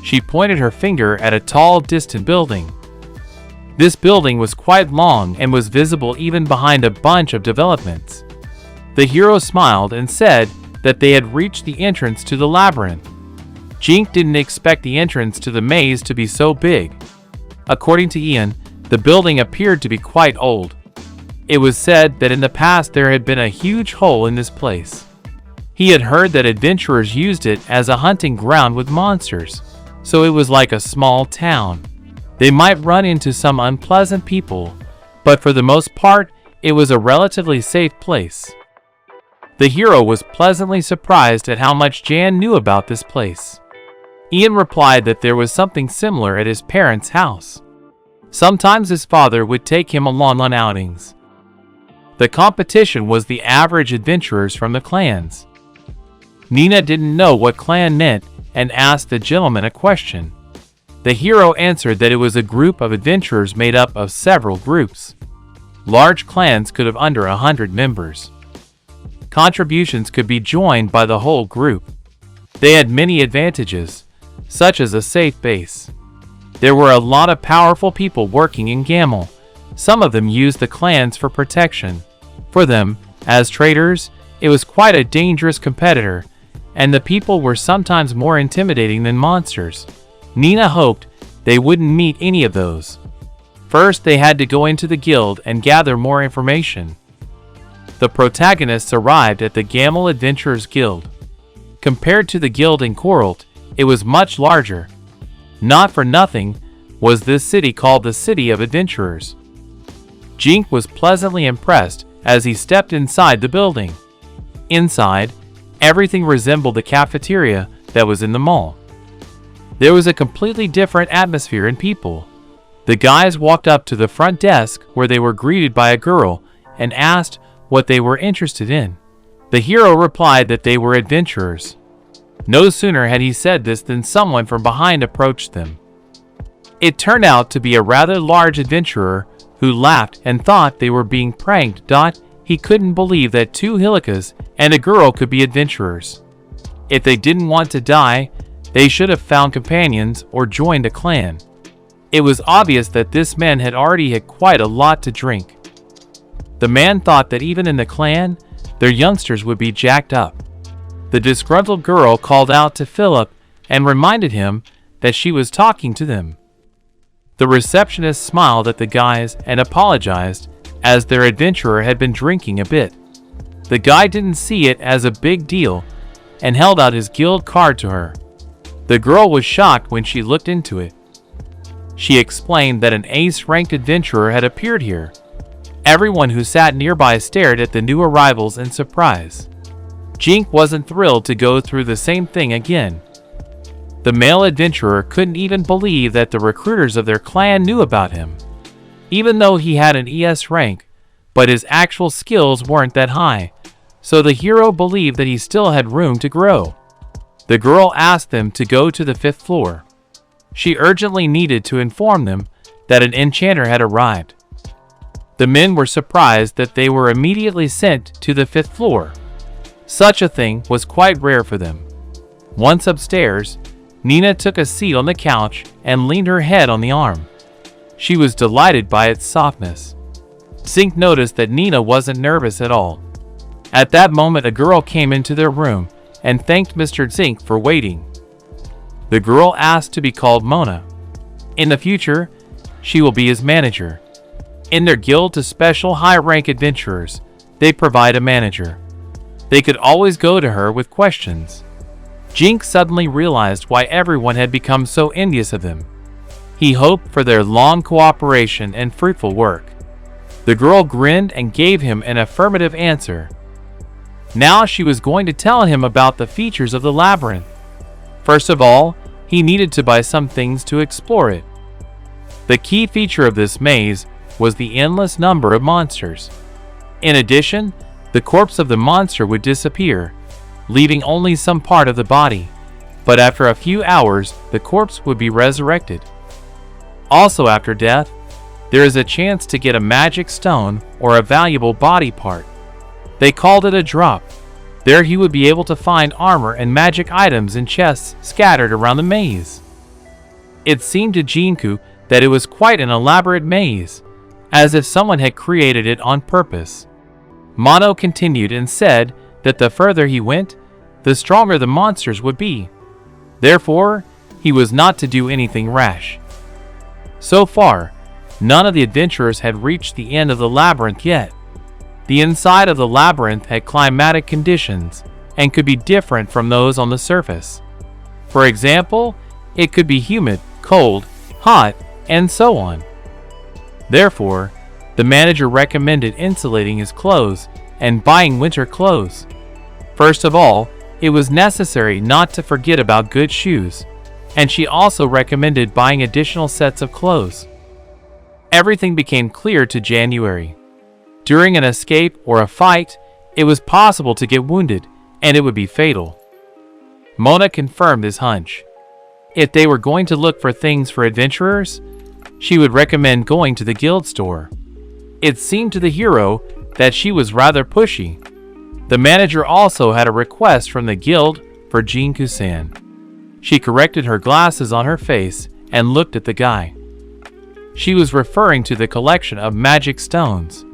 She pointed her finger at a tall, distant building. This building was quite long and was visible even behind a bunch of developments. The hero smiled and said that they had reached the entrance to the labyrinth. Jink didn't expect the entrance to the maze to be so big. According to Ian, the building appeared to be quite old. It was said that in the past there had been a huge hole in this place. He had heard that adventurers used it as a hunting ground with monsters, so it was like a small town. They might run into some unpleasant people, but for the most part, it was a relatively safe place. The hero was pleasantly surprised at how much Jan knew about this place. Ian replied that there was something similar at his parents' house. Sometimes his father would take him along on outings. The competition was the average adventurers from the clans. Nina didn't know what clan meant and asked the gentleman a question. The hero answered that it was a group of adventurers made up of several groups. Large clans could have under 100 members. contributions could be joined by the whole group. They had many advantages, such as a safe base. There were a lot of powerful people working in Gamel. Some of them used the clans for protection. For them, as traders, it was quite a dangerous competitor, and the people were sometimes more intimidating than monsters. Nina hoped they wouldn't meet any of those. First, they had to go into the guild and gather more information. The protagonists arrived at the Gamel Adventurers Guild. Compared to the guild in Coralt, it was much larger. Not for nothing was this city called the City of Adventurers. Jink was pleasantly impressed as he stepped inside the building. Inside, everything resembled the cafeteria that was in the mall. There was a completely different atmosphere and people. The guys walked up to the front desk where they were greeted by a girl and asked what they were interested in. The hero replied that they were adventurers. No sooner had he said this than someone from behind approached them. It turned out to be a rather large adventurer who laughed and thought they were being pranked. He couldn't believe that two Hilikas and a girl could be adventurers. If they didn't want to die, they should have found companions or joined a clan. It was obvious that this man had already had quite a lot to drink. The man thought that even in the clan, their youngsters would be jacked up. The disgruntled girl called out to Philip and reminded him that she was talking to them. The receptionist smiled at the guys and apologized, as their adventurer had been drinking a bit. The guy didn't see it as a big deal and held out his guild card to her. The girl was shocked when she looked into it. She explained that an ace-ranked adventurer had appeared here. Everyone who sat nearby stared at the new arrivals in surprise. Jink wasn't thrilled to go through the same thing again. The male adventurer couldn't even believe that the recruiters of their clan knew about him. Even though he had an ES rank, but his actual skills weren't that high, so the hero believed that he still had room to grow. The girl asked them to go to the 5th floor. She urgently needed to inform them that an enchanter had arrived. The men were surprised that they were immediately sent to the 5th floor. Such a thing was quite rare for them. Once upstairs, Nina took a seat on the couch and leaned her head on the arm. She was delighted by its softness. Zink noticed that Nina wasn't nervous at all. At that moment, a girl came into their room and thanked Mr. Zink for waiting. The girl asked to be called Mona. In the future, she will be his manager. In their guild to special high-rank adventurers, they provide a manager. They could always go to her with questions. Jink suddenly realized why everyone had become so envious of them. He hoped for their long cooperation and fruitful work. The girl grinned and gave him an affirmative answer. Now she was going to tell him about the features of the labyrinth. First of all, he needed to buy some things to explore it. The key feature of this maze was the endless number of monsters. In addition, the corpse of the monster would disappear, leaving only some part of the body, but after a few hours, the corpse would be resurrected. Also after death, there is a chance to get a magic stone or a valuable body part. They called it a drop. There he would be able to find armor and magic items in chests scattered around the maze. It seemed to Jinku that it was quite an elaborate maze, as if someone had created it on purpose. Mono continued and said that the further he went, the stronger the monsters would be. Therefore, he was not to do anything rash. So far, none of the adventurers had reached the end of the labyrinth yet. The inside of the labyrinth had climatic conditions and could be different from those on the surface. For example, it could be humid, cold, hot, and so on. Therefore, the manager recommended insulating his clothes and buying winter clothes. First of all, it was necessary not to forget about good shoes, and she also recommended buying additional sets of clothes. Everything became clear to January. During an escape or a fight, it was possible to get wounded, and it would be fatal. Mona confirmed his hunch. If they were going to look for things for adventurers, she would recommend going to the guild store. It seemed to the hero that she was rather pushy. The manager also had a request from the guild for Jin-Kusan. She corrected her glasses on her face and looked at the guy. She was referring to the collection of magic stones.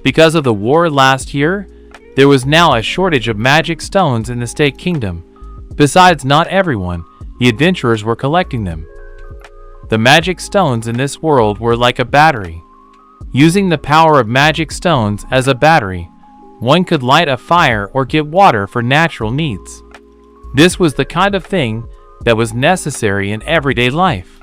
Because of the war last year, there was now a shortage of magic stones in the State Kingdom. Besides, not everyone, the adventurers were collecting them. The magic stones in this world were like a battery. Using the power of magic stones as a battery, one could light a fire or get water for natural needs. This was the kind of thing that was necessary in everyday life.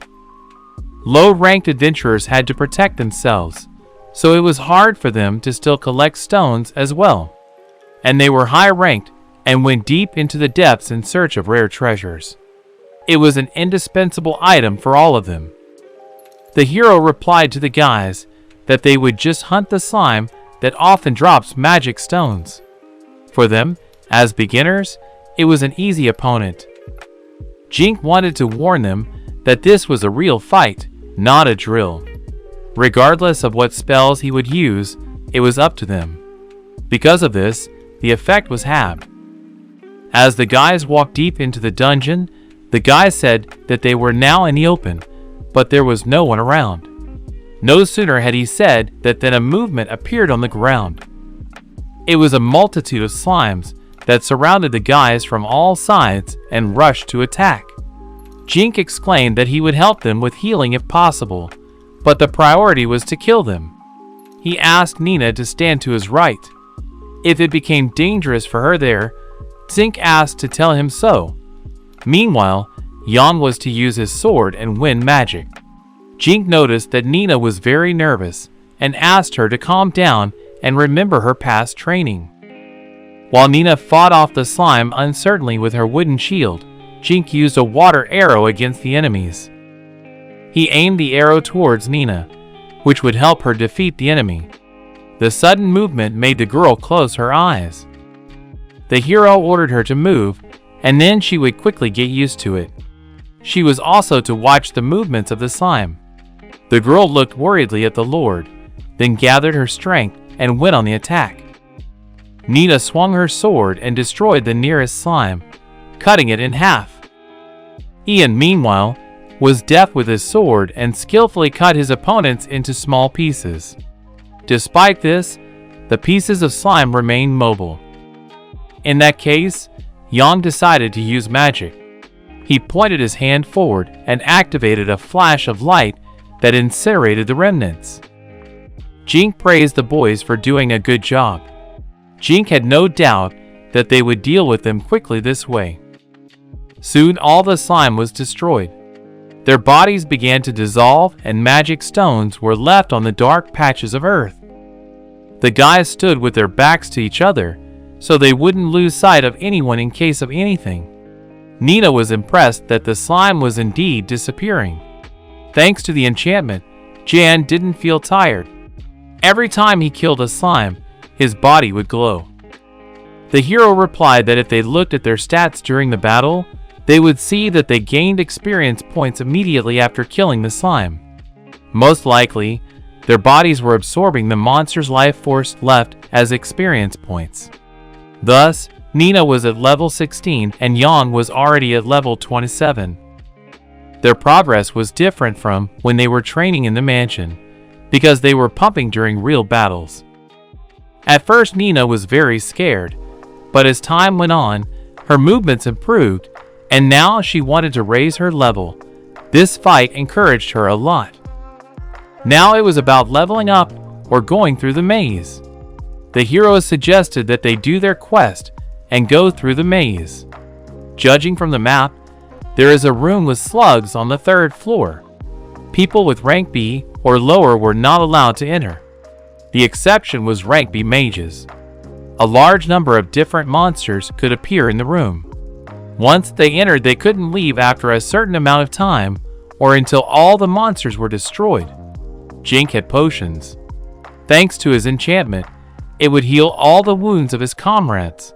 Low-ranked adventurers had to protect themselves, so it was hard for them to still collect stones as well. And they were high-ranked and went deep into the depths in search of rare treasures. It was an indispensable item for all of them. The hero replied to the guys that they would just hunt the slime that often drops magic stones. For them, as beginners, it was an easy opponent. Jink wanted to warn them that this was a real fight, not a drill. Regardless of what spells he would use, it was up to them. Because of this, the effect was halved. As the guys walked deep into the dungeon, the guy said that they were now in the open, but there was no one around. No sooner had he said that than a movement appeared on the ground. It was a multitude of slimes that surrounded the guys from all sides and rushed to attack. Jink exclaimed that he would help them with healing if possible, but the priority was to kill them. He asked Nina to stand to his right. If it became dangerous for her there, Zink asked to tell him so. Meanwhile, Jan was to use his sword and win magic. Jink noticed that Nina was very nervous and asked her to calm down and remember her past training. While Nina fought off the slime uncertainly with her wooden shield, Jink used a water arrow against the enemies. He aimed the arrow towards Nina, which would help her defeat the enemy. The sudden movement made the girl close her eyes. The hero ordered her to move, and then she would quickly get used to it. She was also to watch the movements of the slime. The girl looked worriedly at the Lord, then gathered her strength and went on the attack. Nina swung her sword and destroyed the nearest slime, cutting it in half. Ian, meanwhile, was deft with his sword and skillfully cut his opponents into small pieces. Despite this, the pieces of slime remained mobile. In that case, Jan decided to use magic. He pointed his hand forward and activated a flash of light that incinerated the remnants. Jink praised the boys for doing a good job. Jink had no doubt that they would deal with them quickly this way. Soon all the slime was destroyed. Their bodies began to dissolve and magic stones were left on the dark patches of earth. The guys stood with their backs to each other so they wouldn't lose sight of anyone in case of anything. Nina was impressed that the slime was indeed disappearing. Thanks to the enchantment, Jan didn't feel tired. Every time he killed a slime, his body would glow. The hero replied that if they looked at their stats during the battle, they would see that they gained experience points immediately after killing the slime. Most likely, their bodies were absorbing the monster's life force left as experience points. Thus, Nina was at level 16 and Jan was already at level 27. Their progress was different from when they were training in the mansion, because they were pumping during real battles. At first Nina was very scared, but as time went on, her movements improved, and now she wanted to raise her level. This fight encouraged her a lot. Now it was about leveling up or going through the maze. The heroes suggested that they do their quest and go through the maze. Judging from the map, there is a room with slugs on the 3rd floor. People with rank B or lower were not allowed to enter. The exception was rank B mages. A large number of different monsters could appear in the room. Once they entered, they couldn't leave after a certain amount of time or until all the monsters were destroyed. Jink had potions. Thanks to his enchantment, it would heal all the wounds of his comrades.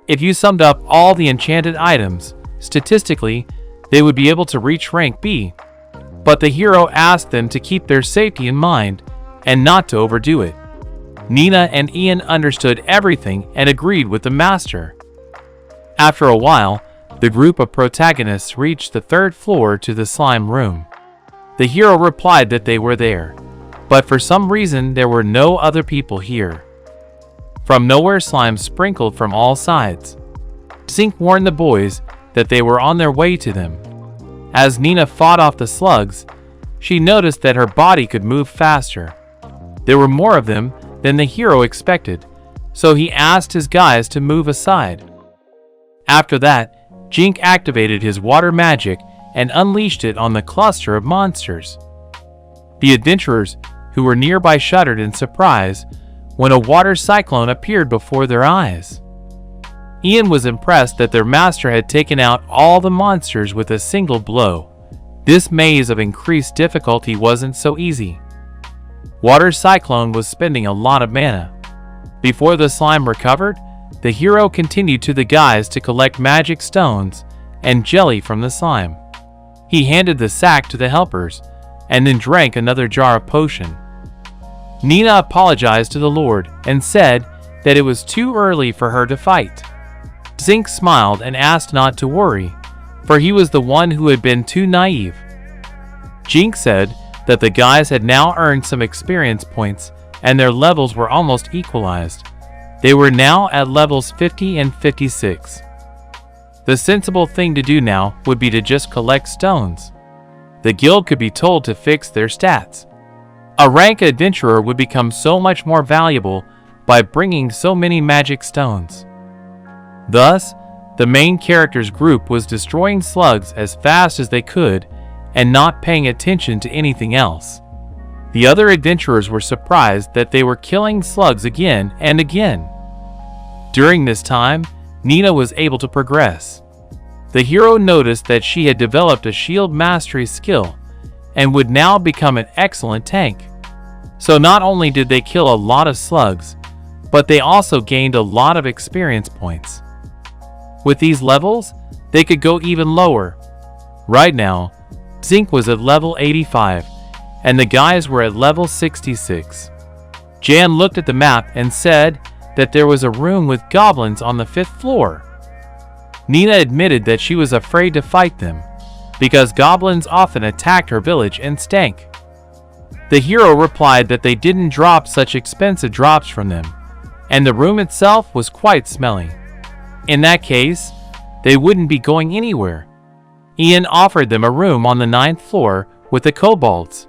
If you summed up all the enchanted items, statistically, they would be able to reach rank B, but the hero asked them to keep their safety in mind and not to overdo it. Nina and Ian understood everything and agreed with the master. After a while, the group of protagonists reached the 3rd floor to the slime room. The hero replied that they were there, but for some reason there were no other people here. From nowhere, slime sprinkled from all sides. Zink warned the boys that they were on their way to them. As Nina fought off the slugs, she noticed that her body could move faster. There were more of them than the hero expected, so he asked his guys to move aside. After that, Jink activated his water magic and unleashed it on the cluster of monsters. The adventurers who were nearby shuddered in surprise when a water cyclone appeared before their eyes. Ian was impressed that their master had taken out all the monsters with a single blow. This maze of increased difficulty wasn't so easy. Water Cyclone was spending a lot of mana. Before the slime recovered, the hero continued to the guys to collect magic stones and jelly from the slime. He handed the sack to the helpers and then drank another jar of potion. Nina apologized to the Lord and said that it was too early for her to fight. Zink smiled and asked not to worry, for he was the one who had been too naive. Jink said that the guys had now earned some experience points and their levels were almost equalized. They were now at levels 50 and 56. The sensible thing to do now would be to just collect stones. The guild could be told to fix their stats. A rank adventurer would become so much more valuable by bringing so many magic stones. Thus, the main character's group was destroying slugs as fast as they could and not paying attention to anything else. The other adventurers were surprised that they were killing slugs again and again. During this time, Nina was able to progress. The hero noticed that she had developed a shield mastery skill and would now become an excellent tank. So not only did they kill a lot of slugs, but they also gained a lot of experience points. With these levels, they could go even lower. Right now, Zink was at level 85, and the guys were at level 66. Jan looked at the map and said that there was a room with goblins on the 5th floor. Nina admitted that she was afraid to fight them, because goblins often attacked her village and stank. The hero replied that they didn't drop such expensive drops from them, and the room itself was quite smelly. In that case, they wouldn't be going anywhere. Ian offered them a room on the 9th floor with the kobolds,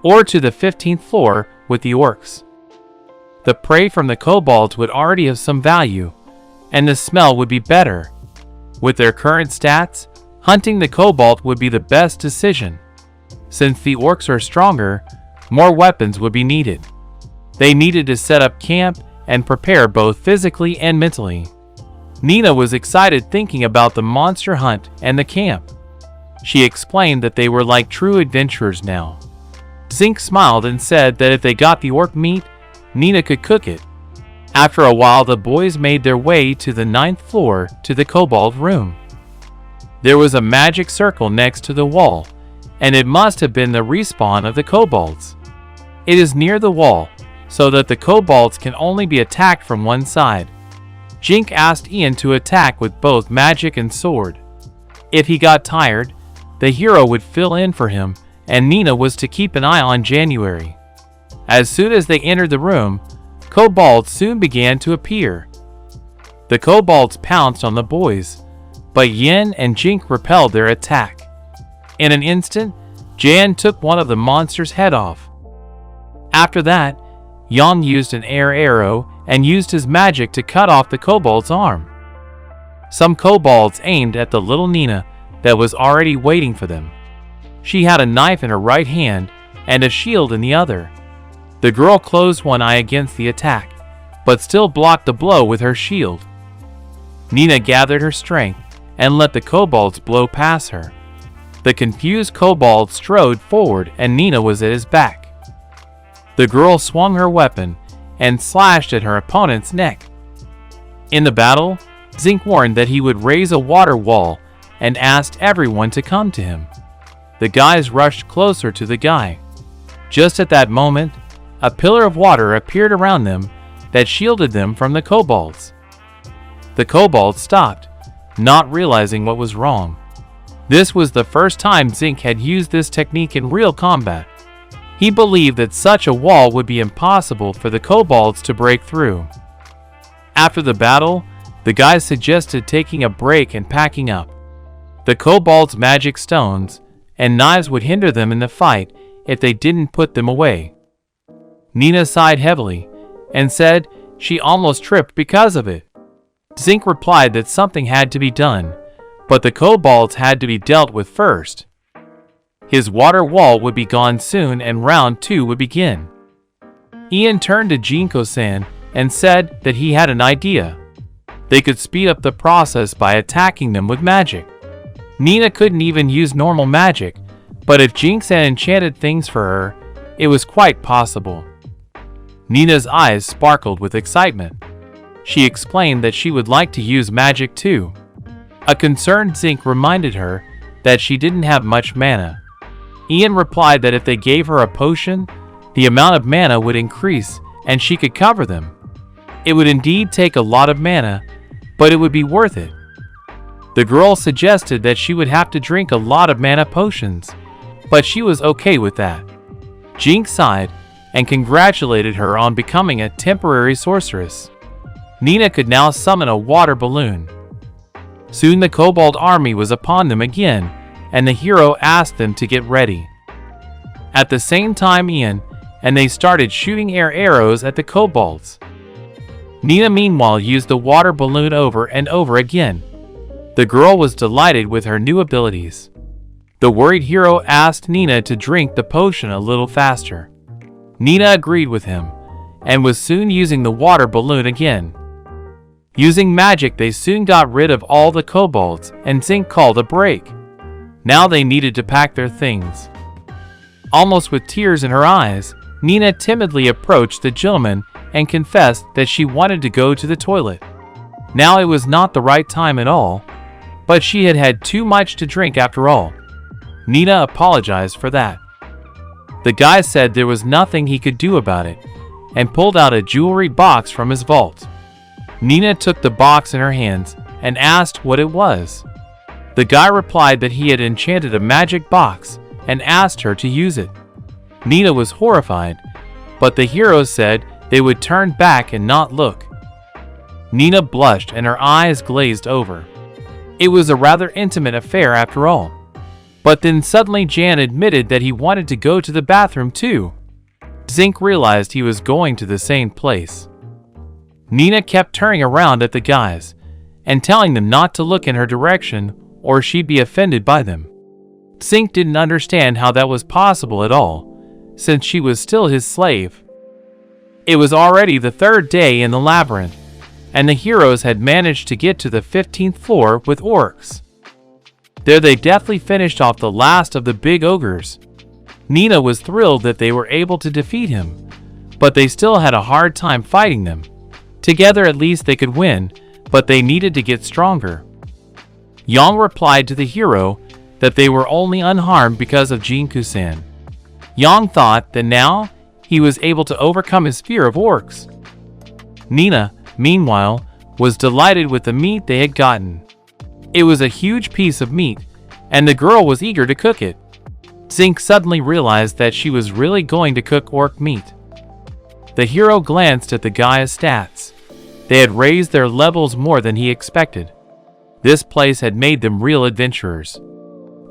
or to the 15th floor with the orcs. The prey from the kobolds would already have some value, and the smell would be better. With their current stats, hunting the kobold would be the best decision. Since the orcs are stronger, more weapons would be needed. They needed to set up camp and prepare both physically and mentally. Nina was excited thinking about the monster hunt and the camp. She explained that they were like true adventurers now. Zink smiled and said that if they got the orc meat, Nina could cook it. After a while, the boys made their way to the 9th floor to the kobold room. There was a magic circle next to the wall, and it must have been the respawn of the kobolds. It is near the wall, so that the kobolds can only be attacked from one side. Jink asked Ian to attack with both magic and sword. If he got tired, the hero would fill in for him, and Nina was to keep an eye on January. As soon as they entered the room, kobolds soon began to appear. The kobolds pounced on the boys, but Yin and Jink repelled their attack. In an instant, Jan took one of the monster's head off. After that, Jan used an air arrow and used his magic to cut off the kobold's arm. Some kobolds aimed at the little Nina that was already waiting for them. She had a knife in her right hand and a shield in the other. The girl closed one eye against the attack, but still blocked the blow with her shield. Nina gathered her strength and let the kobolds blow past her. The confused kobold strode forward and Nina was at his back. The girl swung her weapon and slashed at her opponent's neck. In the battle, Zink warned that he would raise a water wall and asked everyone to come to him. The guys rushed closer to the guy. Just at that moment, a pillar of water appeared around them, that shielded them from the kobolds. The kobolds stopped, not realizing what was wrong. This was the first time Zink had used this technique in real combat. He believed that such a wall would be impossible for the kobolds to break through. After the battle, the guys suggested taking a break and packing up. The kobolds' magic stones and knives would hinder them in the fight if they didn't put them away. Nina sighed heavily and said she almost tripped because of it. Zink replied that something had to be done, but the kobolds had to be dealt with first. His water wall would be gone soon and round 2 would begin. Ian turned to Jinko-san and said that he had an idea. They could speed up the process by attacking them with magic. Nina couldn't even use normal magic, but if Jinx had enchanted things for her, it was quite possible. Nina's eyes sparkled with excitement. She explained that she would like to use magic too. A concerned Zink reminded her that she didn't have much mana. Ian replied that if they gave her a potion, the amount of mana would increase and she could cover them. It would indeed take a lot of mana, but it would be worth it. The girl suggested that she would have to drink a lot of mana potions, but she was okay with that. Jinx sighed and congratulated her on becoming a temporary sorceress. Nina could now summon a water balloon. Soon the kobold army was upon them again, and the hero asked them to get ready. At the same time Ian and they started shooting air arrows at the kobolds. Nina meanwhile used the water balloon over and over again. The girl was delighted with her new abilities. The worried hero asked Nina to drink the potion a little faster. Nina agreed with him, and was soon using the water balloon again. Using magic they soon got rid of all the kobolds, and Zink called a break. Now they needed to pack their things. Almost with tears in her eyes, Nina timidly approached the gentleman and confessed that she wanted to go to the toilet. Now it was not the right time at all, but she had had too much to drink after all. Nina apologized for that. The guy said there was nothing he could do about it, and pulled out a jewelry box from his vault. Nina took the box in her hands and asked what it was. The guy replied that he had enchanted a magic box and asked her to use it. Nina was horrified, but the hero said they would turn back and not look. Nina blushed and her eyes glazed over. It was a rather intimate affair after all. But then suddenly Jan admitted that he wanted to go to the bathroom too. Zink realized he was going to the same place. Nina kept turning around at the guys and telling them not to look in her direction or she'd be offended by them. Zink didn't understand how that was possible at all, since she was still his slave. It was already the 3rd day in the labyrinth, and the heroes had managed to get to the 15th floor with orcs. There they deftly finished off the last of the big ogres. Nina was thrilled that they were able to defeat him, but they still had a hard time fighting them. Together at least they could win, but they needed to get stronger. Yang replied to the hero that they were only unharmed because of Jinko-san. Yang thought that now he was able to overcome his fear of orcs. Nina, meanwhile, was delighted with the meat they had gotten. It was a huge piece of meat, and the girl was eager to cook it. Zink suddenly realized that she was really going to cook orc meat. The hero glanced at the guy's stats. They had raised their levels more than he expected. This place had made them real adventurers.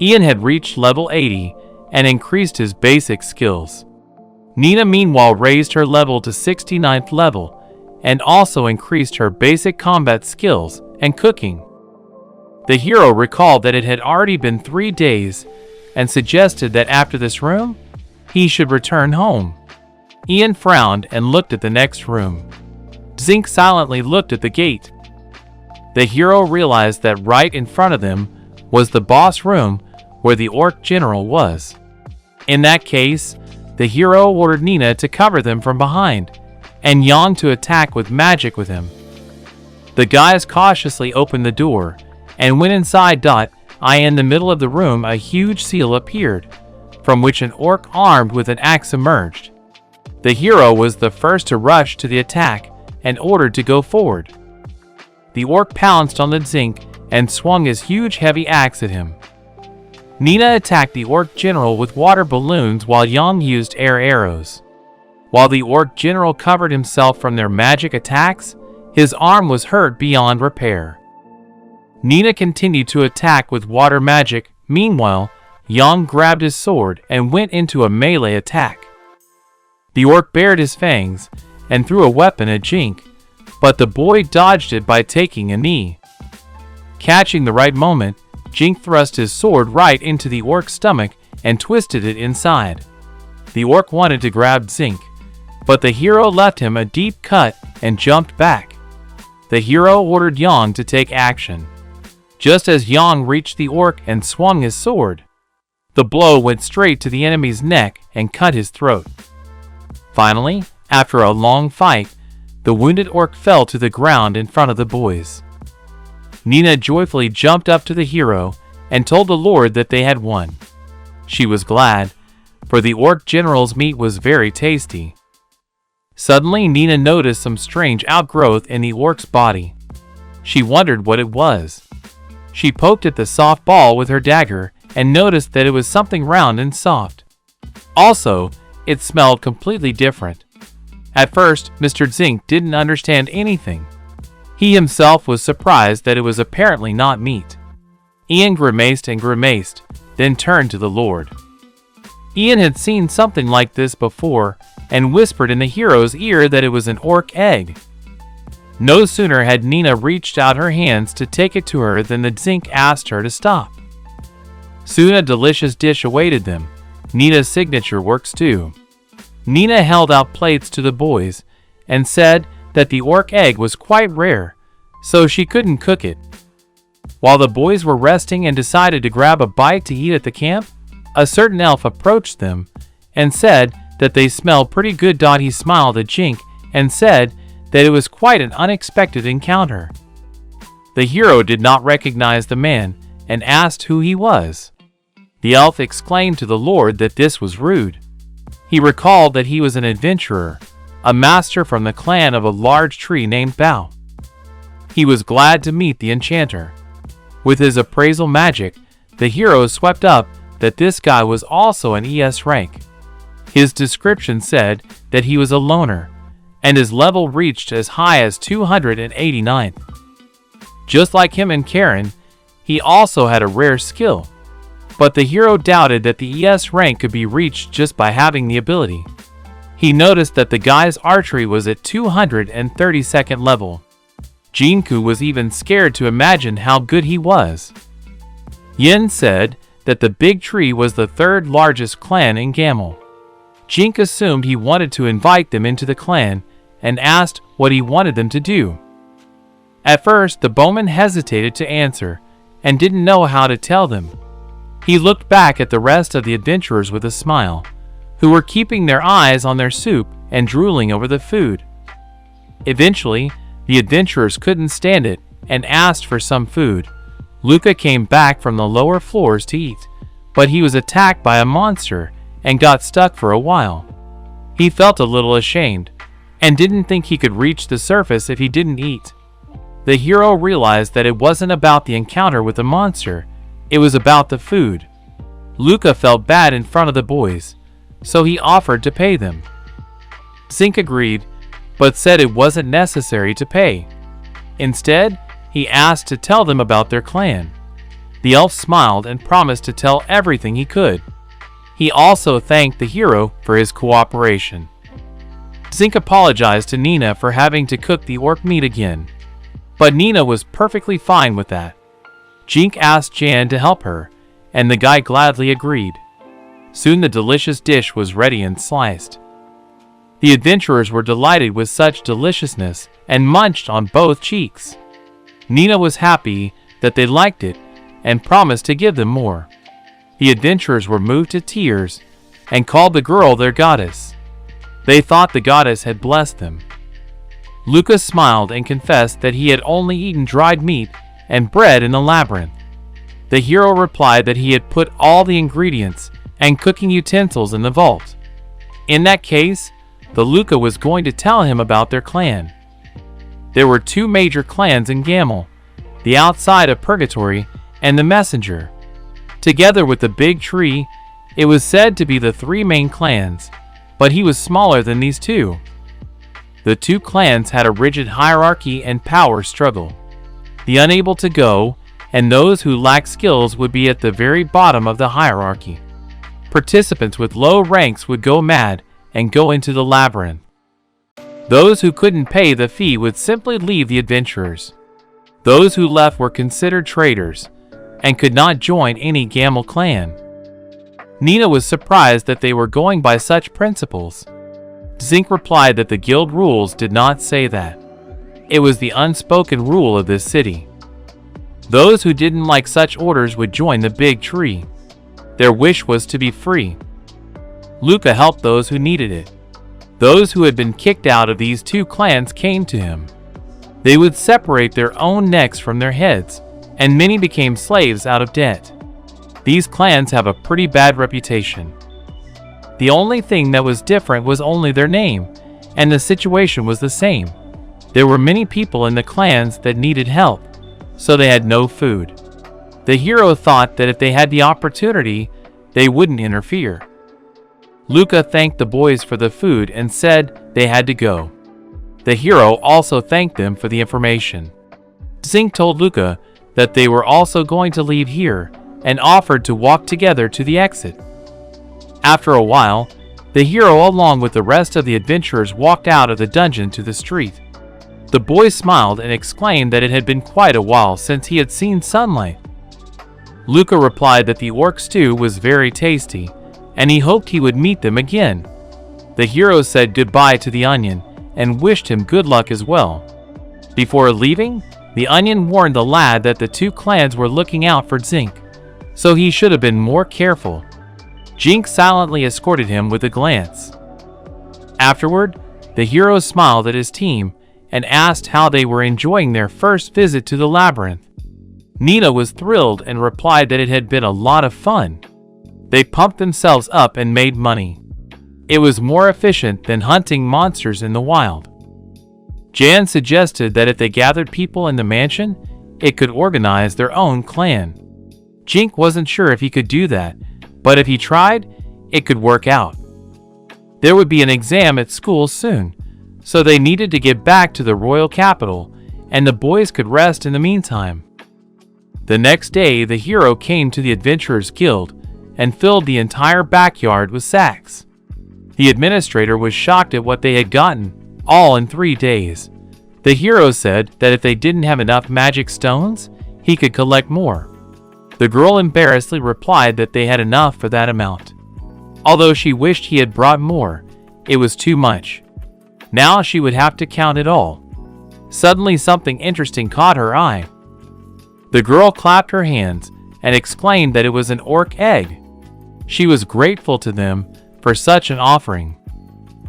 Ian had reached level 80 and increased his basic skills. Nina meanwhile raised her level to 69th level and also increased her basic combat skills and cooking. The hero recalled that it had already been 3 days and suggested that after this room, he should return home. Ian frowned and looked at the next room. Zink silently looked at the gate. The hero realized that right in front of them was the boss room where the orc general was. In that case, the hero ordered Nina to cover them from behind and Yang to attack with magic with him. The guys cautiously opened the door and went inside. In the middle of the room a huge seal appeared, from which an orc armed with an axe emerged. The hero was the first to rush to the attack and ordered to go forward. The orc pounced on the Zinc and swung his huge heavy axe at him. Nina attacked the orc general with water balloons while Yang used air arrows. While the orc general covered himself from their magic attacks, his arm was hurt beyond repair. Nina continued to attack with water magic. Meanwhile, Yang grabbed his sword and went into a melee attack. The orc bared his fangs and threw a weapon at Jink, but the boy dodged it by taking a knee. Catching the right moment, Jink thrust his sword right into the orc's stomach and twisted it inside. The orc wanted to grab Zinc, but the hero left him a deep cut and jumped back. The hero ordered Yang to take action. Just as Yang reached the orc and swung his sword, the blow went straight to the enemy's neck and cut his throat. Finally, after a long fight, the wounded orc fell to the ground in front of the boys. Nina joyfully jumped up to the hero and told the Lord that they had won. She was glad, for the orc general's meat was very tasty. Suddenly, Nina noticed some strange outgrowth in the orc's body. She wondered what it was. She poked at the soft ball with her dagger and noticed that it was something round and soft. Also, it smelled completely different. At first, Mr. Zinc didn't understand anything. He himself was surprised that it was apparently not meat. Ian grimaced and grimaced, then turned to the Lord. Ian had seen something like this before and whispered in the hero's ear that it was an orc egg. No sooner had Nina reached out her hands to take it to her than the Zinc asked her to stop. Soon a delicious dish awaited them, Nina's signature work stew. Nina held out plates to the boys and said that the orc egg was quite rare, so she couldn't cook it. While the boys were resting and decided to grab a bite to eat at the camp, a certain elf approached them and said that they smelled pretty good. He smiled at Jink and said that it was quite an unexpected encounter. The hero did not recognize the man and asked who he was. The elf exclaimed to the Lord that this was rude. He recalled that he was an adventurer, a master from the clan of a large tree named Bao. He was glad to meet the enchanter. With his appraisal magic, the hero swept up that this guy was also an ES rank. His description said that he was a loner, and his level reached as high as 289. Just like him and Karen, he also had a rare skill, but the hero doubted that the ES rank could be reached just by having the ability. He noticed that the guy's archery was at 232nd level. Jinku was even scared to imagine how good he was. Yin said that the big tree was the third largest clan in Gamel. Jink assumed he wanted to invite them into the clan and asked what he wanted them to do. At first, the bowman hesitated to answer and didn't know how to tell them. He looked back at the rest of the adventurers with a smile, who were keeping their eyes on their soup and drooling over the food. Eventually, the adventurers couldn't stand it and asked for some food. Luca came back from the lower floors to eat, but he was attacked by a monster and got stuck for a while. He felt a little ashamed and didn't think he could reach the surface if he didn't eat. The hero realized that it wasn't about the encounter with the monster, it was about the food. Luca felt bad in front of the boys, so he offered to pay them. Zink agreed, but said it wasn't necessary to pay. Instead, he asked to tell them about their clan. The elf smiled and promised to tell everything he could. He also thanked the hero for his cooperation. Zink apologized to Nina for having to cook the orc meat again, but Nina was perfectly fine with that. Jink asked Jan to help her, and the guy gladly agreed. Soon the delicious dish was ready and sliced. The adventurers were delighted with such deliciousness and munched on both cheeks. Nina was happy that they liked it and promised to give them more. The adventurers were moved to tears and called the girl their goddess. They thought the goddess had blessed them. Lucas smiled and confessed that he had only eaten dried meat and bread in the labyrinth. The hero replied that he had put all the ingredients and cooking utensils in the vault. In that case, the Luca was going to tell him about their clan. There were two major clans in Gamel, the Outside of Purgatory and the Messenger. Together with the Big Tree, it was said to be the three main clans, but he was smaller than these two. The two clans had a rigid hierarchy and power struggle. The unable to go, and those who lacked skills would be at the very bottom of the hierarchy. Participants with low ranks would go mad and go into the labyrinth. Those who couldn't pay the fee would simply leave the adventurers. Those who left were considered traitors and could not join any Gamel clan. Nina was surprised that they were going by such principles. Zink replied that the guild rules did not say that. It was the unspoken rule of this city. Those who didn't like such orders would join the Big Tree. Their wish was to be free. Luca helped those who needed it. Those who had been kicked out of these two clans came to him. They would separate their own necks from their heads, and many became slaves out of debt. These clans have a pretty bad reputation. The only thing that was different was only their name, and the situation was the same. There were many people in the clans that needed help, so they had no food. The hero thought that if they had the opportunity, they wouldn't interfere. Luca thanked the boys for the food and said they had to go. The hero also thanked them for the information. Zink told Luca that they were also going to leave here and offered to walk together to the exit. After a while, the hero along with the rest of the adventurers walked out of the dungeon to the street. The boy smiled and exclaimed that it had been quite a while since he had seen sunlight. Luca replied that the orc stew was very tasty, and he hoped he would meet them again. The hero said goodbye to the onion and wished him good luck as well. Before leaving, the onion warned the lad that the two clans were looking out for Zink, so he should have been more careful. Zink silently escorted him with a glance. Afterward, the hero smiled at his team and asked how they were enjoying their first visit to the labyrinth. Nina was thrilled and replied that it had been a lot of fun. They pumped themselves up and made money. It was more efficient than hunting monsters in the wild. Jan suggested that if they gathered people in the mansion, it could organize their own clan. Zink wasn't sure if he could do that, but if he tried, it could work out. There would be an exam at school soon, so they needed to get back to the royal capital, and the boys could rest in the meantime. The next day, the hero came to the Adventurers Guild and filled the entire backyard with sacks. The administrator was shocked at what they had gotten, all in 3 days. The hero said that if they didn't have enough magic stones, he could collect more. The girl embarrassedly replied that they had enough for that amount. Although she wished he had brought more, it was too much. Now she would have to count it all. Suddenly something interesting caught her eye. The girl clapped her hands and exclaimed that it was an orc egg. She was grateful to them for such an offering.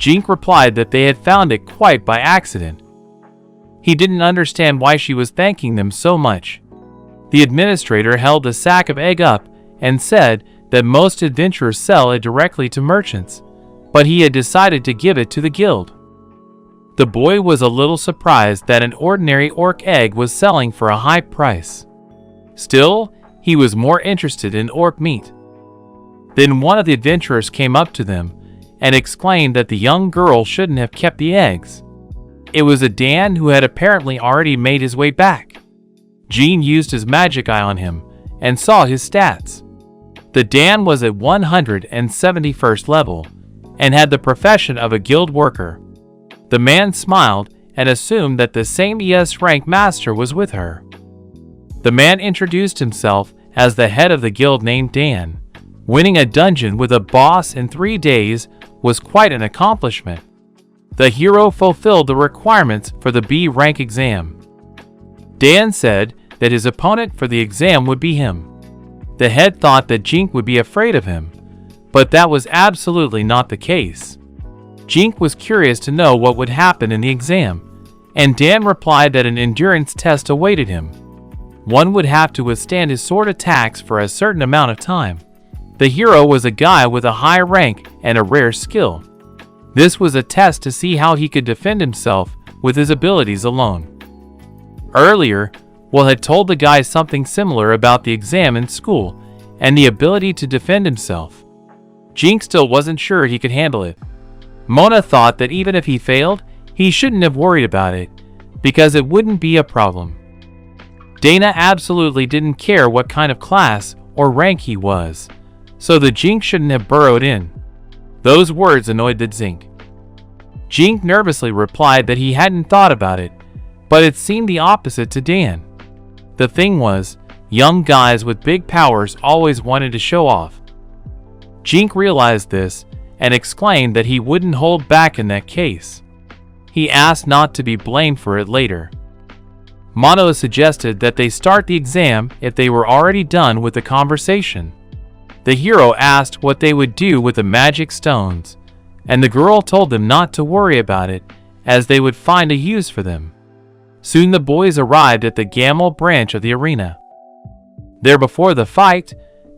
Zink replied that they had found it quite by accident. He didn't understand why she was thanking them so much. The administrator held the sack of egg up and said that most adventurers sell it directly to merchants, but he had decided to give it to the guild. The boy was a little surprised that an ordinary orc egg was selling for a high price. Still, he was more interested in orc meat. Then one of the adventurers came up to them and exclaimed that the young girl shouldn't have kept the eggs. It was a Dan who had apparently already made his way back. Jean used his magic eye on him and saw his stats. The Dan was at 171st level and had the profession of a guild worker. The man smiled and assumed that the same ES rank master was with her. The man introduced himself as the head of the guild named Dan. Winning a dungeon with a boss in 3 days was quite an accomplishment. The hero fulfilled the requirements for the B rank exam. Dan said that his opponent for the exam would be him. The head thought that Zink would be afraid of him, but that was absolutely not the case. Zink was curious to know what would happen in the exam, and Dan replied that an endurance test awaited him. One would have to withstand his sword attacks for a certain amount of time. The hero was a guy with a high rank and a rare skill. This was a test to see how he could defend himself with his abilities alone. Earlier, Will had told the guy something similar about the exam in school and the ability to defend himself. Jink still wasn't sure he could handle it. Mona thought that even if he failed, he shouldn't have worried about it, because it wouldn't be a problem. Dana absolutely didn't care what kind of class or rank he was, so the Jink shouldn't have burrowed in. Those words annoyed the Zink. Jink nervously replied that he hadn't thought about it, but it seemed the opposite to Dan. The thing was, young guys with big powers always wanted to show off. Jink realized this and exclaimed that he wouldn't hold back in that case. He asked not to be blamed for it later. Mono suggested that they start the exam if they were already done with the conversation. The hero asked what they would do with the magic stones, and the girl told them not to worry about it, as they would find a use for them. Soon the boys arrived at the Gamel branch of the arena. There before the fight,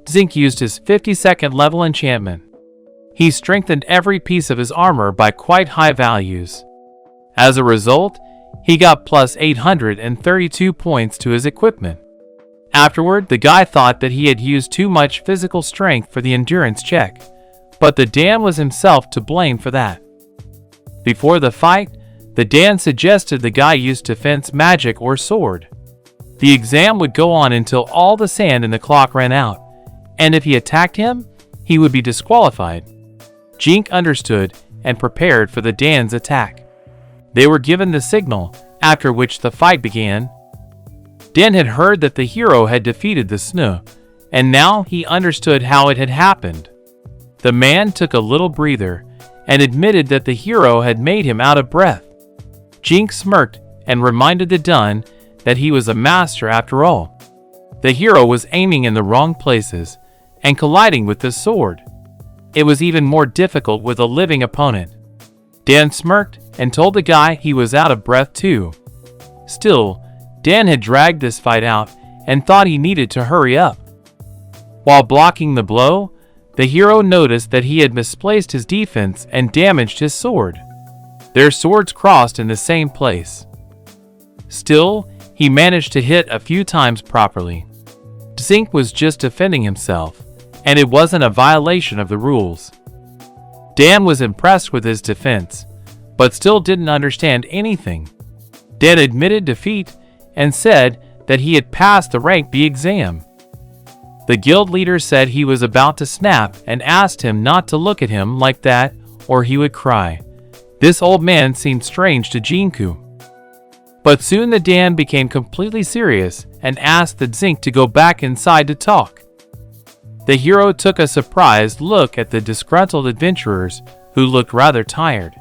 Zink used his 52nd level enchantment. He strengthened every piece of his armor by quite high values. As a result, he got plus 832 points to his equipment. Afterward, the guy thought that he had used too much physical strength for the endurance check, but the Dan was himself to blame for that. Before the fight, the Dan suggested the guy use defense magic or sword. The exam would go on until all the sand in the clock ran out, and if he attacked him, he would be disqualified. Jink understood and prepared for the Dan's attack. They were given the signal, after which the fight began. Dan had heard that the hero had defeated the Snu, and now he understood how it had happened. The man took a little breather and admitted that the hero had made him out of breath. Jink smirked and reminded the Dun that he was a master after all. The hero was aiming in the wrong places and colliding with the sword. It was even more difficult with a living opponent. Dan smirked and told the guy he was out of breath too. Still, Dan had dragged this fight out and thought he needed to hurry up. While blocking the blow, the hero noticed that he had misplaced his defense and damaged his sword. Their swords crossed in the same place. Still, he managed to hit a few times properly. Zink was just defending himself, and it wasn't a violation of the rules. Dan was impressed with his defense, but still didn't understand anything. Dan admitted defeat and said that he had passed the rank B exam. The guild leader said he was about to snap and asked him not to look at him like that or he would cry. This old man seemed strange to Jinku. But soon the Dan became completely serious and asked the Zink to go back inside to talk. The hero took a surprised look at the disgruntled adventurers, who looked rather tired.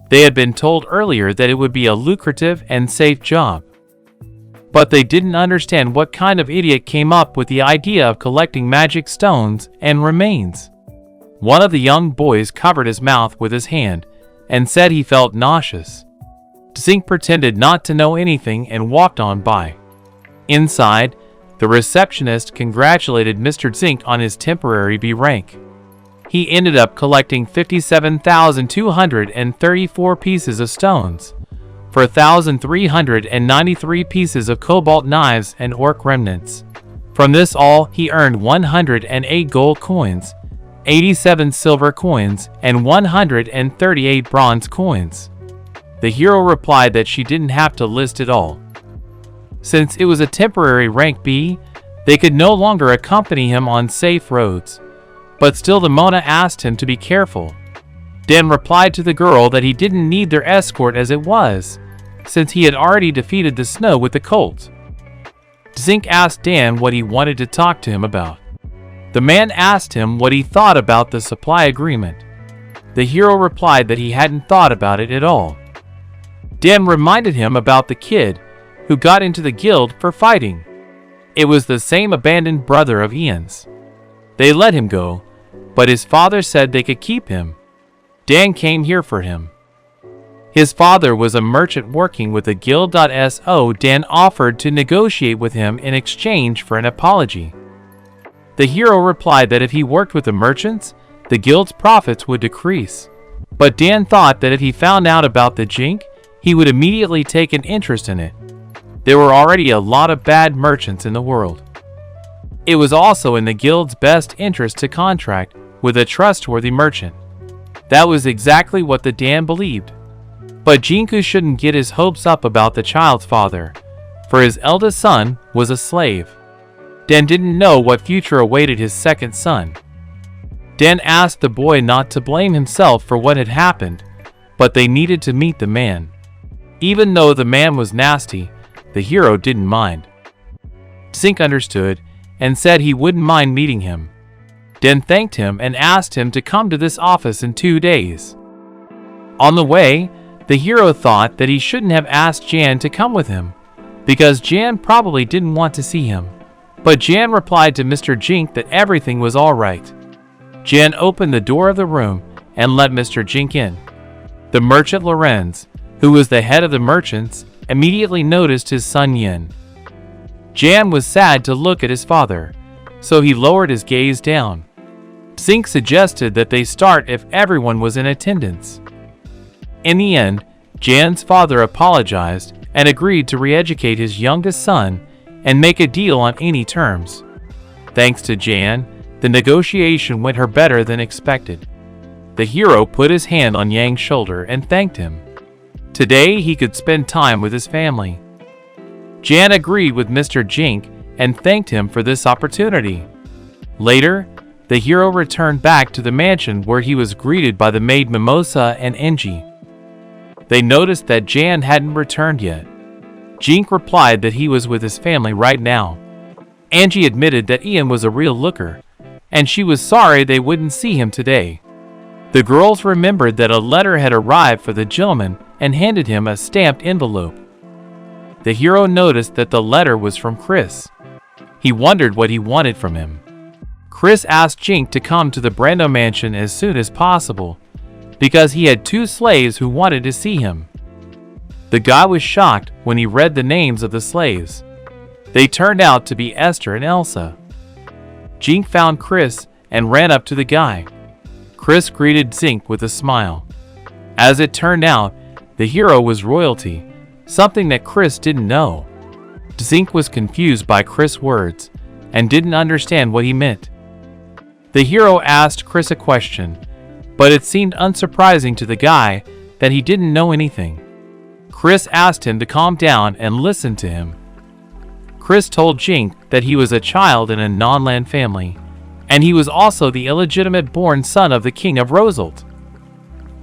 They had been told earlier that it would be a lucrative and safe job. But they didn't understand what kind of idiot came up with the idea of collecting magic stones and remains. One of the young boys covered his mouth with his hand and said he felt nauseous. Zink pretended not to know anything and walked on by. Inside, the receptionist congratulated Mr. Zink on his temporary B rank. He ended up collecting 57,234 pieces of stones, for 1,393 pieces of cobalt knives and orc remnants. From this all, he earned 108 gold coins, 87 silver coins, and 138 bronze coins. The hero replied that she didn't have to list it all. Since it was a temporary rank B, they could no longer accompany him on safe roads. But still the Mona asked him to be careful. Dan replied to the girl that he didn't need their escort as it was, since he had already defeated the Snow with the Colt. Zink asked Dan what he wanted to talk to him about. The man asked him what he thought about the supply agreement. The hero replied that he hadn't thought about it at all. Dan reminded him about the kid who got into the guild for fighting. It was the same abandoned brother of Ian's. They let him go, but his father said they could keep him. Dan came here for him. His father was a merchant working with the guild.so. Dan offered to negotiate with him in exchange for an apology. The hero replied that if he worked with the merchants, the guild's profits would decrease. But Dan thought that if he found out about the Jink, he would immediately take an interest in it. There were already a lot of bad merchants in the world. It was also in the guild's best interest to contract with a trustworthy merchant. That was exactly what the Dan believed. But Jinku shouldn't get his hopes up about the child's father, for his eldest son was a slave. Dan didn't know what future awaited his second son. Dan asked the boy not to blame himself for what had happened, but they needed to meet the man. Even though the man was nasty, the hero didn't mind. Zink understood and said he wouldn't mind meeting him. Dan thanked him and asked him to come to this office in 2 days. On the way, the hero thought that he shouldn't have asked Jan to come with him, because Jan probably didn't want to see him. But Jan replied to Mr. Jink that everything was alright. Jan opened the door of the room and let Mr. Jink in. The merchant Lorenz, who was the head of the merchants, immediately noticed his son Yin. Jan was sad to look at his father, so he lowered his gaze down. Zink suggested that they start if everyone was in attendance. In the end, Jan's father apologized and agreed to re-educate his youngest son and make a deal on any terms. Thanks to Jan, the negotiation went her better than expected. The hero put his hand on Yang's shoulder and thanked him. Today he could spend time with his family. Jan agreed with Mr. Jink and thanked him for this opportunity. Later, the hero returned back to the mansion where he was greeted by the maid Mimosa and Enji. They noticed that Jan hadn't returned yet. Jink replied that he was with his family right now. Angie admitted that Ian was a real looker, and she was sorry they wouldn't see him today. The girls remembered that a letter had arrived for the gentleman and handed him a stamped envelope. The hero noticed that the letter was from Chris. He wondered what he wanted from him. Chris asked Jink to come to the Brando mansion as soon as possible, because he had 2 slaves who wanted to see him. The guy was shocked when he read the names of the slaves. They turned out to be Esther and Elsa. Jink found Chris and ran up to the guy. Chris greeted Zink with a smile. As it turned out, the hero was royalty, something that Chris didn't know. Zink was confused by Chris' words and didn't understand what he meant. The hero asked Chris a question, but it seemed unsurprising to the guy that he didn't know anything. Chris asked him to calm down and listen to him. Chris told Jink that he was a child in a non-land family, and he was also the illegitimate born son of the king of Roselt.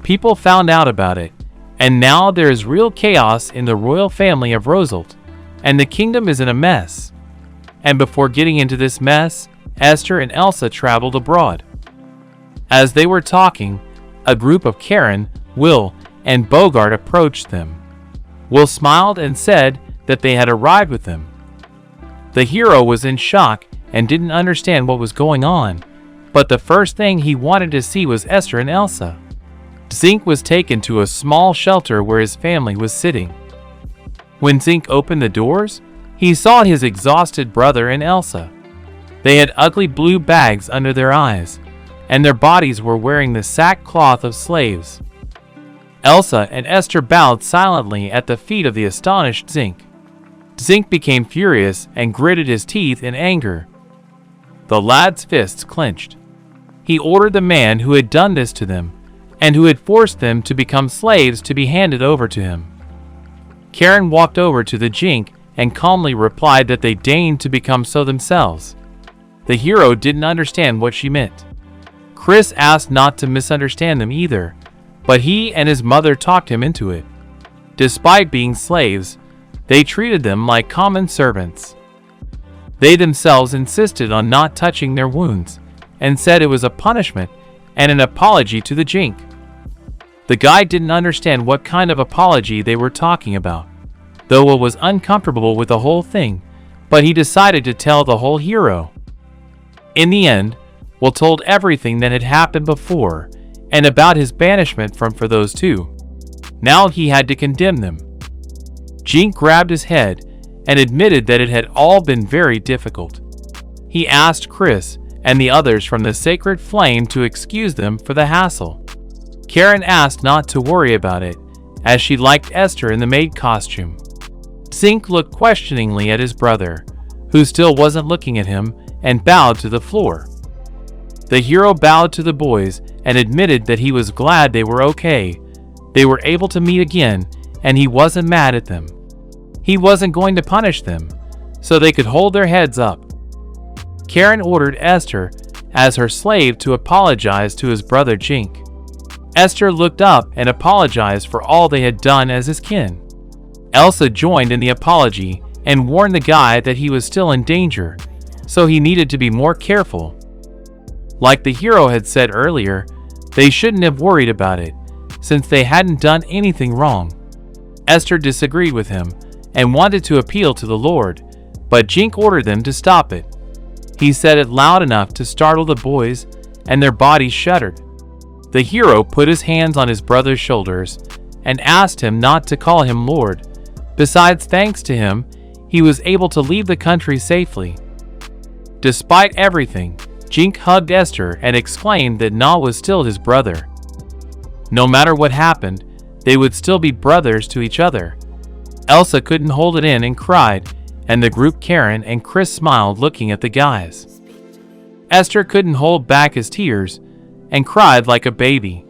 People found out about it, and now there is real chaos in the royal family of Roselt, and the kingdom is in a mess. And before getting into this mess, Esther and Elsa traveled abroad. As they were talking, a group of Karen, Will, and Bogart approached them. Will smiled and said that they had arrived with them. The hero was in shock and didn't understand what was going on, but the first thing he wanted to see was Esther and Elsa. Zink was taken to a small shelter where his family was sitting. When Zink opened the doors, he saw his exhausted brother and Elsa. They had ugly blue bags under their eyes, and their bodies were wearing the sackcloth of slaves. Elsa and Esther bowed silently at the feet of the astonished Zink. Zink became furious and gritted his teeth in anger. The lad's fists clenched. He ordered the man who had done this to them, and who had forced them to become slaves, to be handed over to him. Karen walked over to the Jink and calmly replied that they deigned to become so themselves. The hero didn't understand what she meant. Chris asked not to misunderstand them either, but he and his mother talked him into it. Despite being slaves, they treated them like common servants. They themselves insisted on not touching their wounds, and said it was a punishment and an apology to the Jink. The guy didn't understand what kind of apology they were talking about, though Will was uncomfortable with the whole thing, but he decided to tell the whole hero. In the end, Will told everything that had happened before, and about his banishment for those 2. Now he had to condemn them. Jink grabbed his head and admitted that it had all been very difficult. He asked Chris and the others from the Sacred Flame to excuse them for the hassle. Karen asked not to worry about it, as she liked Esther in the maid costume. Zink looked questioningly at his brother, who still wasn't looking at him, and bowed to the floor. The hero bowed to the boys and admitted that he was glad they were okay. They were able to meet again, and he wasn't mad at them. He wasn't going to punish them, so they could hold their heads up. Karen ordered Esther, as her slave, to apologize to his brother Jink. Esther looked up and apologized for all they had done as his kin. Elsa joined in the apology and warned the guy that he was still in danger, so he needed to be more careful. Like the hero had said earlier, they shouldn't have worried about it, since they hadn't done anything wrong. Esther disagreed with him and wanted to appeal to the Lord, but Jink ordered them to stop it. He said it loud enough to startle the boys, and their bodies shuddered. The hero put his hands on his brother's shoulders and asked him not to call him Lord. Besides, thanks to him, he was able to leave the country safely. Despite everything, Jink hugged Esther and exclaimed that Na was still his brother. No matter what happened, they would still be brothers to each other. Elsa couldn't hold it in and cried, and the group Karen and Chris smiled looking at the guys. Esther couldn't hold back his tears and cried like a baby.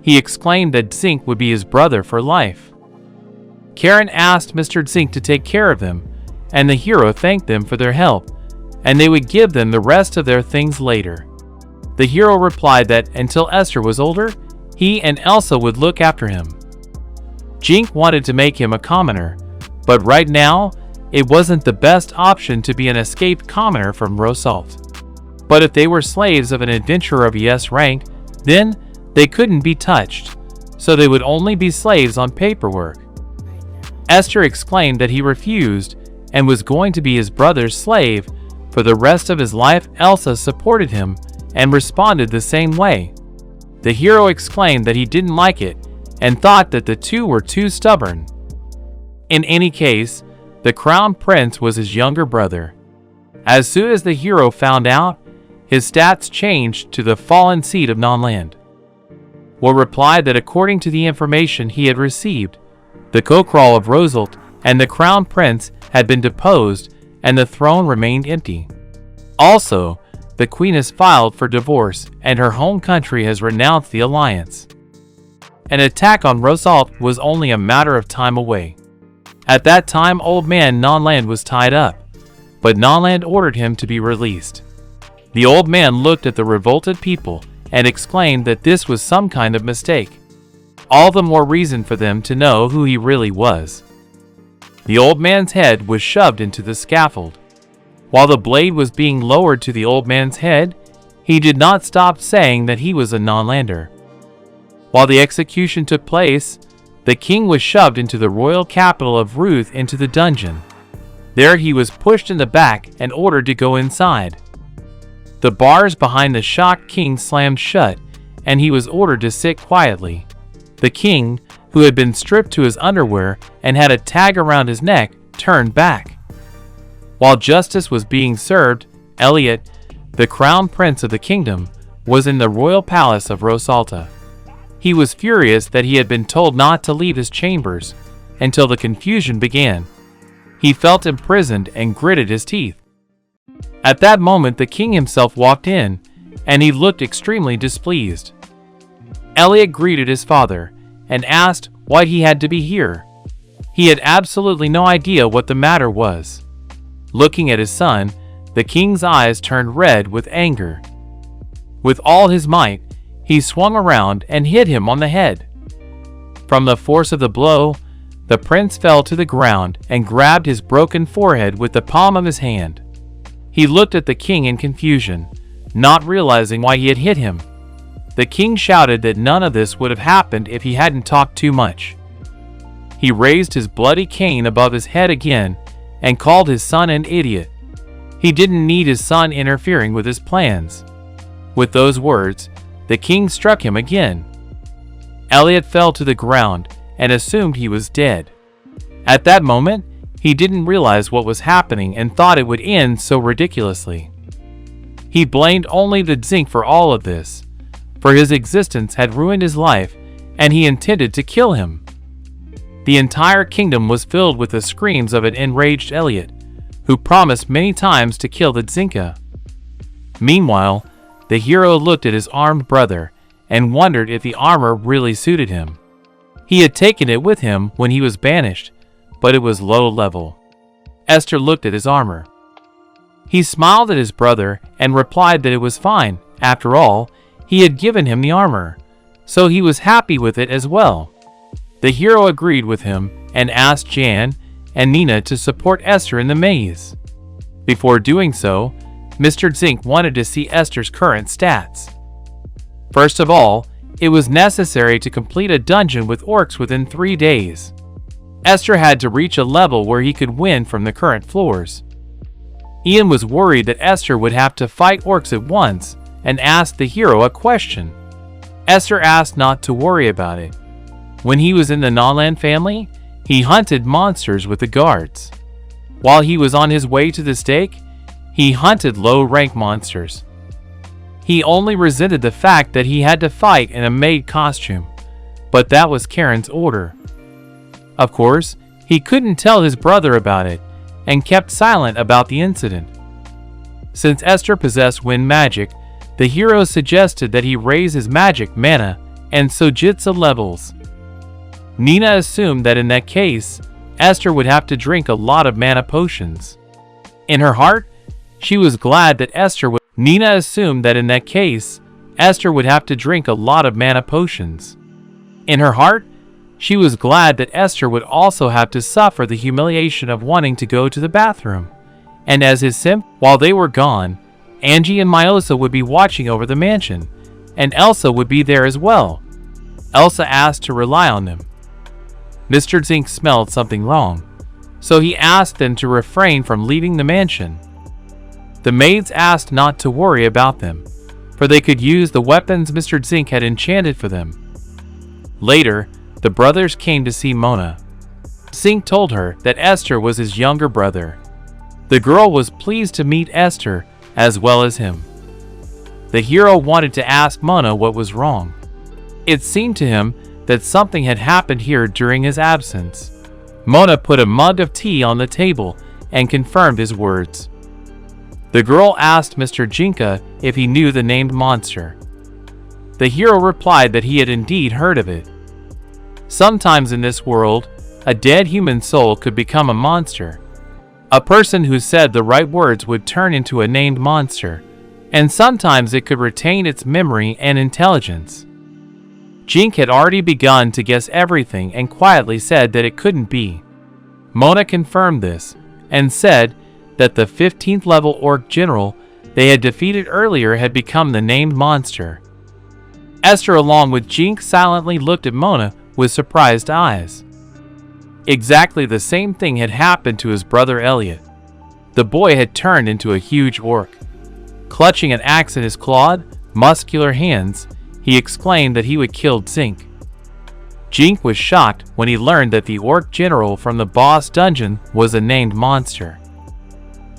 He exclaimed that Zink would be his brother for life. Karen asked Mr. Zink to take care of them, and the hero thanked them for their help, and they would give them the rest of their things later. The hero replied that until Esther was older, he and Elsa would look after him. Jink wanted to make him a commoner, but right now, it wasn't the best option to be an escaped commoner from Rosalt. But if they were slaves of an adventurer of ES rank, then they couldn't be touched, so they would only be slaves on paperwork. Esther exclaimed that he refused and was going to be his brother's slave for the rest of his life. Elsa supported him and responded the same way. The hero exclaimed that he didn't like it and thought that the two were too stubborn. In any case, the crown prince was his younger brother. As soon as the hero found out, his stats changed to the fallen seed of Nonland. Will replied that according to the information he had received, the Kokral of Rosalt and the crown prince had been deposed and the throne remained empty. Also, the queen has filed for divorce and her home country has renounced the alliance. An attack on Rosalt was only a matter of time away. At that time, old man Nonland was tied up, but Nonland ordered him to be released. The old man looked at the revolted people and exclaimed that this was some kind of mistake. All the more reason for them to know who he really was. The old man's head was shoved into the scaffold. While the blade was being lowered to the old man's head, he did not stop saying that he was a Nonlander. While the execution took place, the king was shoved into the royal capital of Ruth into the dungeon. There he was pushed in the back and ordered to go inside. The bars behind the shocked king slammed shut, and he was ordered to sit quietly. The king, who had been stripped to his underwear and had a tag around his neck, turned back. While justice was being served, Elliot, the crown prince of the kingdom, was in the royal palace of Rosalta. He was furious that he had been told not to leave his chambers until the confusion began. He felt imprisoned and gritted his teeth. At that moment, the king himself walked in, and he looked extremely displeased. Elliot greeted his father and asked why he had to be here. He had absolutely no idea what the matter was. Looking at his son, the king's eyes turned red with anger. With all his might, he swung around and hit him on the head. From the force of the blow, the prince fell to the ground and grabbed his broken forehead with the palm of his hand. He looked at the king in confusion, not realizing why he had hit him. The king shouted that none of this would have happened if he hadn't talked too much. He raised his bloody cane above his head again and called his son an idiot. He didn't need his son interfering with his plans. With those words, the king struck him again. Elliot fell to the ground and assumed he was dead. At that moment, he didn't realize what was happening and thought it would end so ridiculously. He blamed only the Zink for all of this, for his existence had ruined his life and he intended to kill him. The entire kingdom was filled with the screams of an enraged Elliot, who promised many times to kill the Zinka. Meanwhile, the hero looked at his armed brother and wondered if the armor really suited him. He had taken it with him when he was banished, but it was low level. Esther looked at his armor. He smiled at his brother and replied that it was fine. After all, he had given him the armor, so he was happy with it as well. The hero agreed with him and asked Jan and Nina to support Esther in the maze. Before doing so, Mr. Zink wanted to see Esther's current stats. First of all, it was necessary to complete a dungeon with orcs within 3 days. Esther had to reach a level where he could win from the current floors. Ian was worried that Esther would have to fight orcs at once and asked the hero a question. Esther asked not to worry about it. When he was in the Naland family, he hunted monsters with the guards. While he was on his way to the stake, he hunted low-rank monsters. He only resented the fact that he had to fight in a maid costume, but that was Karen's order. Of course, he couldn't tell his brother about it and kept silent about the incident. Since Esther possessed wind magic, the hero suggested that he raise his magic, mana, and Sojitsu levels. Nina assumed that in that case, Esther would have to drink a lot of mana potions. In her heart, she was glad that Esther would. Nina assumed that in that case, Esther would have to drink a lot of mana potions. In her heart, she was glad that Esther would also have to suffer the humiliation of wanting to go to the bathroom. And as his simp, while they were gone, Angie and Myosa would be watching over the mansion, and Elsa would be there as well. Elsa asked to rely on them. Mr. Zink smelled something wrong, so he asked them to refrain from leaving the mansion. The maids asked not to worry about them, for they could use the weapons Mr. Zink had enchanted for them. Later, the brothers came to see Mona. Zink told her that Esther was his younger brother. The girl was pleased to meet Esther as well as him. The hero wanted to ask Mona what was wrong. It seemed to him that something had happened here during his absence. Mona put a mug of tea on the table and confirmed his words. The girl asked Mr. Jinka if he knew the named monster. The hero replied that he had indeed heard of it. Sometimes in this world, a dead human soul could become a monster. A person who said the right words would turn into a named monster, and sometimes it could retain its memory and intelligence. Jink had already begun to guess everything and quietly said that it couldn't be. Mona confirmed this, and said that the 15th level orc general they had defeated earlier had become the named monster. Esther along with Jink silently looked at Mona with surprised eyes. Exactly the same thing had happened to his brother Elliot. The boy had turned into a huge orc. Clutching an axe in his clawed, muscular hands, he exclaimed that he would kill Zink. Jink was shocked when he learned that the orc general from the boss dungeon was a named monster.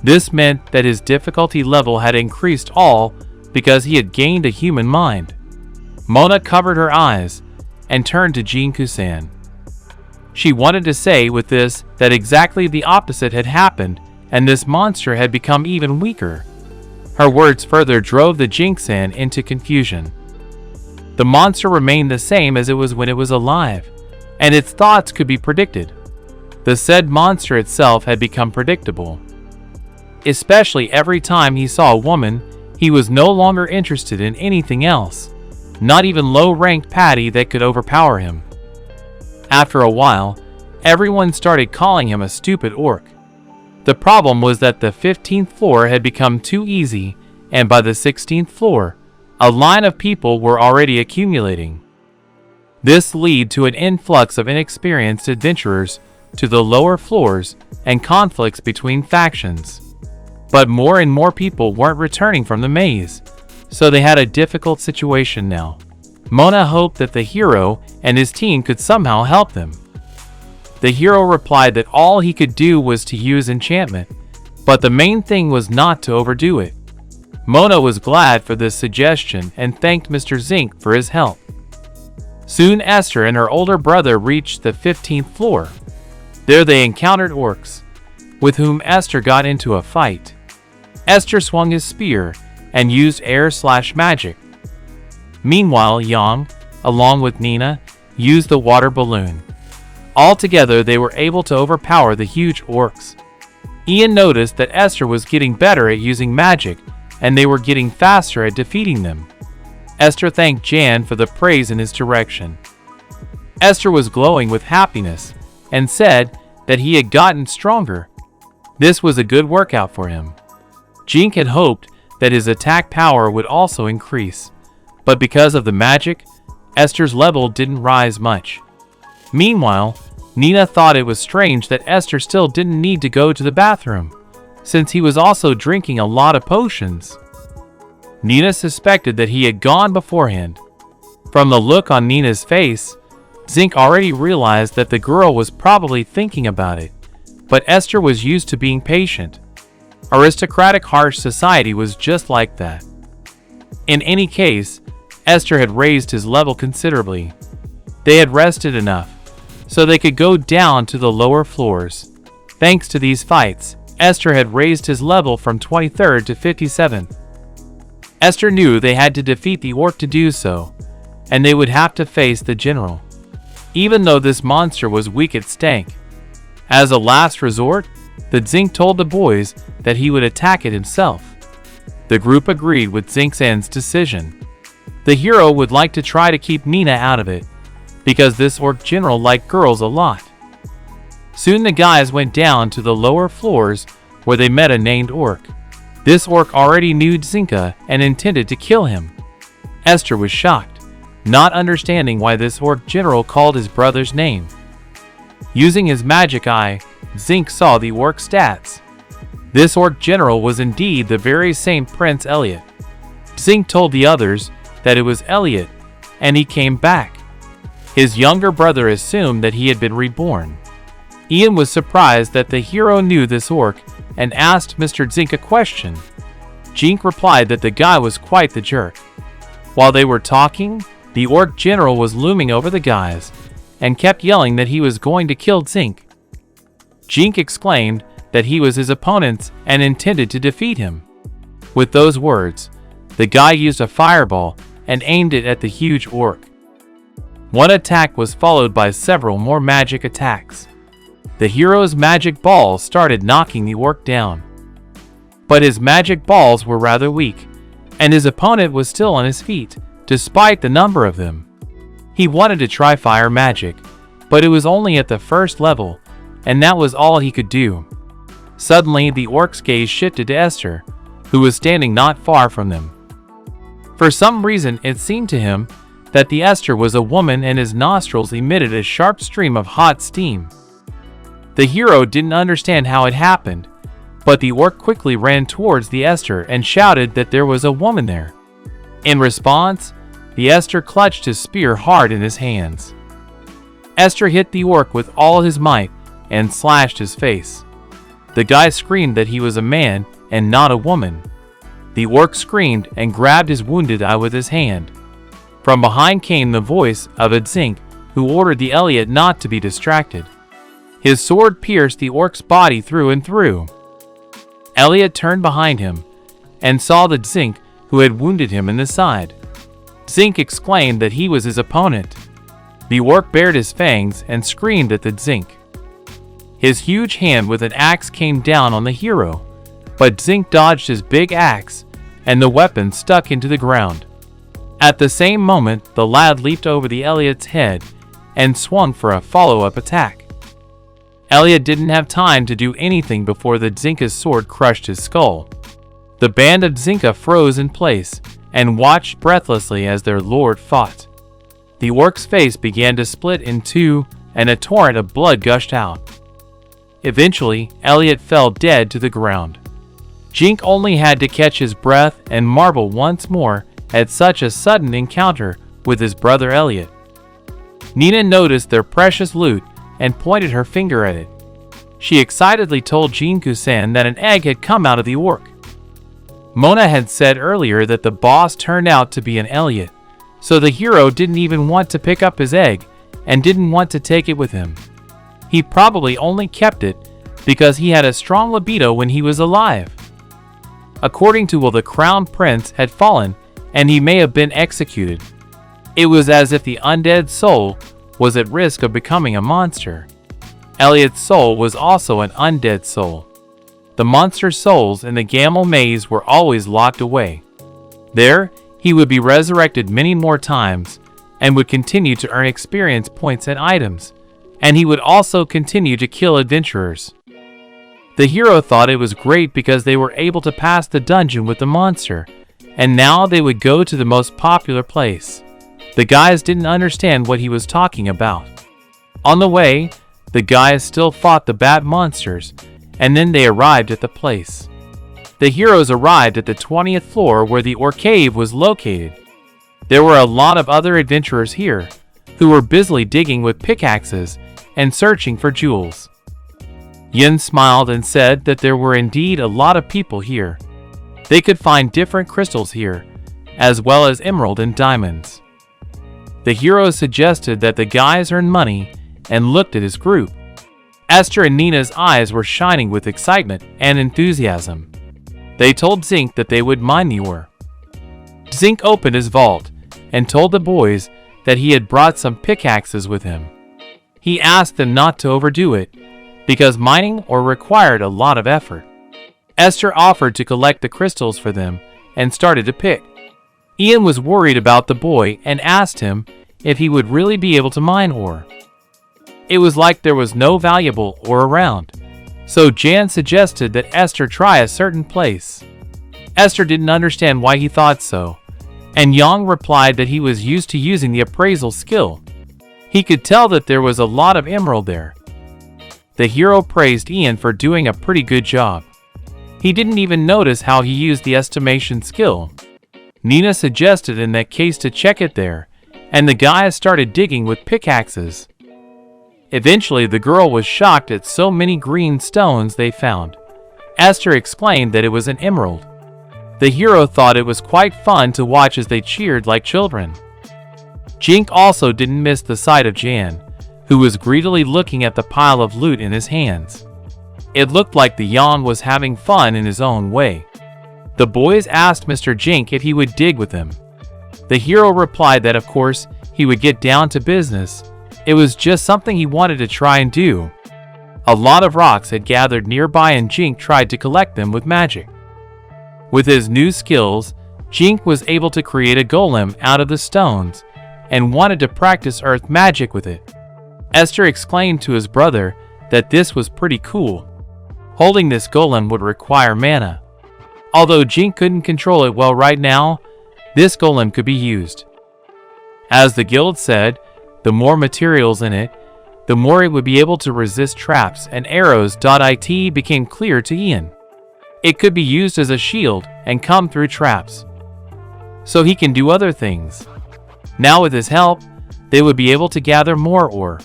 This meant that his difficulty level had increased all because he had gained a human mind. Mona covered her eyes and turned to Jinku-san. She wanted to say with this that exactly the opposite had happened and this monster had become even weaker. Her words further drove the Jink-san into confusion. The monster remained the same as it was when it was alive, and its thoughts could be predicted. The said monster itself had become predictable. Especially every time he saw a woman, he was no longer interested in anything else, not even low-ranked Patty that could overpower him. After a while, everyone started calling him a stupid orc. The problem was that the 15th floor had become too easy, and by the 16th floor, a line of people were already accumulating. This led to an influx of inexperienced adventurers to the lower floors and conflicts between factions. But more and more people weren't returning from the maze, so they had a difficult situation now. Mona hoped that the hero and his team could somehow help them. The hero replied that all he could do was to use enchantment, but the main thing was not to overdo it. Mona was glad for this suggestion and thanked Mr. Zink for his help. Soon Esther and her older brother reached the 15th floor. There they encountered orcs, with whom Esther got into a fight. Esther swung his spear and used air/magic. Meanwhile, Yang, along with Nina, used the water balloon. Altogether, they were able to overpower the huge orcs. Ian noticed that Esther was getting better at using magic, and they were getting faster at defeating them. Esther thanked Jan for the praise in his direction. Esther was glowing with happiness and said that he had gotten stronger. This was a good workout for him. Jink had hoped that his attack power would also increase, but because of the magic, Esther's level didn't rise much. Meanwhile, Nina thought it was strange that Esther still didn't need to go to the bathroom, since he was also drinking a lot of potions. Nina suspected that he had gone beforehand. From the look on Nina's face, Zink already realized that the girl was probably thinking about it, but Esther was used to being patient. Aristocratic harsh society was just like that. In any case, Esther had raised his level considerably. They had rested enough, so they could go down to the lower floors. Thanks to these fights, Esther had raised his level from 23rd to 57th. Esther knew they had to defeat the orc to do so, and they would have to face the general. Even though this monster was weak at stank. As a last resort, the Zink told the boys that he would attack it himself. The group agreed with Zink's decision. The hero would like to try to keep Nina out of it, because this orc general liked girls a lot. Soon the guys went down to the lower floors where they met a named orc. This orc already knew Zinka and intended to kill him. Esther was shocked, not understanding why this orc general called his brother's name. Using his magic eye, Zink saw the orc stats. This orc general was indeed the very same Prince Elliot. Zink told the others that it was Elliot, and he came back. His younger brother assumed that he had been reborn. Ian was surprised that the hero knew this orc and asked Mr. Zink a question. Jink replied that the guy was quite the jerk. While they were talking, the orc general was looming over the guys and kept yelling that he was going to kill Zink. Jink exclaimed that he was his opponent and intended to defeat him. With those words, the guy used a fireball and aimed it at the huge orc. One attack was followed by several more magic attacks. The hero's magic balls started knocking the orc down. But his magic balls were rather weak, and his opponent was still on his feet, despite the number of them. He wanted to try fire magic, but it was only at the first level, and that was all he could do. Suddenly, the orc's gaze shifted to Esther, who was standing not far from them. For some reason, it seemed to him that the Esther was a woman and his nostrils emitted a sharp stream of hot steam. The hero didn't understand how it happened, but the orc quickly ran towards the Esther and shouted that there was a woman there. In response, the Esther clutched his spear hard in his hands. Esther hit the orc with all his might and slashed his face. The guy screamed that he was a man and not a woman. The orc screamed and grabbed his wounded eye with his hand. From behind came the voice of Zink, who ordered the Elliot not to be distracted. His sword pierced the orc's body through and through. Elliot turned behind him and saw the Zink who had wounded him in the side. Zink exclaimed that he was his opponent. The orc bared his fangs and screamed at the Zink. His huge hand with an axe came down on the hero, but Zink dodged his big axe and the weapon stuck into the ground. At the same moment, the lad leaped over the Elliot's head and swung for a follow-up attack. Elliot didn't have time to do anything before the Zinka's sword crushed his skull. The band of Zinka froze in place and watched breathlessly as their lord fought. The orc's face began to split in two and a torrent of blood gushed out. Eventually, Elliot fell dead to the ground. Jink only had to catch his breath and marvel once more at such a sudden encounter with his brother Elliot. Nina noticed their precious loot and pointed her finger at it. She excitedly told Jin-Kusan that an egg had come out of the orc. Mona had said earlier that the boss turned out to be an Elliot, So the hero didn't even want to pick up his egg and didn't want to take it with him. He probably only kept it because he had a strong libido when he was alive. According to Will, the crown prince had fallen and he may have been executed. It was as if the undead soul was at risk of becoming a monster. Elliot's soul was also an undead soul. The monster souls in the Gamel maze were always locked away. There, he would be resurrected many more times and would continue to earn experience points and items, and he would also continue to kill adventurers. The hero thought it was great because they were able to pass the dungeon with the monster, and now they would go to the most popular place. The guys didn't understand what he was talking about. On the way, the guys still fought the bat monsters, and then they arrived at the place. The heroes arrived at the 20th floor where the Ore Cave was located. There were a lot of other adventurers here, who were busily digging with pickaxes and searching for jewels. Yin smiled and said that there were indeed a lot of people here. They could find different crystals here, as well as emerald and diamonds. The hero suggested that the guys earn money and looked at his group. Esther and Nina's eyes were shining with excitement and enthusiasm. They told Zink that they would mine the ore. Zink opened his vault and told the boys that he had brought some pickaxes with him. He asked them not to overdo it, because mining ore required a lot of effort. Esther offered to collect the crystals for them and started to pick. Ian was worried about the boy and asked him if he would really be able to mine ore. It was like there was no valuable ore around, so Jan suggested that Esther try a certain place. Esther didn't understand why he thought so, and Yang replied that he was used to using the appraisal skill. He could tell that there was a lot of emerald there. The hero praised Ian for doing a pretty good job. He didn't even notice how he used the estimation skill. Nina suggested in that case to check it there, and the guys started digging with pickaxes. Eventually, the girl was shocked at so many green stones they found. Esther explained that it was an emerald. The hero thought it was quite fun to watch as they cheered like children. Jink also didn't miss the sight of Jan, who was greedily looking at the pile of loot in his hands. It looked like the Yang was having fun in his own way. The boys asked Mr. Jink if he would dig with them. The hero replied that of course he would get down to business. It was just something he wanted to try and do. A lot of rocks had gathered nearby and Jink tried to collect them with magic. With his new skills, Jink was able to create a golem out of the stones and wanted to practice earth magic with it. Esther explained to his brother that this was pretty cool. Holding this golem would require mana. Although Jink couldn't control it well right now, this golem could be used. As the guild said, the more materials in it, the more it would be able to resist traps and arrows. It became clear to Ian. It could be used as a shield and come through traps. So he can do other things. Now with his help, they would be able to gather more ore.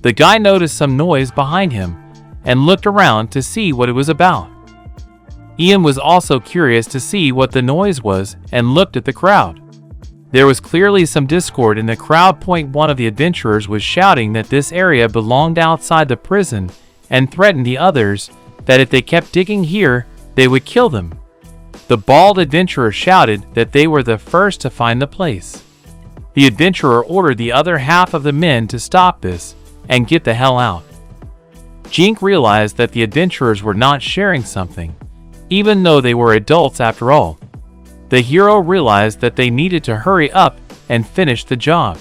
The guy noticed some noise behind him and looked around to see what it was about. Ian was also curious to see what the noise was and looked at the crowd. There was clearly some discord in the crowd. One of the adventurers was shouting that this area belonged outside the prison and threatened the others that if they kept digging here, they would kill them. The bald adventurer shouted that they were the first to find the place. The adventurer ordered the other half of the men to stop this and get the hell out. Jink realized that the adventurers were not sharing something, even though they were adults after all. The hero realized that they needed to hurry up and finish the job.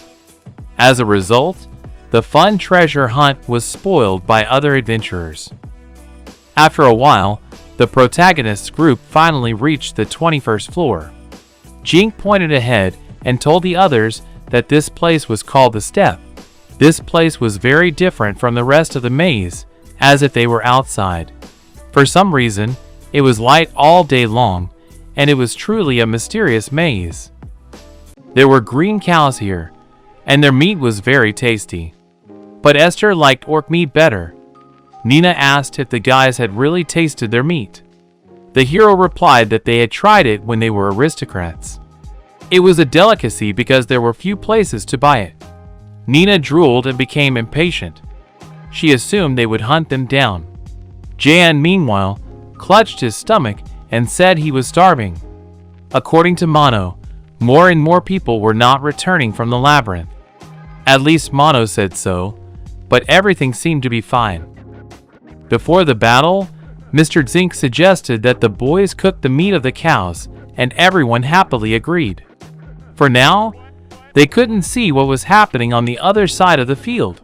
As a result, the fun treasure hunt was spoiled by other adventurers. After a while, the protagonist's group finally reached the 21st floor. Jink pointed ahead and told the others that this place was called the Step. This place was very different from the rest of the maze, as if they were outside. For some reason, it was light all day long, and it was truly a mysterious maze. There were green cows here, and their meat was very tasty. But Esther liked orc meat better. Nina asked if the guys had really tasted their meat. The hero replied that they had tried it when they were aristocrats. It was a delicacy because there were few places to buy it. Nina drooled and became impatient. She assumed they would hunt them down. Jan, meanwhile, clutched his stomach and said he was starving. According to Mono, more and more people were not returning from the labyrinth. At least Mono said so, but everything seemed to be fine. Before the battle, Mr. Zink suggested that the boys cook the meat of the cows, and everyone happily agreed. For now, they couldn't see what was happening on the other side of the field.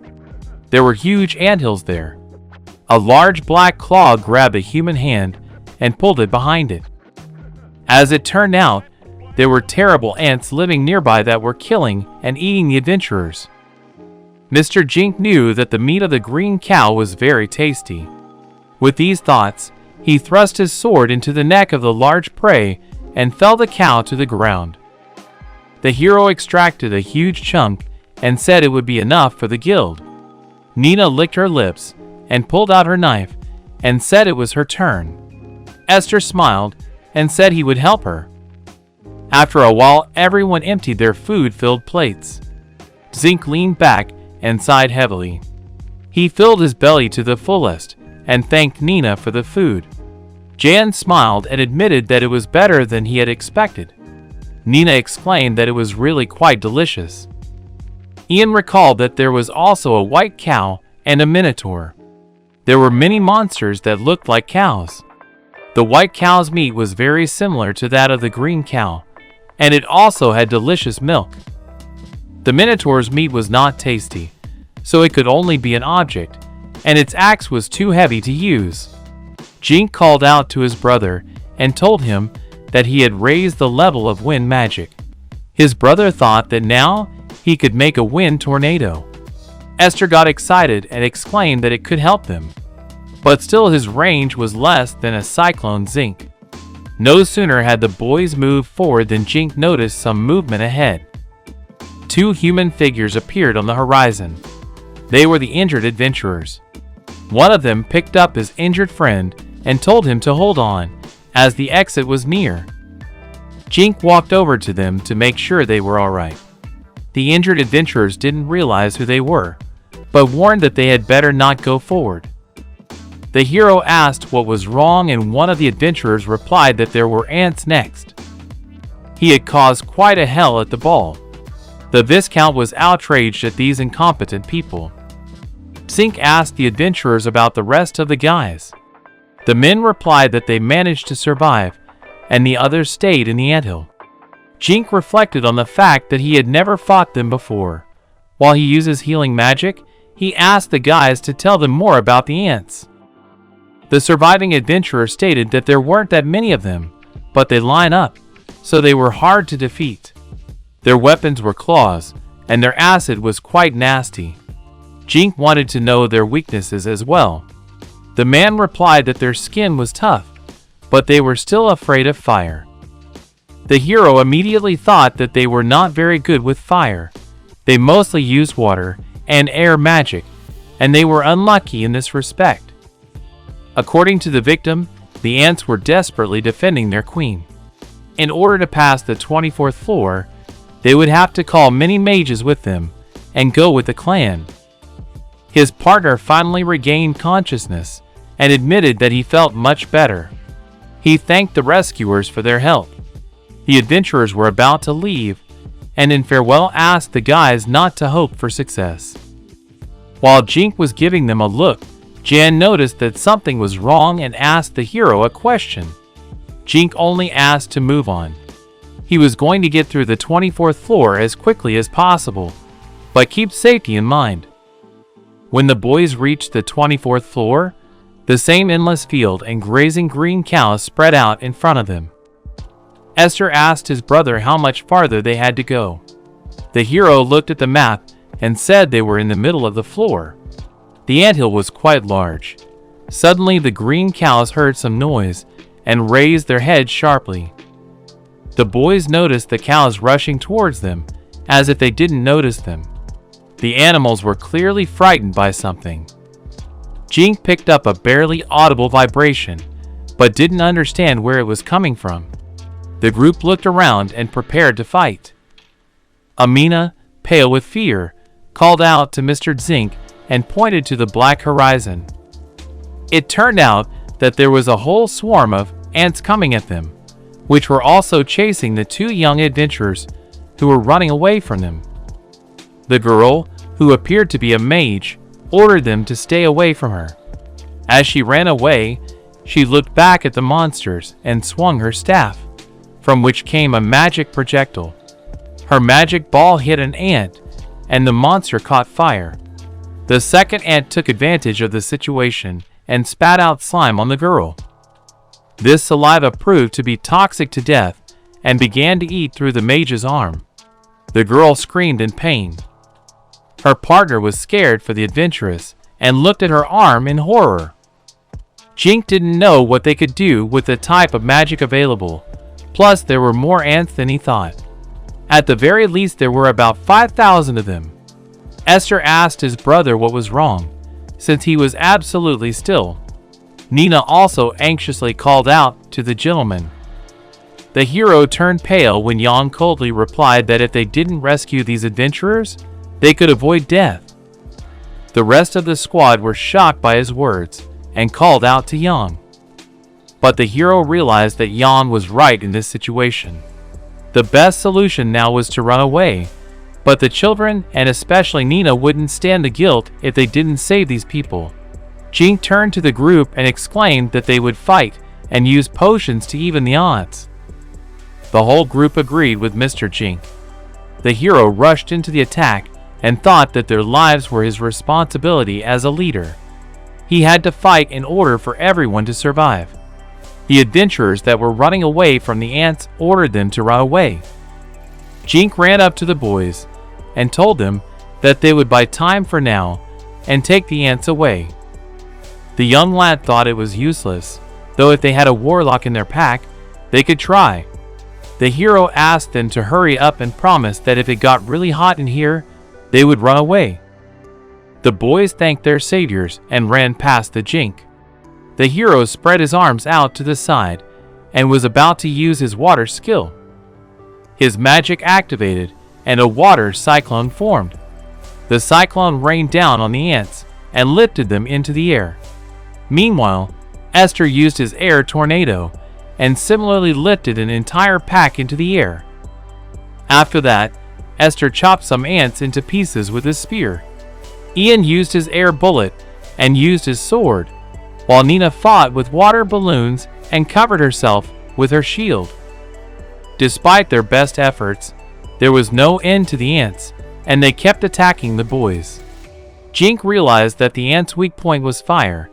There were huge anthills there. A large black claw grabbed a human hand and pulled it behind it. As it turned out, there were terrible ants living nearby that were killing and eating the adventurers. Mr. Jink knew that the meat of the green cow was very tasty. With these thoughts, he thrust his sword into the neck of the large prey and felled the cow to the ground. The hero extracted a huge chunk and said it would be enough for the guild. Nina licked her lips and pulled out her knife and said it was her turn. Esther smiled and said he would help her. After a while, everyone emptied their food-filled plates. Zink leaned back and sighed heavily. He filled his belly to the fullest and thanked Nina for the food. Jan smiled and admitted that it was better than he had expected. Nina explained that it was really quite delicious. Ian recalled that there was also a white cow and a minotaur. There were many monsters that looked like cows. The white cow's meat was very similar to that of the green cow, and it also had delicious milk. The minotaur's meat was not tasty, so it could only be an object, and its axe was too heavy to use. Jink called out to his brother and told him that he had raised the level of wind magic. His brother thought that now he could make a wind tornado. Esther got excited and explained that it could help them, but still his range was less than a cyclone Zink. No sooner had the boys moved forward than Jink noticed some movement ahead. Two human figures appeared on the horizon. They were the injured adventurers. One of them picked up his injured friend and told him to hold on, as the exit was near. Jink walked over to them to make sure they were alright. The injured adventurers didn't realize who they were, but warned that they had better not go forward. The hero asked what was wrong, and one of the adventurers replied that there were ants next. He had caused quite a hell at the ball. The Viscount was outraged at these incompetent people. Zink asked the adventurers about the rest of the guys. The men replied that they managed to survive, and the others stayed in the anthill. Jink reflected on the fact that he had never fought them before. While he uses healing magic, he asked the guys to tell them more about the ants. The surviving adventurer stated that there weren't that many of them, but they line up, so they were hard to defeat. Their weapons were claws, and their acid was quite nasty. Jink wanted to know their weaknesses as well. The man replied that their skin was tough, but they were still afraid of fire. The hero immediately thought that they were not very good with fire. They mostly used water and air magic, and they were unlucky in this respect. According to the victim, the ants were desperately defending their queen. In order to pass the 24th floor, they would have to call many mages with them and go with the clan. His partner finally regained consciousness and admitted that he felt much better. He thanked the rescuers for their help. The adventurers were about to leave, and in farewell asked the guys not to hope for success. While Jink was giving them a look, Jan noticed that something was wrong and asked the hero a question. Jink only asked to move on. He was going to get through the 24th floor as quickly as possible, but keep safety in mind. When the boys reached the 24th floor, the same endless field and grazing green cows spread out in front of them. Esther asked his brother how much farther they had to go. The hero looked at the map and said they were in the middle of the floor. The anthill was quite large. Suddenly the green cows heard some noise and raised their heads sharply. The boys noticed the cows rushing towards them, as if they didn't notice them. The animals were clearly frightened by something. Jink picked up a barely audible vibration, but didn't understand where it was coming from. The group looked around and prepared to fight. Amina, pale with fear, called out to Mr. Zink and pointed to the black horizon. It turned out that there was a whole swarm of ants coming at them, which were also chasing the two young adventurers who were running away from them. The girl, who appeared to be a mage, ordered them to stay away from her. As she ran away, she looked back at the monsters and swung her staff, from which came a magic projectile. Her magic ball hit an ant, and the monster caught fire. The second ant took advantage of the situation and spat out slime on the girl. This saliva proved to be toxic to death and began to eat through the mage's arm. The girl screamed in pain. Her partner was scared for the adventuress and looked at her arm in horror. Jink didn't know what they could do with the type of magic available, plus there were more ants than he thought. At the very least there were about 5,000 of them. Esther asked his brother what was wrong, since he was absolutely still. Nina also anxiously called out to the gentleman. The hero turned pale when Jan coldly replied that if they didn't rescue these adventurers, they could avoid death. The rest of the squad were shocked by his words and called out to Jan. But the hero realized that Jan was right in this situation. The best solution now was to run away, but the children and especially Nina wouldn't stand the guilt if they didn't save these people. Jink turned to the group and exclaimed that they would fight and use potions to even the odds. The whole group agreed with Mr. Jink. The hero rushed into the attack and thought that their lives were his responsibility as a leader. He had to fight in order for everyone to survive. The adventurers that were running away from the ants ordered them to run away. Jink ran up to the boys and told them that they would buy time for now and take the ants away. The young lad thought it was useless, though if they had a warlock in their pack, they could try. The hero asked them to hurry up and promised that if it got really hot in here, they would run away. The boys thanked their saviors and ran past the Jink. The hero spread his arms out to the side and was about to use his water skill. His magic activated and a water cyclone formed. The cyclone rained down on the ants and lifted them into the air. Meanwhile, Esther used his air tornado and similarly lifted an entire pack into the air. After that, Esther chopped some ants into pieces with his spear. Ian used his air bullet and used his sword, while Nina fought with water balloons and covered herself with her shield. Despite their best efforts, there was no end to the ants, and they kept attacking the boys. Jink realized that the ants' weak point was fire,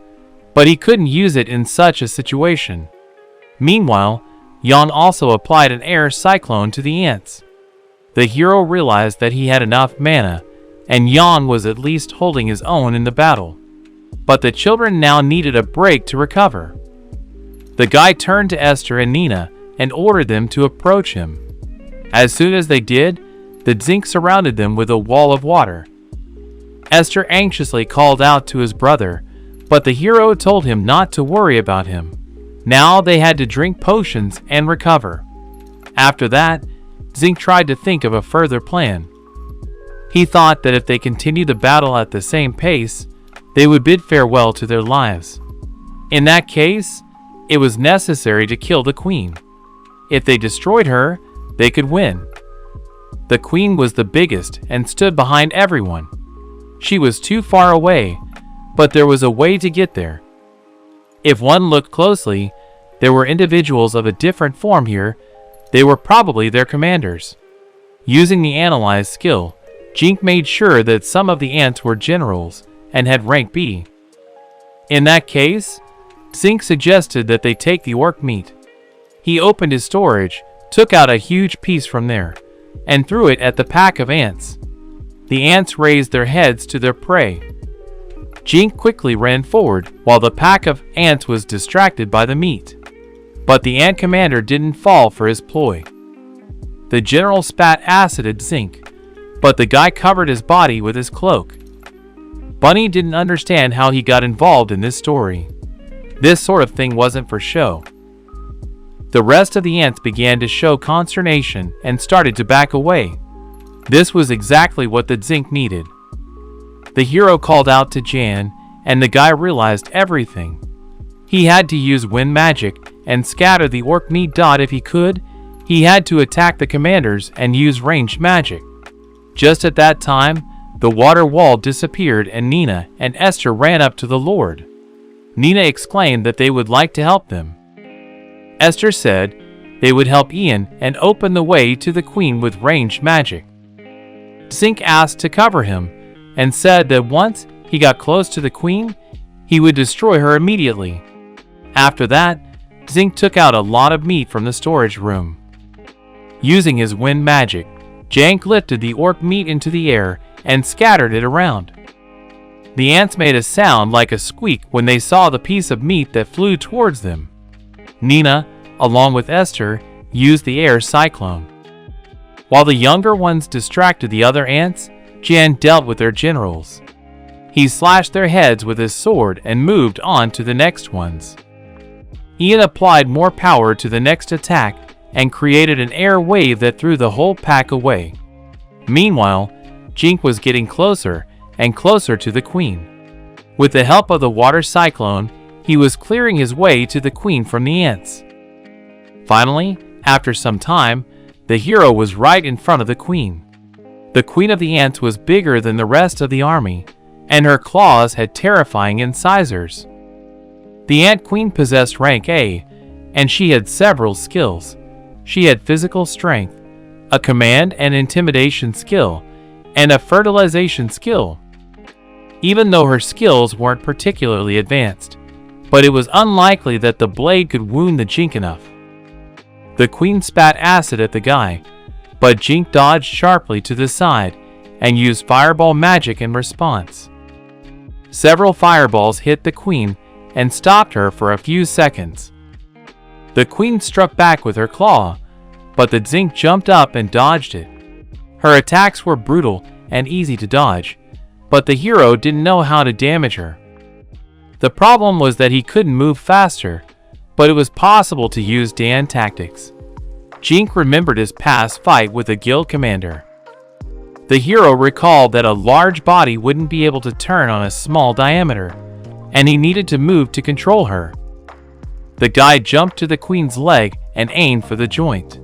but he couldn't use it in such a situation. Meanwhile, Jan also applied an air cyclone to the ants. The hero realized that he had enough mana, and Jan was at least holding his own in the battle. But the children now needed a break to recover. The guy turned to Esther and Nina and ordered them to approach him. As soon as they did, the Zink surrounded them with a wall of water. Esther anxiously called out to his brother, but the hero told him not to worry about him. Now they had to drink potions and recover. After that, Zink tried to think of a further plan. He thought that if they continued the battle at the same pace, they would bid farewell to their lives. In that case, it was necessary to kill the queen. If they destroyed her, they could win. The queen was the biggest and stood behind everyone. She was too far away, but there was a way to get there. If one looked closely, there were individuals of a different form here. They were probably their commanders. Using the analyze skill, Jink made sure that some of the ants were generals and had rank B. In that case, Zink suggested that they take the orc meat. He opened his storage, took out a huge piece from there, and threw it at the pack of ants. The ants raised their heads to their prey. Jink quickly ran forward while the pack of ants was distracted by the meat. But the ant commander didn't fall for his ploy. The general spat acid at Zink, but the guy covered his body with his cloak. Bunny didn't understand how he got involved in this story. This sort of thing wasn't for show. The rest of the ants began to show consternation and started to back away. This was exactly what the Zinc needed. The hero called out to Jan, and the guy realized everything. He had to use wind magic and scatter the orc meat dot if he could. He had to attack the commanders and use ranged magic. Just at that time, the water wall disappeared and Nina and Esther ran up to the Lord. Nina exclaimed that they would like to help them. Esther said they would help Ian and open the way to the Queen with ranged magic. Zinc asked to cover him and said that once he got close to the Queen, he would destroy her immediately. After that, Zinc took out a lot of meat from the storage room. Using his wind magic, Jank lifted the orc meat into the air and scattered it around. The ants made a sound like a squeak when they saw the piece of meat that flew towards them. Nina, along with Esther, used the air cyclone. While the younger ones distracted the other ants, Jan dealt with their generals. He slashed their heads with his sword and moved on to the next ones. Ian applied more power to the next attack and created an air wave that threw the whole pack away. Meanwhile, Jink was getting closer and closer to the Queen. With the help of the water cyclone, he was clearing his way to the Queen from the ants. Finally, after some time, the hero was right in front of the Queen. The Queen of the Ants was bigger than the rest of the army, and her claws had terrifying incisors. The Ant Queen possessed rank A, and she had several skills. She had physical strength, a command and intimidation skill, and a fertilization skill. Even though her skills weren't particularly advanced, but it was unlikely that the blade could wound the Jink enough. The Queen spat acid at the guy, but Jink dodged sharply to the side and used fireball magic in response. Several fireballs hit the Queen and stopped her for a few seconds. The Queen struck back with her claw, but the Zinc jumped up and dodged it. Her attacks were brutal and easy to dodge, but the hero didn't know how to damage her. The problem was that he couldn't move faster, but it was possible to use Dan tactics. Jink remembered his past fight with the guild commander. The hero recalled that a large body wouldn't be able to turn on a small diameter, and he needed to move to control her. The guy jumped to the Queen's leg and aimed for the joint.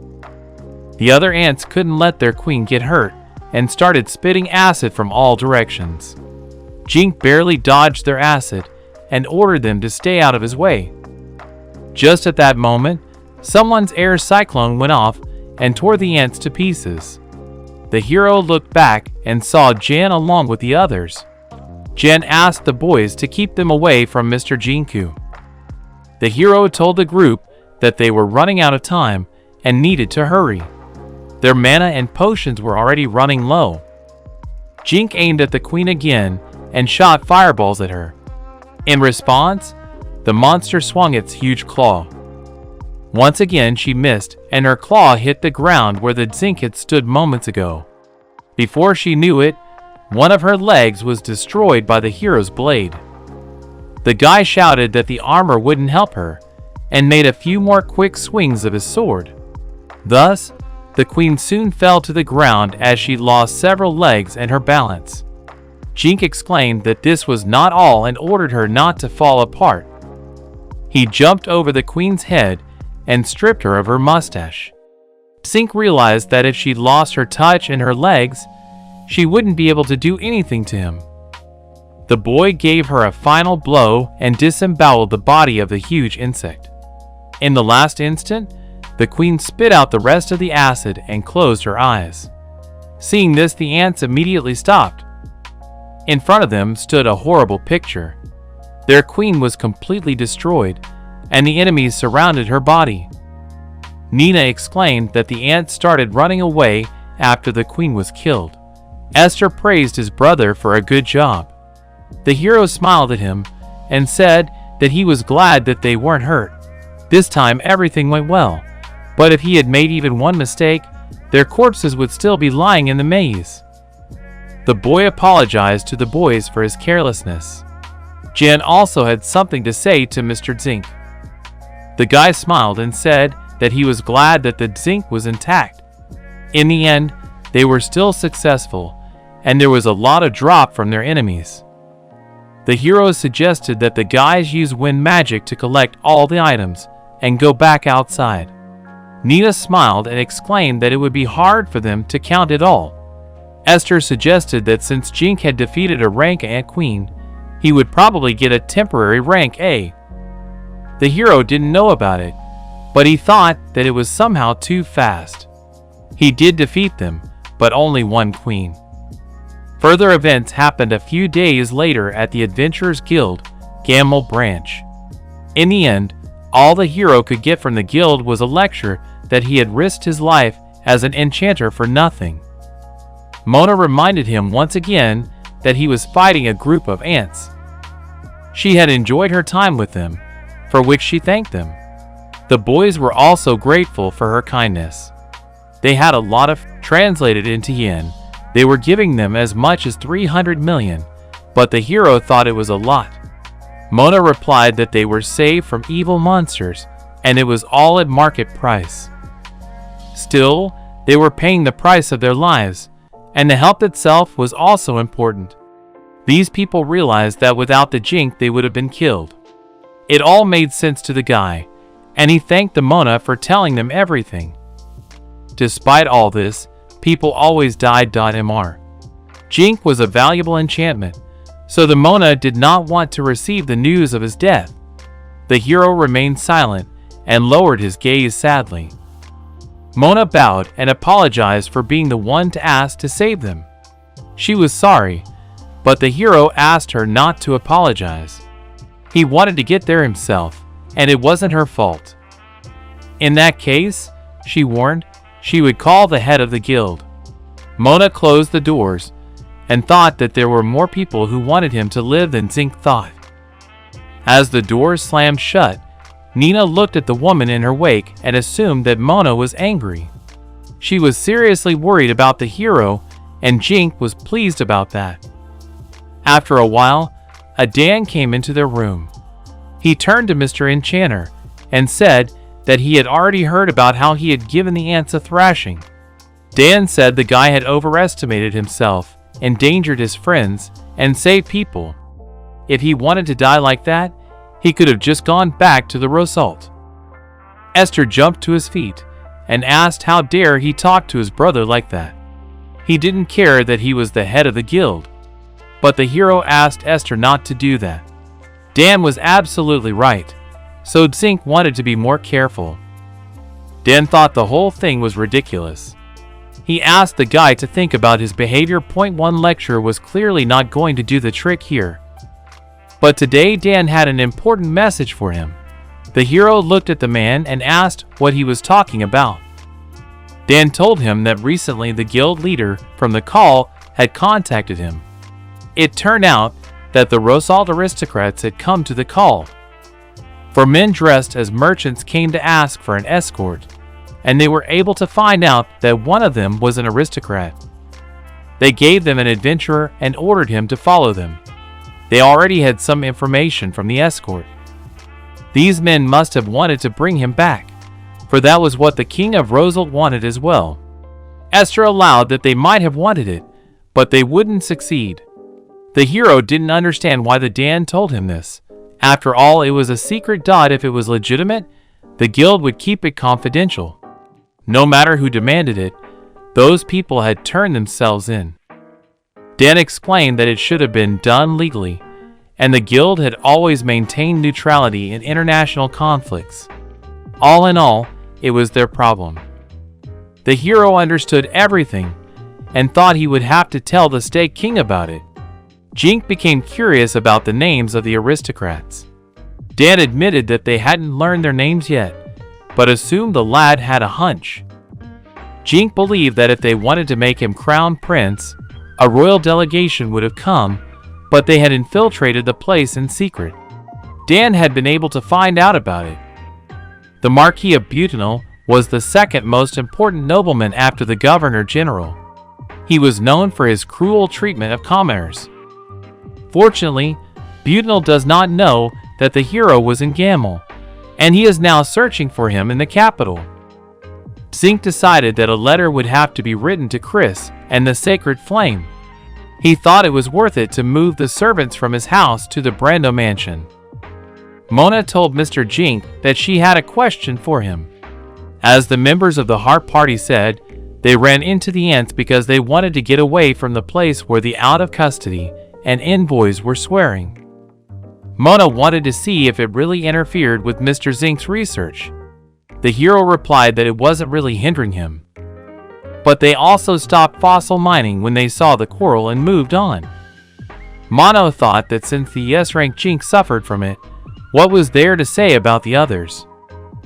The other ants couldn't let their Queen get hurt and started spitting acid from all directions. Jink barely dodged their acid and ordered them to stay out of his way. Just at that moment, someone's air cyclone went off and tore the ants to pieces. The hero looked back and saw Jan along with the others. Jan asked the boys to keep them away from Mr. Jinku. The hero told the group that they were running out of time and needed to hurry. Their mana and potions were already running low. Jink aimed at the Queen again and shot fireballs at her. In response, the monster swung its huge claw. Once again she missed, and her claw hit the ground where the Zinc had stood moments ago. Before she knew it, one of her legs was destroyed by the hero's blade. The guy shouted that the armor wouldn't help her, and made a few more quick swings of his sword. Thus, the Queen soon fell to the ground as she lost several legs and her balance. Jink exclaimed that this was not all and ordered her not to fall apart. He jumped over the Queen's head and stripped her of her mustache. Zinc realized that if she lost her touch and her legs, she wouldn't be able to do anything to him. The boy gave her a final blow and disemboweled the body of the huge insect. In the last instant, the Queen spit out the rest of the acid and closed her eyes. Seeing this, the ants immediately stopped. In front of them stood a horrible picture. Their Queen was completely destroyed, and the enemies surrounded her body. Nina explained that the ants started running away after the Queen was killed. Esther praised his brother for a good job. The hero smiled at him and said that he was glad that they weren't hurt. This time everything went well, but if he had made even one mistake, their corpses would still be lying in the maze. The boy apologized to the boys for his carelessness. Jan also had something to say to Mr. Zinc. The guy smiled and said that he was glad that the zinc was intact. In the end, they were still successful, and there was a lot of drop from their enemies. The hero suggested that the guys use wind magic to collect all the items and go back outside. Nina smiled and exclaimed that it would be hard for them to count it all. Esther suggested that since Jink had defeated a rank A queen, he would probably get a temporary rank A. The hero didn't know about it, but he thought that it was somehow too fast. He did defeat them, but only one queen. Further events happened a few days later at the Adventurers Guild, Gamel Branch. In the end, all the hero could get from the guild was a lecture that he had risked his life as an enchanter for nothing. Mona reminded him once again that he was fighting a group of ants. She had enjoyed her time with them, for which she thanked them. The boys were also grateful for her kindness. They had a lot of translated into yen. They were giving them as much as 300 million, but the hero thought it was a lot. Mona replied that they were saved from evil monsters, and it was all at market price. Still, they were paying the price of their lives, and the help itself was also important. These people realized that without the Jink they would have been killed. It all made sense to the guy, and he thanked the Mona for telling them everything. Despite all this, people always died. Mr. Jink was a valuable enchantment, so the Mona did not want to receive the news of his death. The hero remained silent and lowered his gaze sadly. Mona bowed and apologized for being the one to ask to save them. She was sorry, but the hero asked her not to apologize. He wanted to get there himself, and it wasn't her fault. In that case, she warned, she would call the head of the guild. Mona closed the doors and thought that there were more people who wanted him to live than Zink thought. As the doors slammed shut, Nina looked at the woman in her wake and assumed that Mona was angry. She was seriously worried about the hero, and Jink was pleased about that. After a while, a Dan came into their room. He turned to Mr. Enchanter and said that he had already heard about how he had given the ants a thrashing. Dan said the guy had overestimated himself, endangered his friends, and saved people. If he wanted to die like that, he could have just gone back to the Rosalt. Esther jumped to his feet and asked how dare he talk to his brother like that. He didn't care that he was the head of the guild, but the hero asked Esther not to do that. Dan was absolutely right, so Zink wanted to be more careful. Dan thought the whole thing was ridiculous. He asked the guy to think about his behavior. One lecture was clearly not going to do the trick here. But today Dan had an important message for him. The hero looked at the man and asked what he was talking about. Dan told him that recently the guild leader from the call had contacted him. It turned out that the Rosalt Aristocrats had come to the call. For men dressed as merchants came to ask for an escort, and they were able to find out that one of them was an aristocrat. They gave them an adventurer and ordered him to follow them. They already had some information from the escort. These men must have wanted to bring him back, for that was what the king of Rosalt wanted as well. Esther allowed that they might have wanted it, but they wouldn't succeed. The hero didn't understand why the Dan told him this. After all, it was a secret. If it was legitimate, the guild would keep it confidential. No matter who demanded it, those people had turned themselves in. Dan explained that it should have been done legally, and the guild had always maintained neutrality in international conflicts. All in all, it was their problem. The hero understood everything and thought he would have to tell the Stag King about it. Jink became curious about the names of the aristocrats. Dan admitted that they hadn't learned their names yet, but assumed the lad had a hunch. Jink believed that if they wanted to make him crown prince, a royal delegation would have come, but they had infiltrated the place in secret. Dan had been able to find out about it. The Marquis of Butenal was the second most important nobleman after the Governor General. He was known for his cruel treatment of commoners. Fortunately, Butenal does not know that the hero was in Gamel, and he is now searching for him in the capital. Zink decided that a letter would have to be written to Chris and the Sacred Flame. He thought it was worth it to move the servants from his house to the Brando mansion. Mona told Mr. Jink that she had a question for him. As the members of the Heart Party said, they ran into the ants because they wanted to get away from the place where the out-of-custody and envoys were swearing. Mona wanted to see if it really interfered with Mr. Zink's research. The hero replied that it wasn't really hindering him. But they also stopped fossil mining when they saw the quarrel and moved on. Mono thought that since the S-rank Jink suffered from it, what was there to say about the others?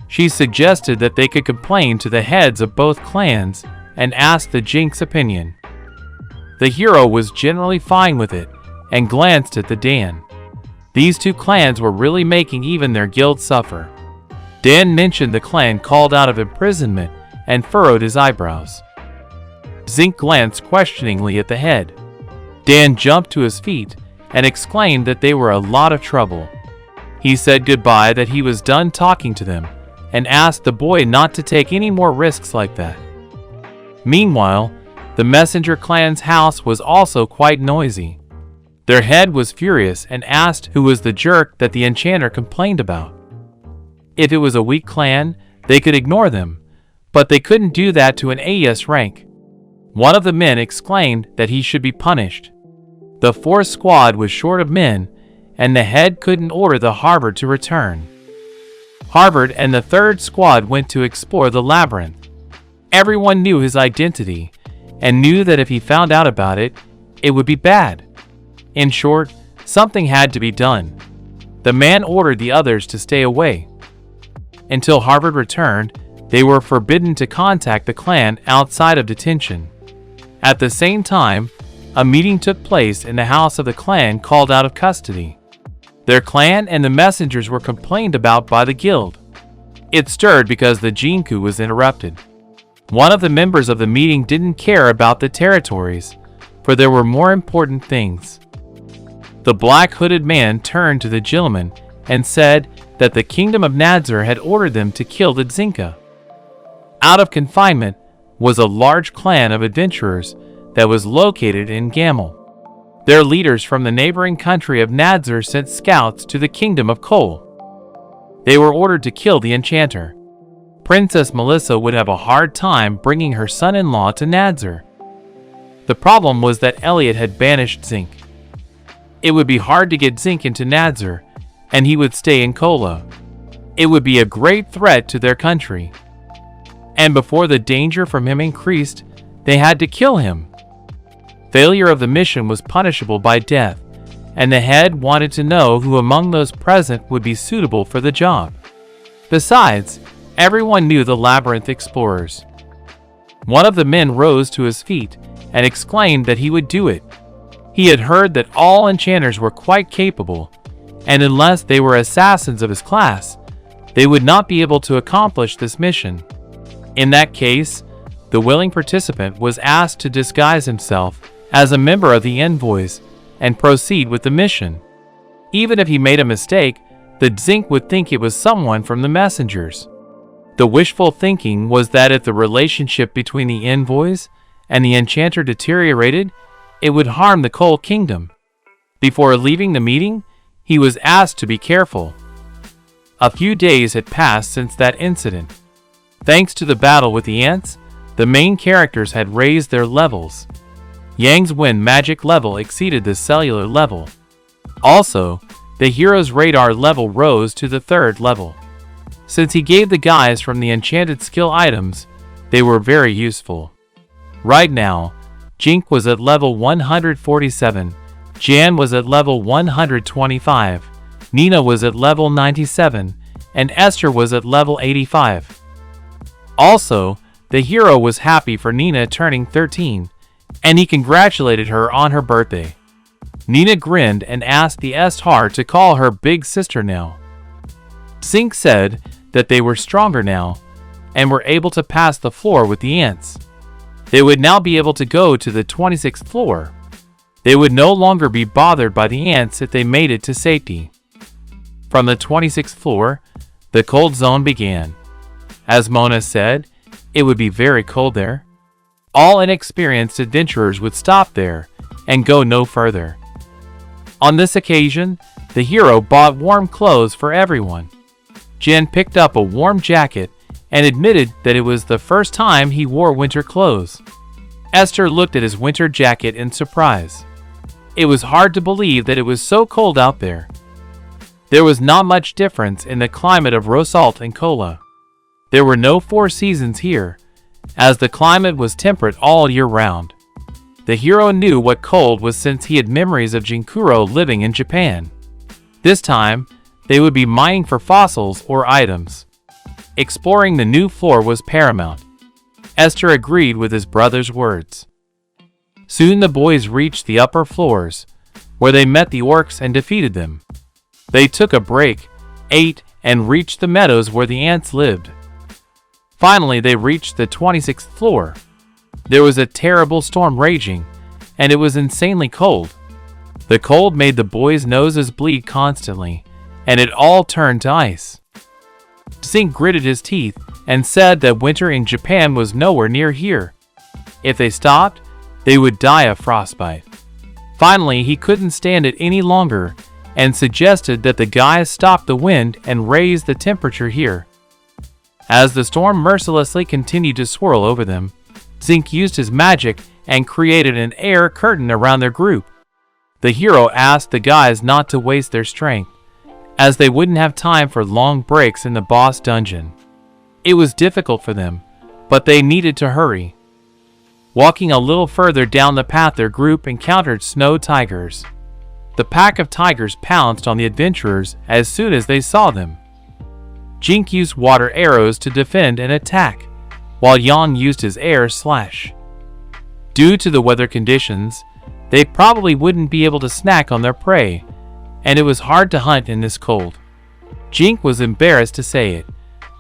She suggested that they could complain to the heads of both clans and ask the Jink's opinion. The hero was generally fine with it and glanced at the Dan. These two clans were really making even their guild suffer. Dan mentioned the clan called out of imprisonment and furrowed his eyebrows. Zink glanced questioningly at the head. Dan jumped to his feet and exclaimed that they were a lot of trouble. He said goodbye, that he was done talking to them, and asked the boy not to take any more risks like that. Meanwhile, the Messenger clan's house was also quite noisy. Their head was furious and asked who was the jerk that the Enchanter complained about. If it was a weak clan, they could ignore them, but they couldn't do that to an AES rank. One of the men exclaimed that he should be punished. The fourth squad was short of men, and the head couldn't order the Harvard to return. Harvard and the third squad went to explore the labyrinth. Everyone knew his identity, and knew that if he found out about it, it would be bad. In short, something had to be done. The man ordered the others to stay away. Until Harvard returned, they were forbidden to contact the clan outside of detention. At the same time, a meeting took place in the house of the clan called out of custody. Their clan and the messengers were complained about by the guild. It stirred because the Jinku was interrupted. One of the members of the meeting didn't care about the territories, for there were more important things. The black-hooded man turned to the gentleman and said that the kingdom of Nadzor had ordered them to kill the Zinka. Out of confinement was a large clan of adventurers that was located in Gamel. Their leaders from the neighboring country of Nadzor sent scouts to the kingdom of Kol. They were ordered to kill the Enchanter. Princess Melissa would have a hard time bringing her son-in-law to Nadzor. The problem was that Elliot had banished Zink. It would be hard to get Zink into Nadzor, and he would stay in Kola. It would be a great threat to their country. And before the danger from him increased, they had to kill him. Failure of the mission was punishable by death, and the head wanted to know who among those present would be suitable for the job. Besides, everyone knew the labyrinth explorers. One of the men rose to his feet and exclaimed that he would do it. He had heard that all enchanters were quite capable, and unless they were assassins of his class, they would not be able to accomplish this mission. In that case, the willing participant was asked to disguise himself as a member of the envoys and proceed with the mission. Even if he made a mistake, the Zink would think it was someone from the messengers. The wishful thinking was that if the relationship between the envoys and the Enchanter deteriorated, it would harm the Kol Kingdom. Before leaving the meeting, he was asked to be careful. A few days had passed since that incident. Thanks to the battle with the ants, the main characters had raised their levels. Yang's wind magic level exceeded the cellular level. Also, the hero's radar level rose to the 3rd level. Since he gave the guys from the enchanted skill items, they were very useful. Right now, Jink was at level 147, Jan was at level 125, Nina was at level 97, and Esther was at level 85. Also, the hero was happy for Nina turning 13, and he congratulated her on her birthday. Nina grinned and asked the Esthar to call her big sister now. Zink said that they were stronger now, and were able to pass the floor with the ants. They would now be able to go to the 26th floor. They would no longer be bothered by the ants if they made it to safety. From the 26th floor, the cold zone began. As Mona said, It would be very cold there. All inexperienced adventurers would stop there and go no further. On this occasion, the hero bought warm clothes for everyone. Jin picked up a warm jacket and admitted that it was the first time he wore winter clothes. Esther looked at his winter jacket in surprise. It was hard to believe that it was so cold out there. There was not much difference in the climate of Rosalt and Kola. There were no 4 seasons here, as the climate was temperate all year round. The hero knew what cold was since he had memories of Jinkuro living in Japan. This time, they would be mining for fossils or items. Exploring the new floor was paramount. Esther agreed with his brother's words. Soon the boys reached the upper floors, where they met the orcs and defeated them. They took a break, ate, and reached the meadows where the ants lived. Finally, they reached the 26th floor. There was a terrible storm raging, and it was insanely cold. The cold made the boys' noses bleed constantly, and it all turned to ice. Zink gritted his teeth and said that winter in Japan was nowhere near here. If they stopped, they would die of frostbite. Finally, he couldn't stand it any longer and suggested that the guys stop the wind and raise the temperature here. As the storm mercilessly continued to swirl over them, Zink used his magic and created an air curtain around their group. The hero asked the guys not to waste their strength, as they wouldn't have time for long breaks in the boss dungeon. It was difficult for them, but they needed to hurry. Walking a little further down the path, their group encountered snow tigers. The pack of tigers pounced on the adventurers as soon as they saw them. Jink used water arrows to defend and attack, while Yang used his air slash. Due to the weather conditions, they probably wouldn't be able to snack on their prey, and it was hard to hunt in this cold. Jink was embarrassed to say it,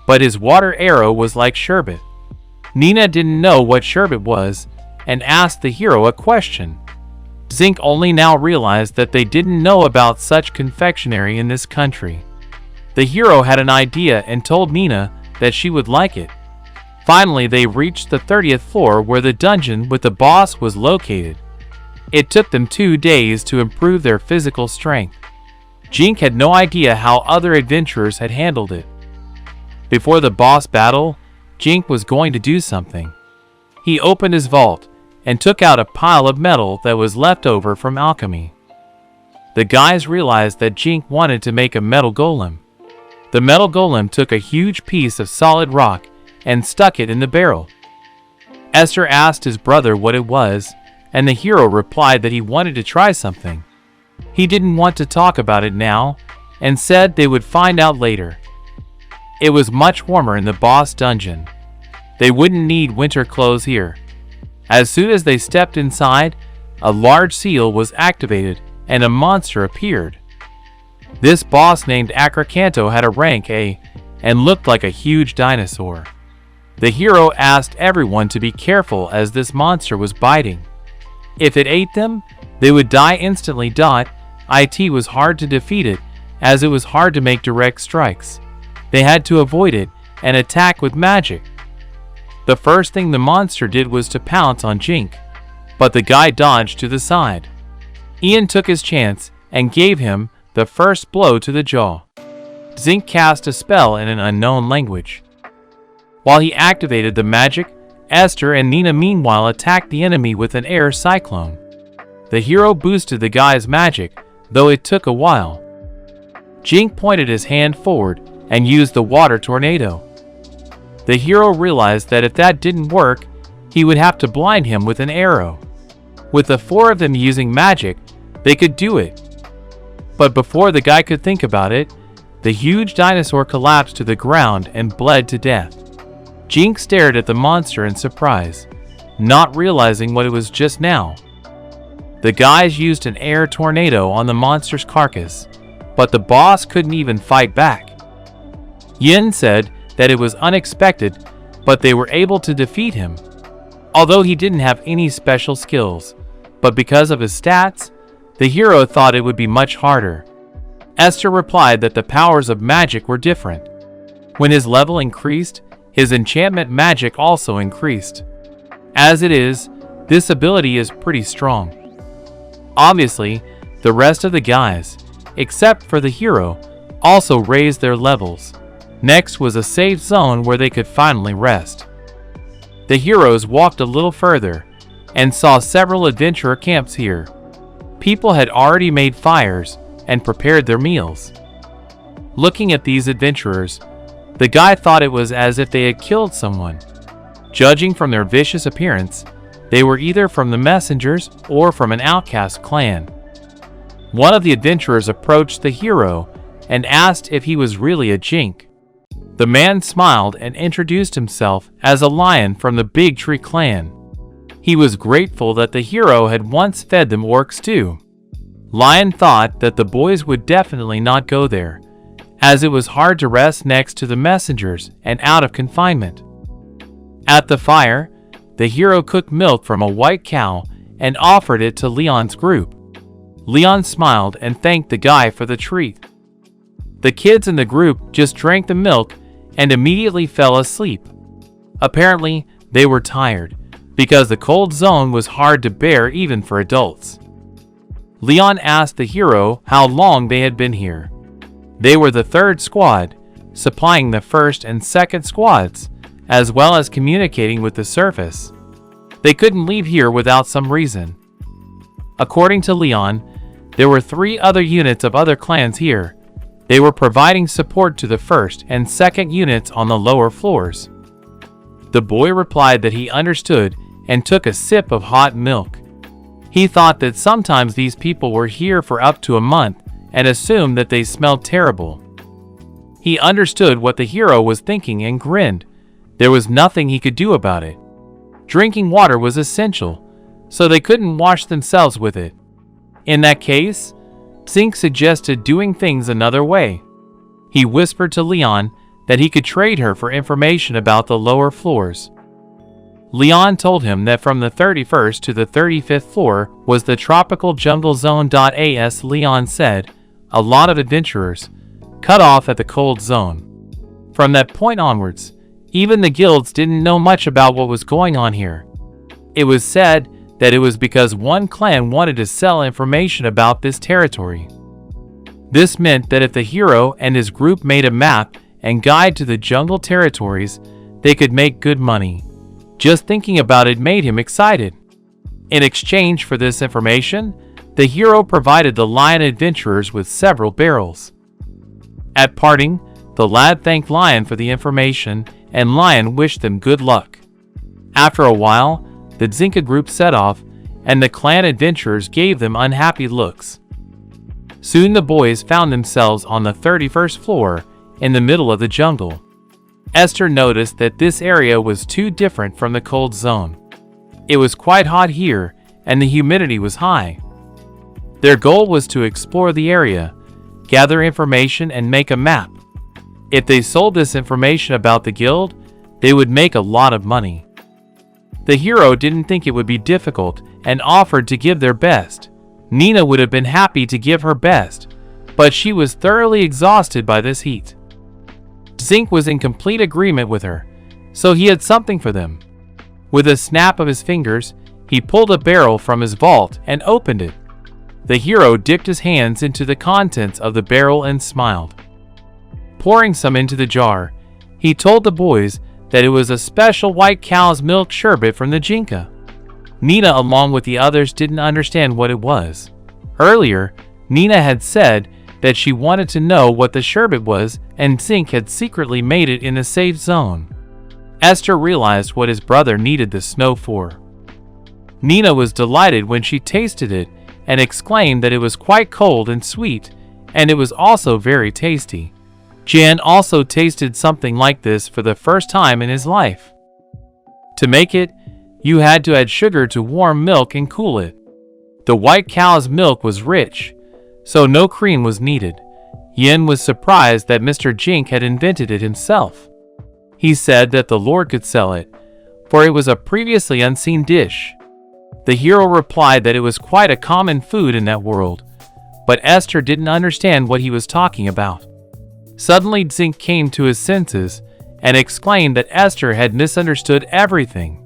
but his water arrow was like sherbet. Nina didn't know what sherbet was and asked the hero a question. Zink only now realized that they didn't know about such confectionery in this country. The hero had an idea and told Nina that she would like it. Finally, they reached the 30th floor where the dungeon with the boss was located. It took them 2 days to improve their physical strength. Jink had no idea how other adventurers had handled it. Before the boss battle, Jink was going to do something. He opened his vault and took out a pile of metal that was left over from alchemy. The guys realized that Jink wanted to make a metal golem. The metal golem took a huge piece of solid rock and stuck it in the barrel. Esther asked his brother what it was, and the hero replied that he wanted to try something. He didn't want to talk about it now, and said they would find out later. It was much warmer in the boss dungeon. They wouldn't need winter clothes here. As soon as they stepped inside, a large seal was activated and a monster appeared. This boss named Akrakanto had a rank A and looked like a huge dinosaur. The hero asked everyone to be careful as this monster was biting. If it ate them, they would die instantly. It was hard to defeat it, as it was hard to make direct strikes. They had to avoid it and attack with magic. The first thing the monster did was to pounce on Jink, but the guy dodged to the side. Ian took his chance and gave him the first blow to the jaw. Zink cast a spell in an unknown language. While he activated the magic, Esther and Nina meanwhile attacked the enemy with an air cyclone. The hero boosted the guy's magic, though it took a while. Jink pointed his hand forward and used the water tornado. The hero realized that if that didn't work, he would have to blind him with an arrow. With the 4 of them using magic, they could do it. But before the guy could think about it, the huge dinosaur collapsed to the ground and bled to death. Jink stared at the monster in surprise, not realizing what it was just now. The guys used an air tornado on the monster's carcass, but the boss couldn't even fight back. Yin said that it was unexpected, but they were able to defeat him. Although he didn't have any special skills, but because of his stats, the hero thought it would be much harder. Esther replied that the powers of magic were different. When his level increased, His enchantment magic also increased. As it is, this ability is pretty strong. Obviously, the rest of the guys, except for the hero, also raised their levels. Next was a safe zone where they could finally rest. The heroes walked a little further and saw several adventurer camps here. People had already made fires and prepared their meals. Looking at these adventurers, the guy thought it was as if they had killed someone. Judging from their vicious appearance, they were either from the messengers or from an outcast clan. One of the adventurers approached the hero and asked if he was really a Jink. The man smiled and introduced himself as a lion from the Big Tree clan. He was grateful that the hero had once fed them orc stew. Lion thought that the boys would definitely not go there, as it was hard to rest next to the messengers and out of confinement. At the fire, the hero cooked milk from a white cow and offered it to Leon's group. Leon smiled and thanked the guy for the treat. The kids in the group just drank the milk and immediately fell asleep. Apparently, they were tired, because the cold zone was hard to bear even for adults. Leon asked the hero how long they had been here. They were the third squad, supplying the first and second squads, as well as communicating with the surface. They couldn't leave here without some reason. According to Leon, there were 3 other units of other clans here. They were providing support to the first and second units on the lower floors. The boy replied that he understood and took a sip of hot milk. He thought that sometimes these people were here for up to a month and assumed that they smelled terrible. He understood what the hero was thinking and grinned. There was nothing he could do about it. Drinking water was essential, so they couldn't wash themselves with it. In that case, Zink suggested doing things another way. He whispered to Leon that he could trade her for information about the lower floors. Leon told him that from the 31st to the 35th floor was the tropical jungle zone. As Leon said, a lot of adventurers, cut off at the cold zone. From that point onwards, even the guilds didn't know much about what was going on here. It was said that it was because one clan wanted to sell information about this territory. This meant that if the hero and his group made a map and guide to the jungle territories, they could make good money. Just thinking about it made him excited. In exchange for this information, the hero provided the lion adventurers with several barrels. At parting, the lad thanked Lion for the information, and Lion wished them good luck. After a while, the Zinka group set off, and the clan adventurers gave them unhappy looks. Soon the boys found themselves on the 31st floor, in the middle of the jungle. Esther noticed that this area was too different from the cold zone. It was quite hot here, and the humidity was high. Their goal was to explore the area, gather information, and make a map. If they sold this information about the guild, they would make a lot of money. The hero didn't think it would be difficult and offered to give their best. Nina would have been happy to give her best, but she was thoroughly exhausted by this heat. Zink was in complete agreement with her, so he had something for them. With a snap of his fingers, he pulled a barrel from his vault and opened it. The hero dipped his hands into the contents of the barrel and smiled. Pouring some into the jar, he told the boys that it was a special white cow's milk sherbet from the Jinka. Nina, along with the others, didn't understand what it was. Earlier, Nina had said that she wanted to know what the sherbet was, and Zink had secretly made it in a safe zone. Esther realized what his brother needed the snow for. Nina was delighted when she tasted it and exclaimed that it was quite cold and sweet, and it was also very tasty. Jan also tasted something like this for the first time in his life. To make it, you had to add sugar to warm milk and cool it. The white cow's milk was rich, so no cream was needed. Yen was surprised that Mr. Jink had invented it himself. He said that the Lord could sell it, for it was a previously unseen dish. The hero replied that it was quite a common food in that world, but Esther didn't understand what he was talking about. Suddenly Zink came to his senses and exclaimed that Esther had misunderstood everything.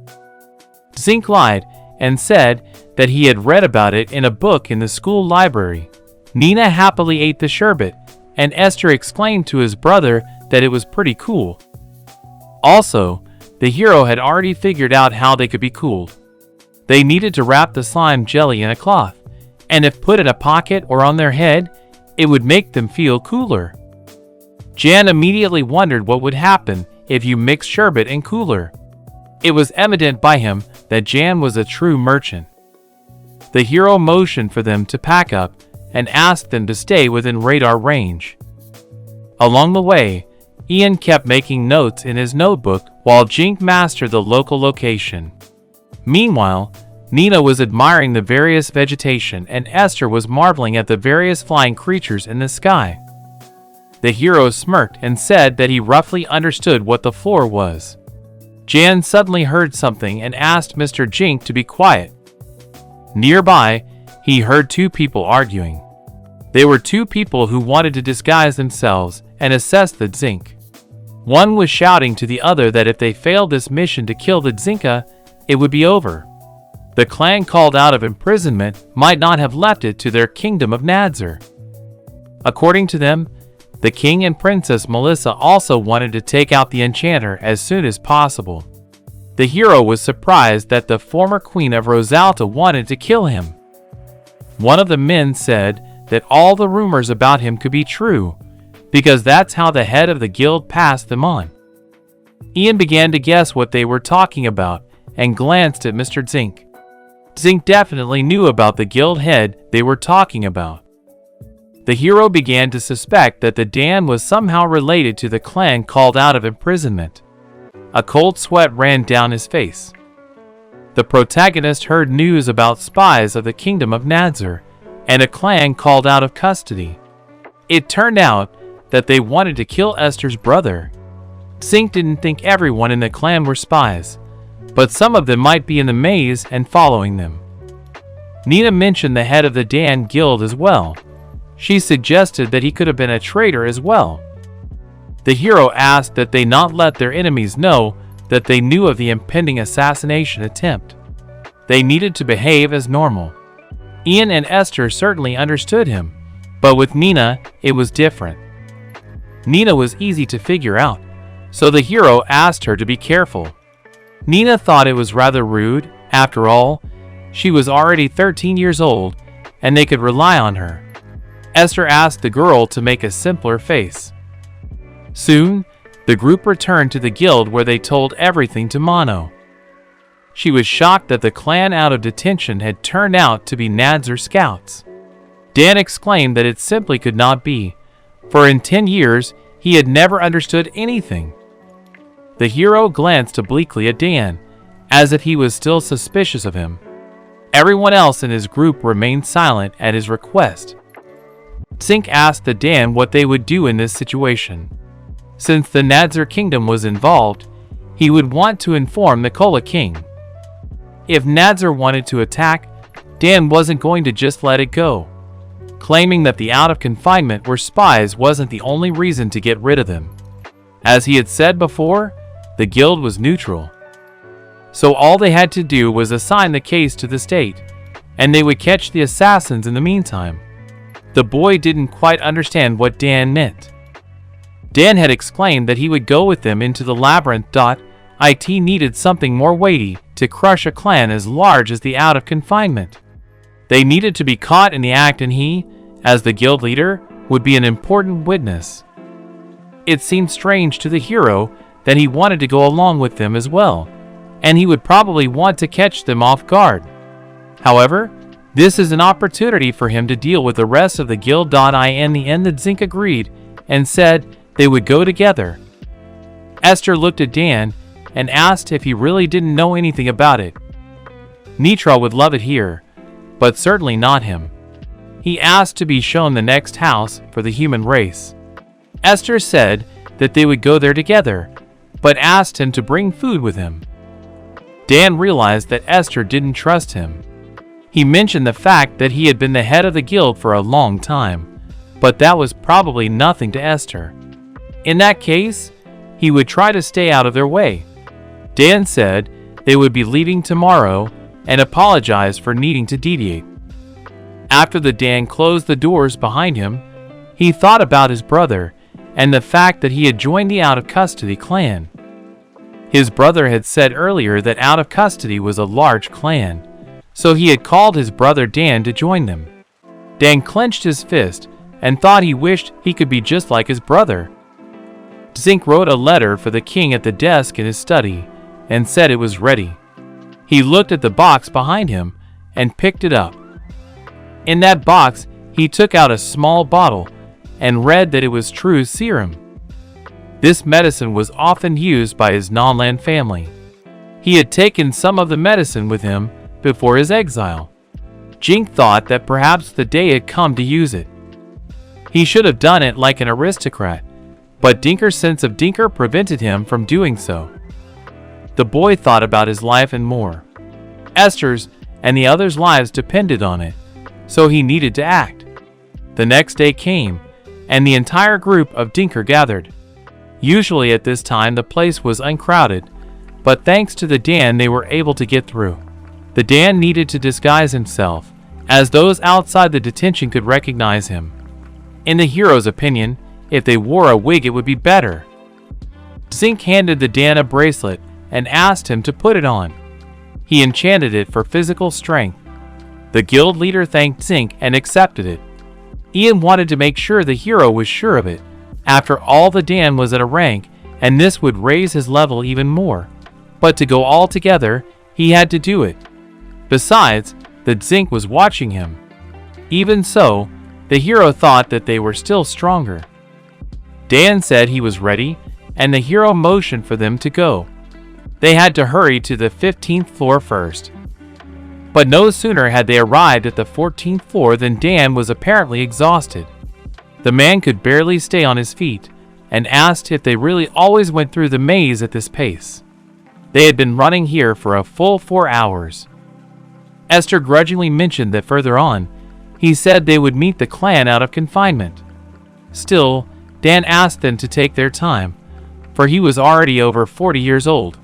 Zink lied and said that he had read about it in a book in the school library. Nina happily ate the sherbet, and Esther explained to his brother that it was pretty cool. Also, the hero had already figured out how they could be cooled. They needed to wrap the slime jelly in a cloth, and if put in a pocket or on their head, it would make them feel cooler. Jan immediately wondered what would happen if you mixed sherbet and cooler. It was evident by him that Jan was a true merchant. The hero motioned for them to pack up and asked them to stay within radar range. Along the way, Ian kept making notes in his notebook while Jink mastered the local location. Meanwhile, Nina was admiring the various vegetation and Esther was marveling at the various flying creatures in the sky. The hero smirked and said that he roughly understood what the floor was. Jan suddenly heard something and asked Mr. Jink to be quiet. Nearby, he heard two people arguing. They were two people who wanted to disguise themselves and assess the Zink. One was shouting to the other that if they failed this mission to kill the Zinka, it would be over. The clan called out of imprisonment might not have left it to their kingdom of Nadzor. According to them, the king and Princess Melissa also wanted to take out the enchanter as soon as possible. The hero was surprised that the former queen of Rosalta wanted to kill him. One of the men said that all the rumors about him could be true, because that's how the head of the guild passed them on. Ian began to guess what they were talking about and glanced at Mr. Zink. Zink definitely knew about the guild head they were talking about. The hero began to suspect that the Dan was somehow related to the clan called out of imprisonment. A cold sweat ran down his face. The protagonist heard news about spies of the kingdom of Nadzor and a clan called out of custody. It turned out that they wanted to kill Esther's brother. Zink didn't think everyone in the clan were spies, but some of them might be in the maze and following them. Nina mentioned the head of the Dan guild as well. She suggested that he could have been a traitor as well. The hero asked that they not let their enemies know that they knew of the impending assassination attempt. They needed to behave as normal. Ian and Esther certainly understood him, but with Nina, it was different. Nina was easy to figure out, so the hero asked her to be careful. Nina thought it was rather rude. After all, she was already 13 years old, and they could rely on her. Esther asked the girl to make a simpler face. Soon, the group returned to the guild where they told everything to Mono. She was shocked that the clan out of detention had turned out to be Nadzor scouts. Dan exclaimed that it simply could not be, for in 10 years he had never understood anything. The hero glanced obliquely at Dan, as if he was still suspicious of him. Everyone else in his group remained silent at his request. Zink asked the Dan what they would do in this situation. Since the Nadzor kingdom was involved, he would want to inform the Kola king. If Nadzor wanted to attack, Dan wasn't going to just let it go. Claiming that the out of confinement were spies wasn't the only reason to get rid of them. As he had said before, the guild was neutral. So all they had to do was assign the case to the state, and they would catch the assassins in the meantime. The boy didn't quite understand what Dan meant. Dan had explained that he would go with them into the labyrinth. It needed something more weighty to crush a clan as large as the out of confinement. They needed to be caught in the act, and he, as the guild leader, would be an important witness. It seemed strange to the hero that he wanted to go along with them as well, and he would probably want to catch them off guard. However, this is an opportunity for him to deal with the rest of the guild. In the end, the Zink agreed and said they would go together. Esther looked at Dan and asked if he really didn't know anything about it. Nitra would love it here, but certainly not him. He asked to be shown the next house for the human race. Esther said that they would go there together, but asked him to bring food with him. Dan realized that Esther didn't trust him. He mentioned the fact that he had been the head of the guild for a long time, but that was probably nothing to Esther. In that case, he would try to stay out of their way. Dan said they would be leaving tomorrow and apologized for needing to deviate. After the Dan closed the doors behind him, he thought about his brother and the fact that he had joined the Out of Custody clan. His brother had said earlier that Out of Custody was a large clan, so he had called his brother Dan to join them. Dan clenched his fist and thought he wished he could be just like his brother. Zinc wrote a letter for the king at the desk in his study and said it was ready. He looked at the box behind him and picked it up. In that box, he took out a small bottle and read that it was true serum. This medicine was often used by his non-land family. He had taken some of the medicine with him before his exile. Jink thought that perhaps the day had come to use it. He should have done it like an aristocrat, but Dinker's sense of Dinker prevented him from doing so. The boy thought about his life and more. Esther's and the others' lives depended on it, so he needed to act. The next day came, and the entire group of Dinker gathered. Usually at this time the place was uncrowded, but thanks to the Dan they were able to get through. The Dan needed to disguise himself, as those outside the detention could recognize him. In the hero's opinion, if they wore a wig it would be better. Zinc handed the Dan a bracelet and asked him to put it on. He enchanted it for physical strength. The guild leader thanked Zinc and accepted it. Ian wanted to make sure the hero was sure of it. After all, the Dan was at a rank, and this would raise his level even more. But to go all together, he had to do it. Besides, the Zinc was watching him. Even so, the hero thought that they were still stronger. Dan said he was ready, and the hero motioned for them to go. They had to hurry to the 15th floor first. But no sooner had they arrived at the 14th floor than Dan was apparently exhausted. The man could barely stay on his feet, and asked if they really always went through the maze at this pace. They had been running here for a full 4 hours. Esther grudgingly mentioned that further on, he said they would meet the clan out of confinement. Still, Dan asked them to take their time, for he was already over 40 years old.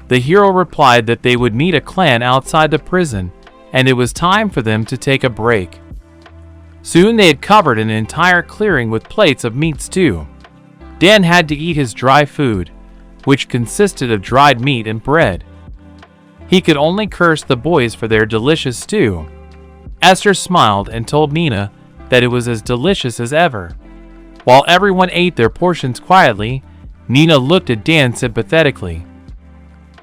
The hero replied that they would meet a clan outside the prison, and it was time for them to take a break. Soon they had covered an entire clearing with plates of meat stew. Dan had to eat his dry food, which consisted of dried meat and bread. He could only curse the boys for their delicious stew. Esther smiled and told Nina that it was as delicious as ever. While everyone ate their portions quietly, Nina looked at Dan sympathetically.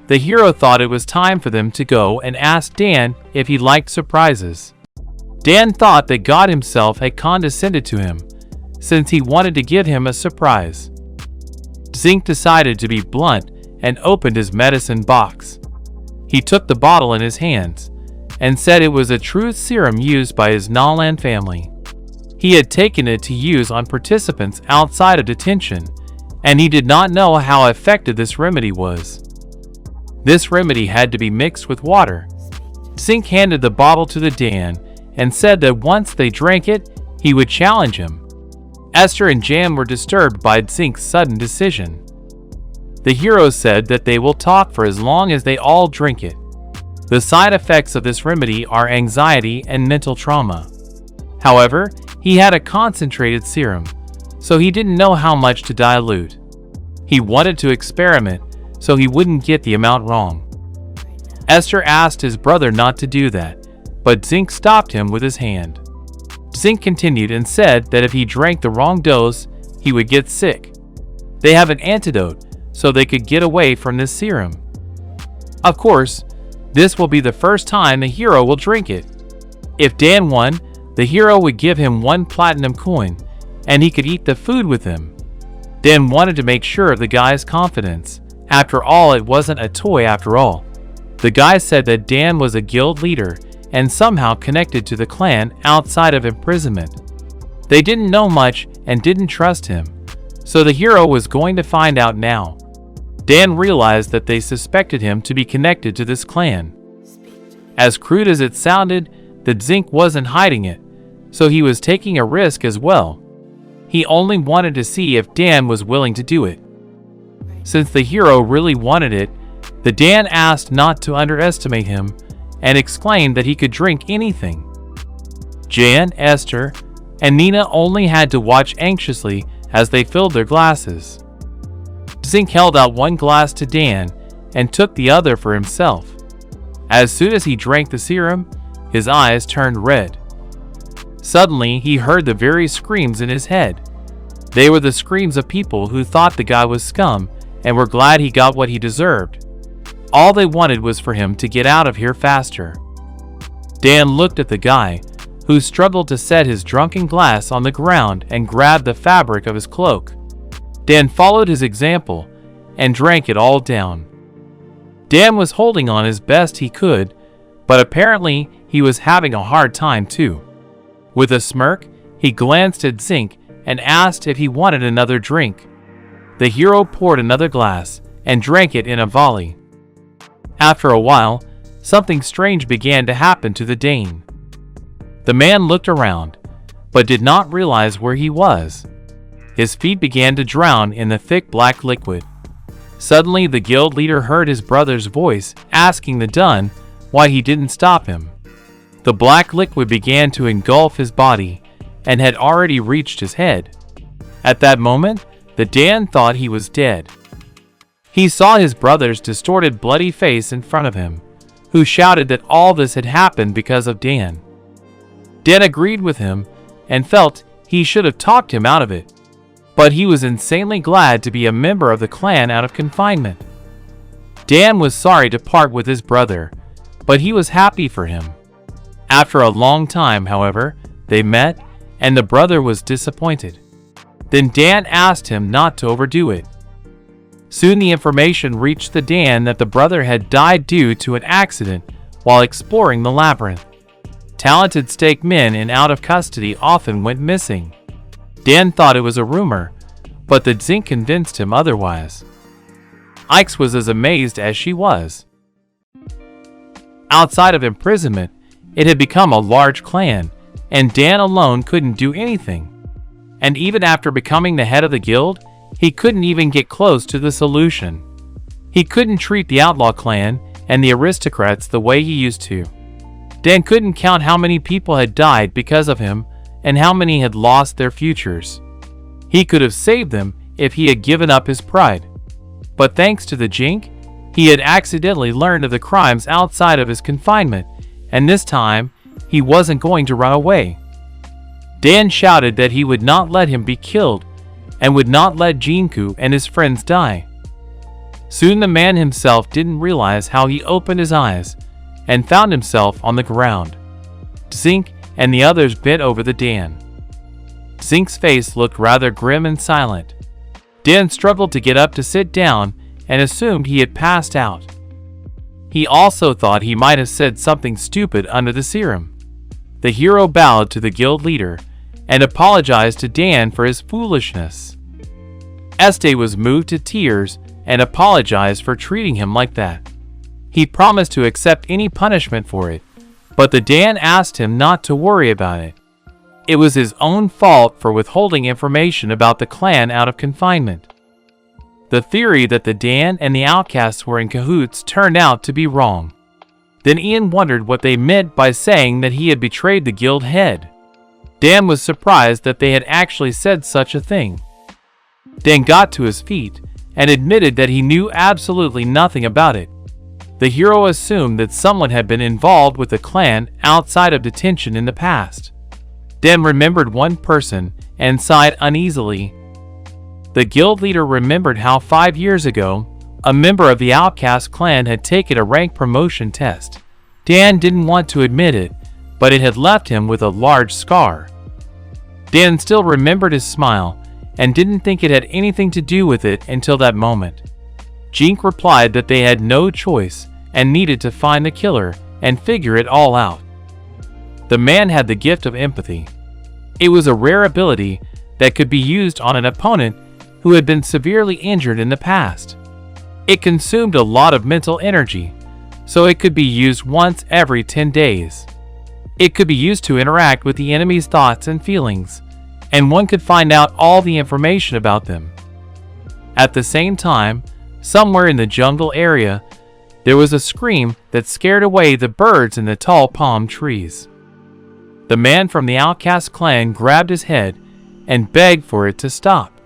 The hero thought it was time for them to go and asked Dan if he liked surprises. Dan thought that God himself had condescended to him, since he wanted to give him a surprise. Zinc decided to be blunt and opened his medicine box. He took the bottle in his hands and said it was a true serum used by his Naland family. He had taken it to use on participants outside of detention, and he did not know how effective this remedy was. This remedy had to be mixed with water. Zinc handed the bottle to the Dan and said that once they drank it, he would challenge him. Esther and Jan were disturbed by Zinc's sudden decision. The hero said that they will talk for as long as they all drink it. The side effects of this remedy are anxiety and mental trauma. However, he had a concentrated serum, so he didn't know how much to dilute. He wanted to experiment, so he wouldn't get the amount wrong. Esther asked his brother not to do that, but Zinc stopped him with his hand. Zinc continued and said that if he drank the wrong dose, he would get sick. They have an antidote, so they could get away from this serum. Of course, this will be the first time the hero will drink it. If Dan won, the hero would give him 1 platinum coin, and he could eat the food with him. Dan wanted to make sure of the guy's confidence. After all, it wasn't a toy after all. The guy said that Dan was a guild leader and somehow connected to the clan outside of imprisonment. They didn't know much and didn't trust him, so the hero was going to find out now. Dan realized that they suspected him to be connected to this clan. As crude as it sounded, the Zinc wasn't hiding it, so he was taking a risk as well. He only wanted to see if Dan was willing to do it. Since the hero really wanted it, the Dan asked not to underestimate him and exclaimed that he could drink anything. Jan, Esther, and Nina only had to watch anxiously as they filled their glasses. Zink held out one glass to Dan and took the other for himself. As soon as he drank the serum, his eyes turned red. Suddenly, he heard the very screams in his head. They were the screams of people who thought the guy was scum and were glad he got what he deserved. All they wanted was for him to get out of here faster. Dan looked at the guy, who struggled to set his drunken glass on the ground and grabbed the fabric of his cloak. Dan followed his example and drank it all down. Dan was holding on as best he could, but apparently he was having a hard time too. With a smirk, he glanced at Zink and asked if he wanted another drink. The hero poured another glass and drank it in a volley. After a while, something strange began to happen to the Dane. The man looked around, but did not realize where he was. His feet began to drown in the thick black liquid. Suddenly, the guild leader heard his brother's voice asking the Dun why he didn't stop him. The black liquid began to engulf his body and had already reached his head. At that moment, the Dan thought he was dead. He saw his brother's distorted bloody face in front of him, who shouted that all this had happened because of Dan. Dan agreed with him and felt he should have talked him out of it, but he was insanely glad to be a member of the clan out of confinement. Dan was sorry to part with his brother, but he was happy for him. After a long time, however, they met, and the brother was disappointed. Then Dan asked him not to overdo it. Soon the information reached the Dan that the brother had died due to an accident while exploring the labyrinth. Talented stake men in out of custody often went missing. Dan thought it was a rumor, but the Zink convinced him otherwise. Ix was as amazed as she was. Outside of imprisonment, it had become a large clan, and Dan alone couldn't do anything. And even after becoming the head of the guild, he couldn't even get close to the solution. He couldn't treat the outlaw clan and the aristocrats the way he used to. Dan couldn't count how many people had died because of him and how many had lost their futures. He could have saved them if he had given up his pride. But thanks to the Jink, he had accidentally learned of the crimes outside of his confinement, and this time, he wasn't going to run away. Dan shouted that he would not let him be killed and would not let Jinku and his friends die. Soon the man himself didn't realize how he opened his eyes and found himself on the ground. Zink and the others bent over the Dan. Zink's face looked rather grim and silent. Dan struggled to get up to sit down and assumed he had passed out. He also thought he might have said something stupid under the serum. The hero bowed to the guild leader and apologized to Dan for his foolishness. Este was moved to tears and apologized for treating him like that. He promised to accept any punishment for it, but the Dan asked him not to worry about it. It was his own fault for withholding information about the clan out of confinement. The theory that the Dan and the outcasts were in cahoots turned out to be wrong. Then Ian wondered what they meant by saying that he had betrayed the guild head. Dan was surprised that they had actually said such a thing. Dan got to his feet and admitted that he knew absolutely nothing about it. The hero assumed that someone had been involved with the clan outside of detention in the past. Dan remembered one person and sighed uneasily. The guild leader remembered how 5 years ago, a member of the outcast clan had taken a rank promotion test. Dan didn't want to admit it, but it had left him with a large scar. Dan still remembered his smile and didn't think it had anything to do with it until that moment. Jink replied that they had no choice and needed to find the killer and figure it all out. The man had the gift of empathy. It was a rare ability that could be used on an opponent who had been severely injured in the past. It consumed a lot of mental energy, so it could be used once every 10 days. It could be used to interact with the enemy's thoughts and feelings, and one could find out all the information about them. At the same time, Somewhere in the jungle area, there was a scream that scared away the birds in the tall palm trees. The man from the outcast clan grabbed his head and begged for it to stop.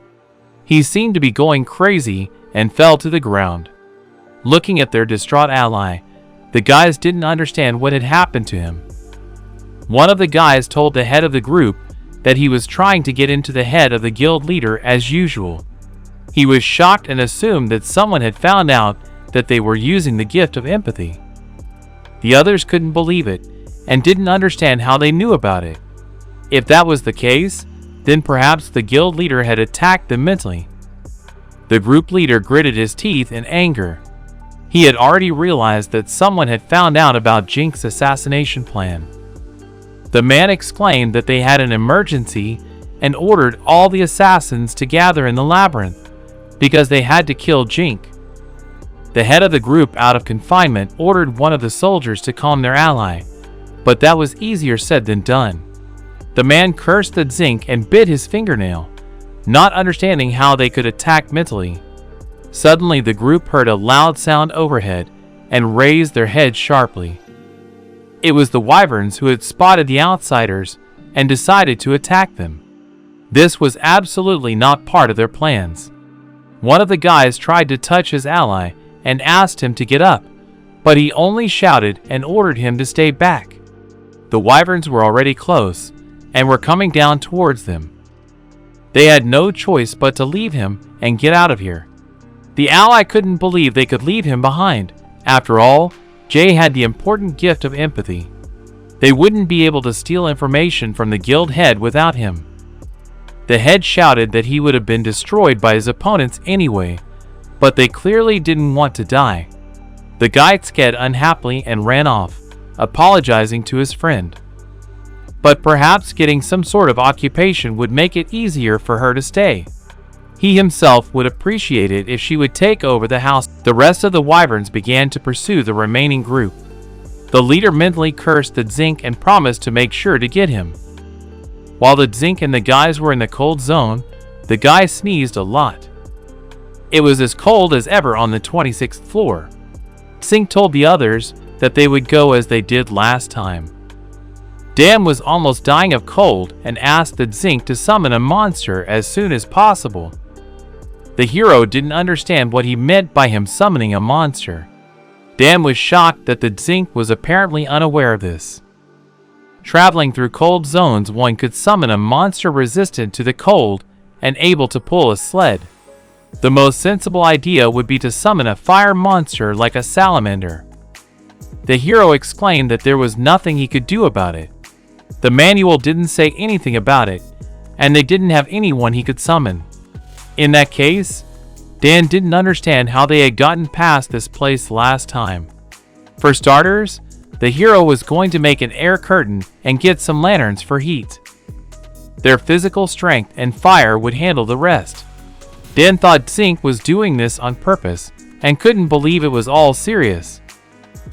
He seemed to be going crazy and fell to the ground. Looking at their distraught ally, the guys didn't understand what had happened to him. One of the guys told the head of the group that he was trying to get into the head of the guild leader as usual. He was shocked and assumed that someone had found out that they were using the gift of empathy. The others couldn't believe it and didn't understand how they knew about it. If that was the case, then perhaps the guild leader had attacked them mentally. The group leader gritted his teeth in anger. He had already realized that someone had found out about Jink's assassination plan. The man explained that they had an emergency and ordered all the assassins to gather in the labyrinth because they had to kill Jink. The head of the group, out of confinement, ordered one of the soldiers to calm their ally, but that was easier said than done. The man cursed the Zinc and bit his fingernail, not understanding how they could attack mentally. Suddenly the group heard a loud sound overhead and raised their heads sharply. It was the wyverns who had spotted the outsiders and decided to attack them. This was absolutely not part of their plans. One of the guys tried to touch his ally and asked him to get up, but he only shouted and ordered him to stay back. The wyverns were already close and were coming down towards them. They had no choice but to leave him and get out of here. The ally couldn't believe they could leave him behind. After all, Jay had the important gift of empathy. They wouldn't be able to steal information from the guild head without him. The head shouted that he would have been destroyed by his opponents anyway, but they clearly didn't want to die. The guy scared unhappily and ran off, apologizing to his friend. But perhaps getting some sort of occupation would make it easier for her to stay. He himself would appreciate it if she would take over the house. The rest of the wyverns began to pursue the remaining group. The leader mentally cursed the Zinc and promised to make sure to get him. While the Zinc and the guys were in the cold zone, the guy sneezed a lot. It was as cold as ever on the 26th floor. Zinc told the others that they would go as they did last time. Dan was almost dying of cold and asked the Zinc to summon a monster as soon as possible. The hero didn't understand what he meant by him summoning a monster. Dan was shocked that the Zinc was apparently unaware of this. Traveling through cold zones, one could summon a monster resistant to the cold and able to pull a sled. The most sensible idea would be to summon a fire monster like a salamander. The hero explained that there was nothing he could do about it. The manual didn't say anything about it, and they didn't have anyone he could summon. In that case, Dan didn't understand how they had gotten past this place last time. For starters, the hero was going to make an air curtain and get some lanterns for heat. Their physical strength and fire would handle the rest. Dan thought Zinc was doing this on purpose and couldn't believe it was all serious.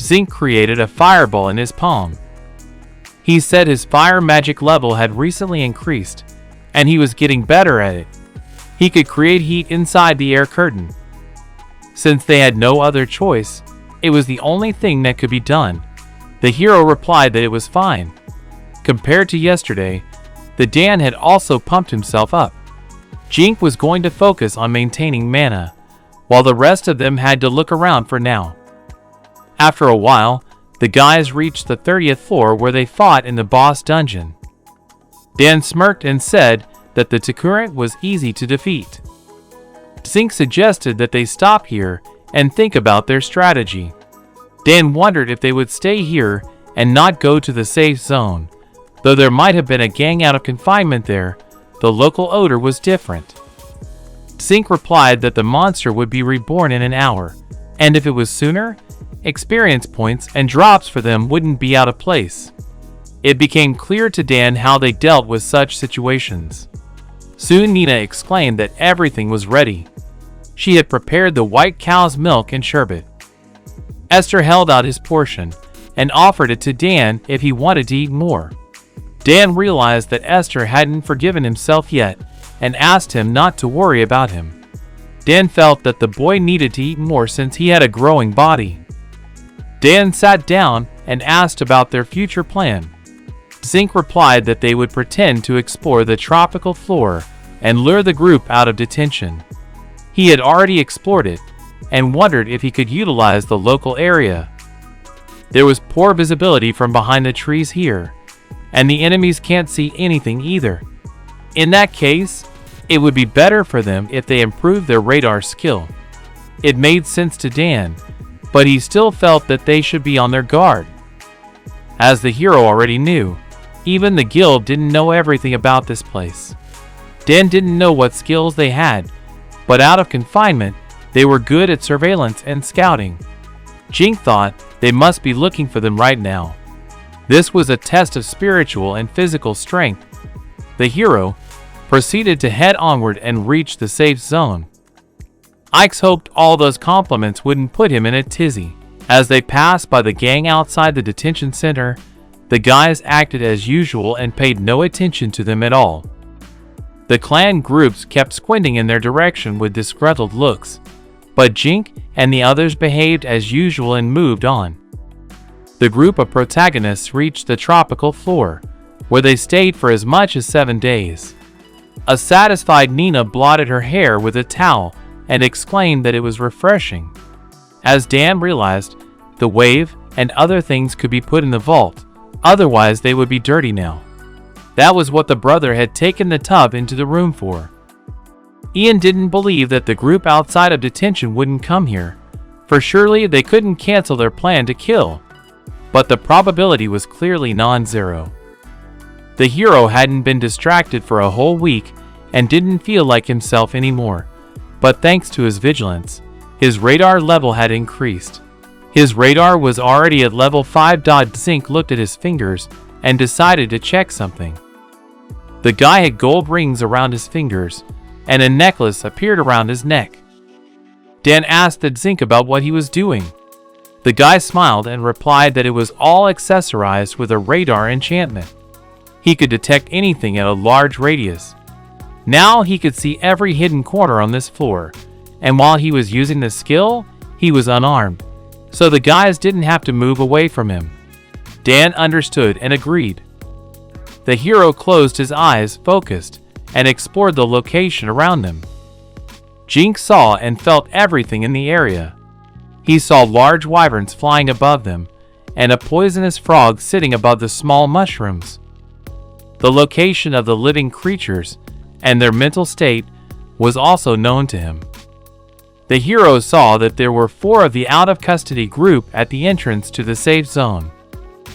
Zinc created a fireball in his palm. He said his fire magic level had recently increased, and he was getting better at it. He could create heat inside the air curtain. Since they had no other choice, it was the only thing that could be done. The hero replied that it was fine. Compared to yesterday, the Dan had also pumped himself up. Jink was going to focus on maintaining mana, while the rest of them had to look around for now. After a while, the guys reached the 30th floor where they fought in the boss dungeon. Dan smirked and said that the Tyrant was easy to defeat. Zink suggested that they stop here and think about their strategy. Dan wondered if they would stay here and not go to the safe zone. Though there might have been a gang out of confinement there, the local odor was different. Zink replied that the monster would be reborn in an hour, and if it was sooner, experience points and drops for them wouldn't be out of place. It became clear to Dan how they dealt with such situations. Soon Nina exclaimed that everything was ready. She had prepared the white cow's milk and sherbet. Esther held out his portion and offered it to Dan if he wanted to eat more. Dan realized that Esther hadn't forgiven himself yet and asked him not to worry about him. Dan felt that the boy needed to eat more since he had a growing body. Dan sat down and asked about their future plan. Zink replied that they would pretend to explore the tropical floor and lure the group out of detention. He had already explored it and wondered if he could utilize the local area. There was poor visibility from behind the trees here, and the enemies can't see anything either. In that case, it would be better for them if they improved their radar skill. It made sense to Dan, but he still felt that they should be on their guard. As the hero already knew, even the guild didn't know everything about this place. Dan didn't know what skills they had, but out of confinement, they were good at surveillance and scouting. Jink thought they must be looking for them right now. This was a test of spiritual and physical strength. The hero proceeded to head onward and reach the safe zone. Ike's hoped all those compliments wouldn't put him in a tizzy. As they passed by the gang outside the detention center, the guys acted as usual and paid no attention to them at all. The clan groups kept squinting in their direction with disgruntled looks, but Jink and the others behaved as usual and moved on. The group of protagonists reached the tropical floor, where they stayed for as much as 7 days. A satisfied Nina blotted her hair with a towel and exclaimed that it was refreshing. As Dan realized, the wave and other things could be put in the vault, otherwise they would be dirty now. That was what the brother had taken the tub into the room for. Ian didn't believe that the group outside of detention wouldn't come here, for surely they couldn't cancel their plan to kill. But the probability was clearly non-zero. The hero hadn't been distracted for a whole week and didn't feel like himself anymore, but thanks to his vigilance, his radar level had increased. His radar was already at level 5. Zink looked at his fingers and decided to check something. The guy had gold rings around his fingers, and a necklace appeared around his neck. Dan asked Zink about what he was doing. The guy smiled and replied that it was all accessorized with a radar enchantment. He could detect anything at a large radius. Now he could see every hidden corner on this floor, and while he was using the skill, he was unarmed, so the guys didn't have to move away from him. Dan understood and agreed. The hero closed his eyes, focused, and explored the location around him. Jink saw and felt everything in the area. He saw large wyverns flying above them, and a poisonous frog sitting above the small mushrooms. The location of the living creatures and their mental state was also known to him. The hero saw that there were 4 of the out-of-custody group at the entrance to the safe zone.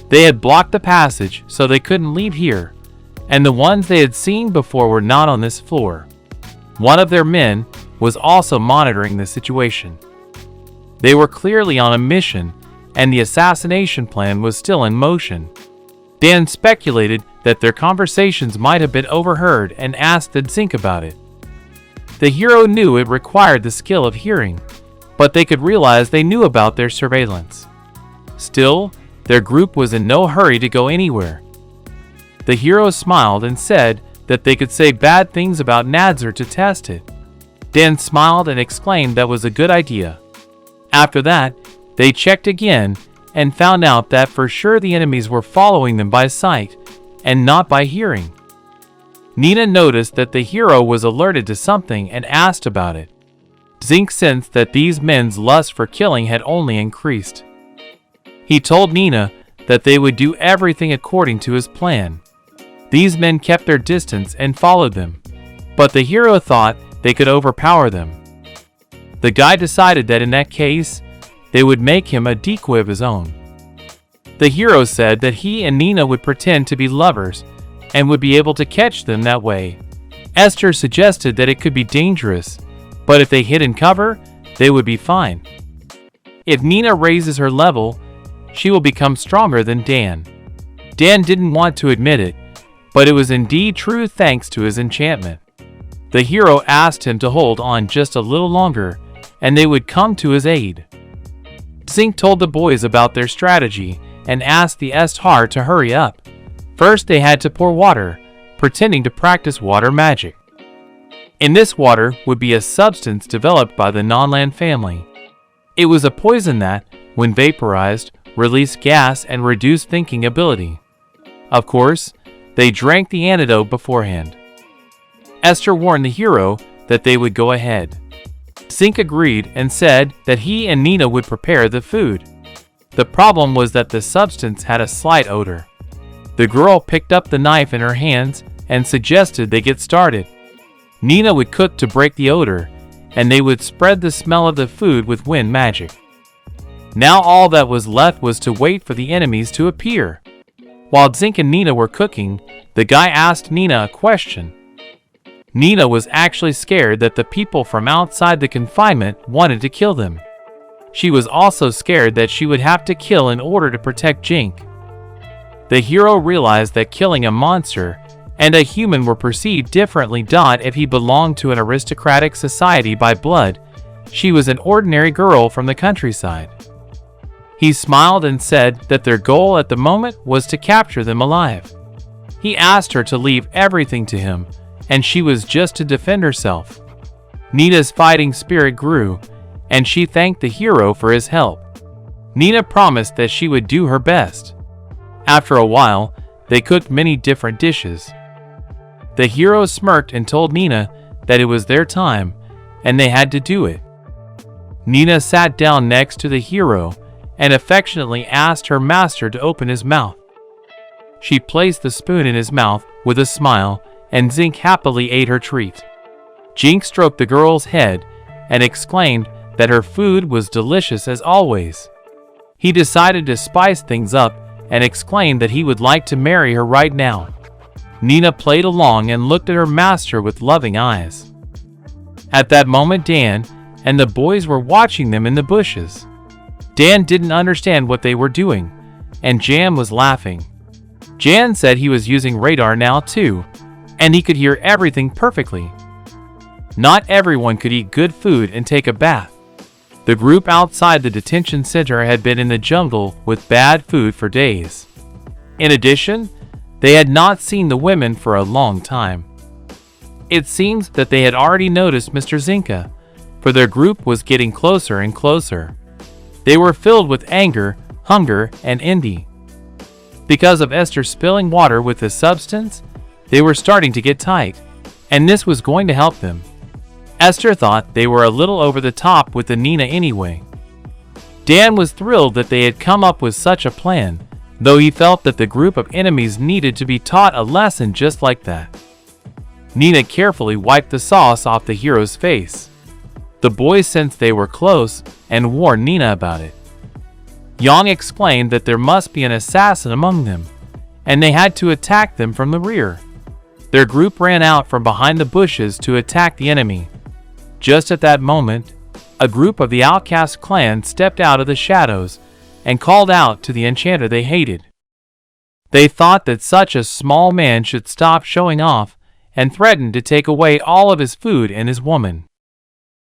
They had blocked the passage so they couldn't leave here, and the ones they had seen before were not on this floor. One of their men was also monitoring the situation. They were clearly on a mission, and the assassination plan was still in motion. Dan speculated that their conversations might have been overheard and asked Zink about it. The hero knew it required the skill of hearing, but they could realize they knew about their surveillance. Still, their group was in no hurry to go anywhere. The hero smiled and said that they could say bad things about Nadzor to test it. Dan smiled and exclaimed that was a good idea. After that, they checked again and found out that for sure the enemies were following them by sight and not by hearing. Nina noticed that the hero was alerted to something and asked about it. Zink sensed that these men's lust for killing had only increased. He told Nina that they would do everything according to his plan. These men kept their distance and followed them, but the hero thought they could overpower them. The guy decided that in that case, they would make him a decoy of his own. The hero said that he and Nina would pretend to be lovers and would be able to catch them that way. Esther suggested that it could be dangerous, but if they hid in cover, they would be fine. If Nina raises her level, she will become stronger than Dan. Dan didn't want to admit it, but it was indeed true thanks to his enchantment. The hero asked him to hold on just a little longer, and they would come to his aid. Zink told the boys about their strategy and asked the SSS to hurry up. First they had to pour water, pretending to practice water magic. In this water would be a substance developed by the non-land family. It was a poison that, when vaporized, released gas and reduced thinking ability. Of course, they drank the antidote beforehand. Esther warned the hero that they would go ahead. Zink agreed and said that he and Nina would prepare the food. The problem was that the substance had a slight odor. The girl picked up the knife in her hands and suggested they get started. Nina would cook to break the odor, and they would spread the smell of the food with wind magic. Now all that was left was to wait for the enemies to appear. While Zink and Nina were cooking, the guy asked Nina a question. Nina was actually scared that the people from outside the confinement wanted to kill them. She was also scared that she would have to kill in order to protect Zink. The hero realized that killing a monster and a human were perceived differently. If he belonged to an aristocratic society by blood, she was an ordinary girl from the countryside. He smiled and said that their goal at the moment was to capture them alive. He asked her to leave everything to him, and she was just to defend herself. Nina's fighting spirit grew, and she thanked the hero for his help. Nina promised that she would do her best. After a while, they cooked many different dishes. The hero smirked and told Nina that it was their time, and they had to do it. Nina sat down next to the hero and affectionately asked her master to open his mouth. She placed the spoon in his mouth with a smile, and Zink happily ate her treat. Zink stroked the girl's head and exclaimed that her food was delicious as always. He decided to spice things up and exclaimed that he would like to marry her right now. Nina played along and looked at her master with loving eyes. At that moment, Dan and the boys were watching them in the bushes. Dan didn't understand what they were doing, and Jan was laughing. Jan said he was using radar now too, and he could hear everything perfectly. Not everyone could eat good food and take a bath. The group outside the detention center had been in the jungle with bad food for days. In addition, they had not seen the women for a long time. It seems that they had already noticed Mr. Zinka, for their group was getting closer and closer. They were filled with anger, hunger, and envy. Because of Esther spilling water with the substance, they were starting to get tight, and this was going to help them. Esther thought they were a little over the top with the Nina anyway. Dan was thrilled that they had come up with such a plan, though he felt that the group of enemies needed to be taught a lesson just like that. Nina carefully wiped the sauce off the hero's face. The boys sensed they were close and warned Nina about it. Yang explained that there must be an assassin among them, and they had to attack them from the rear. Their group ran out from behind the bushes to attack the enemy. Just at that moment, a group of the outcast clan stepped out of the shadows and called out to the enchanter they hated. They thought that such a small man should stop showing off and threatened to take away all of his food and his woman.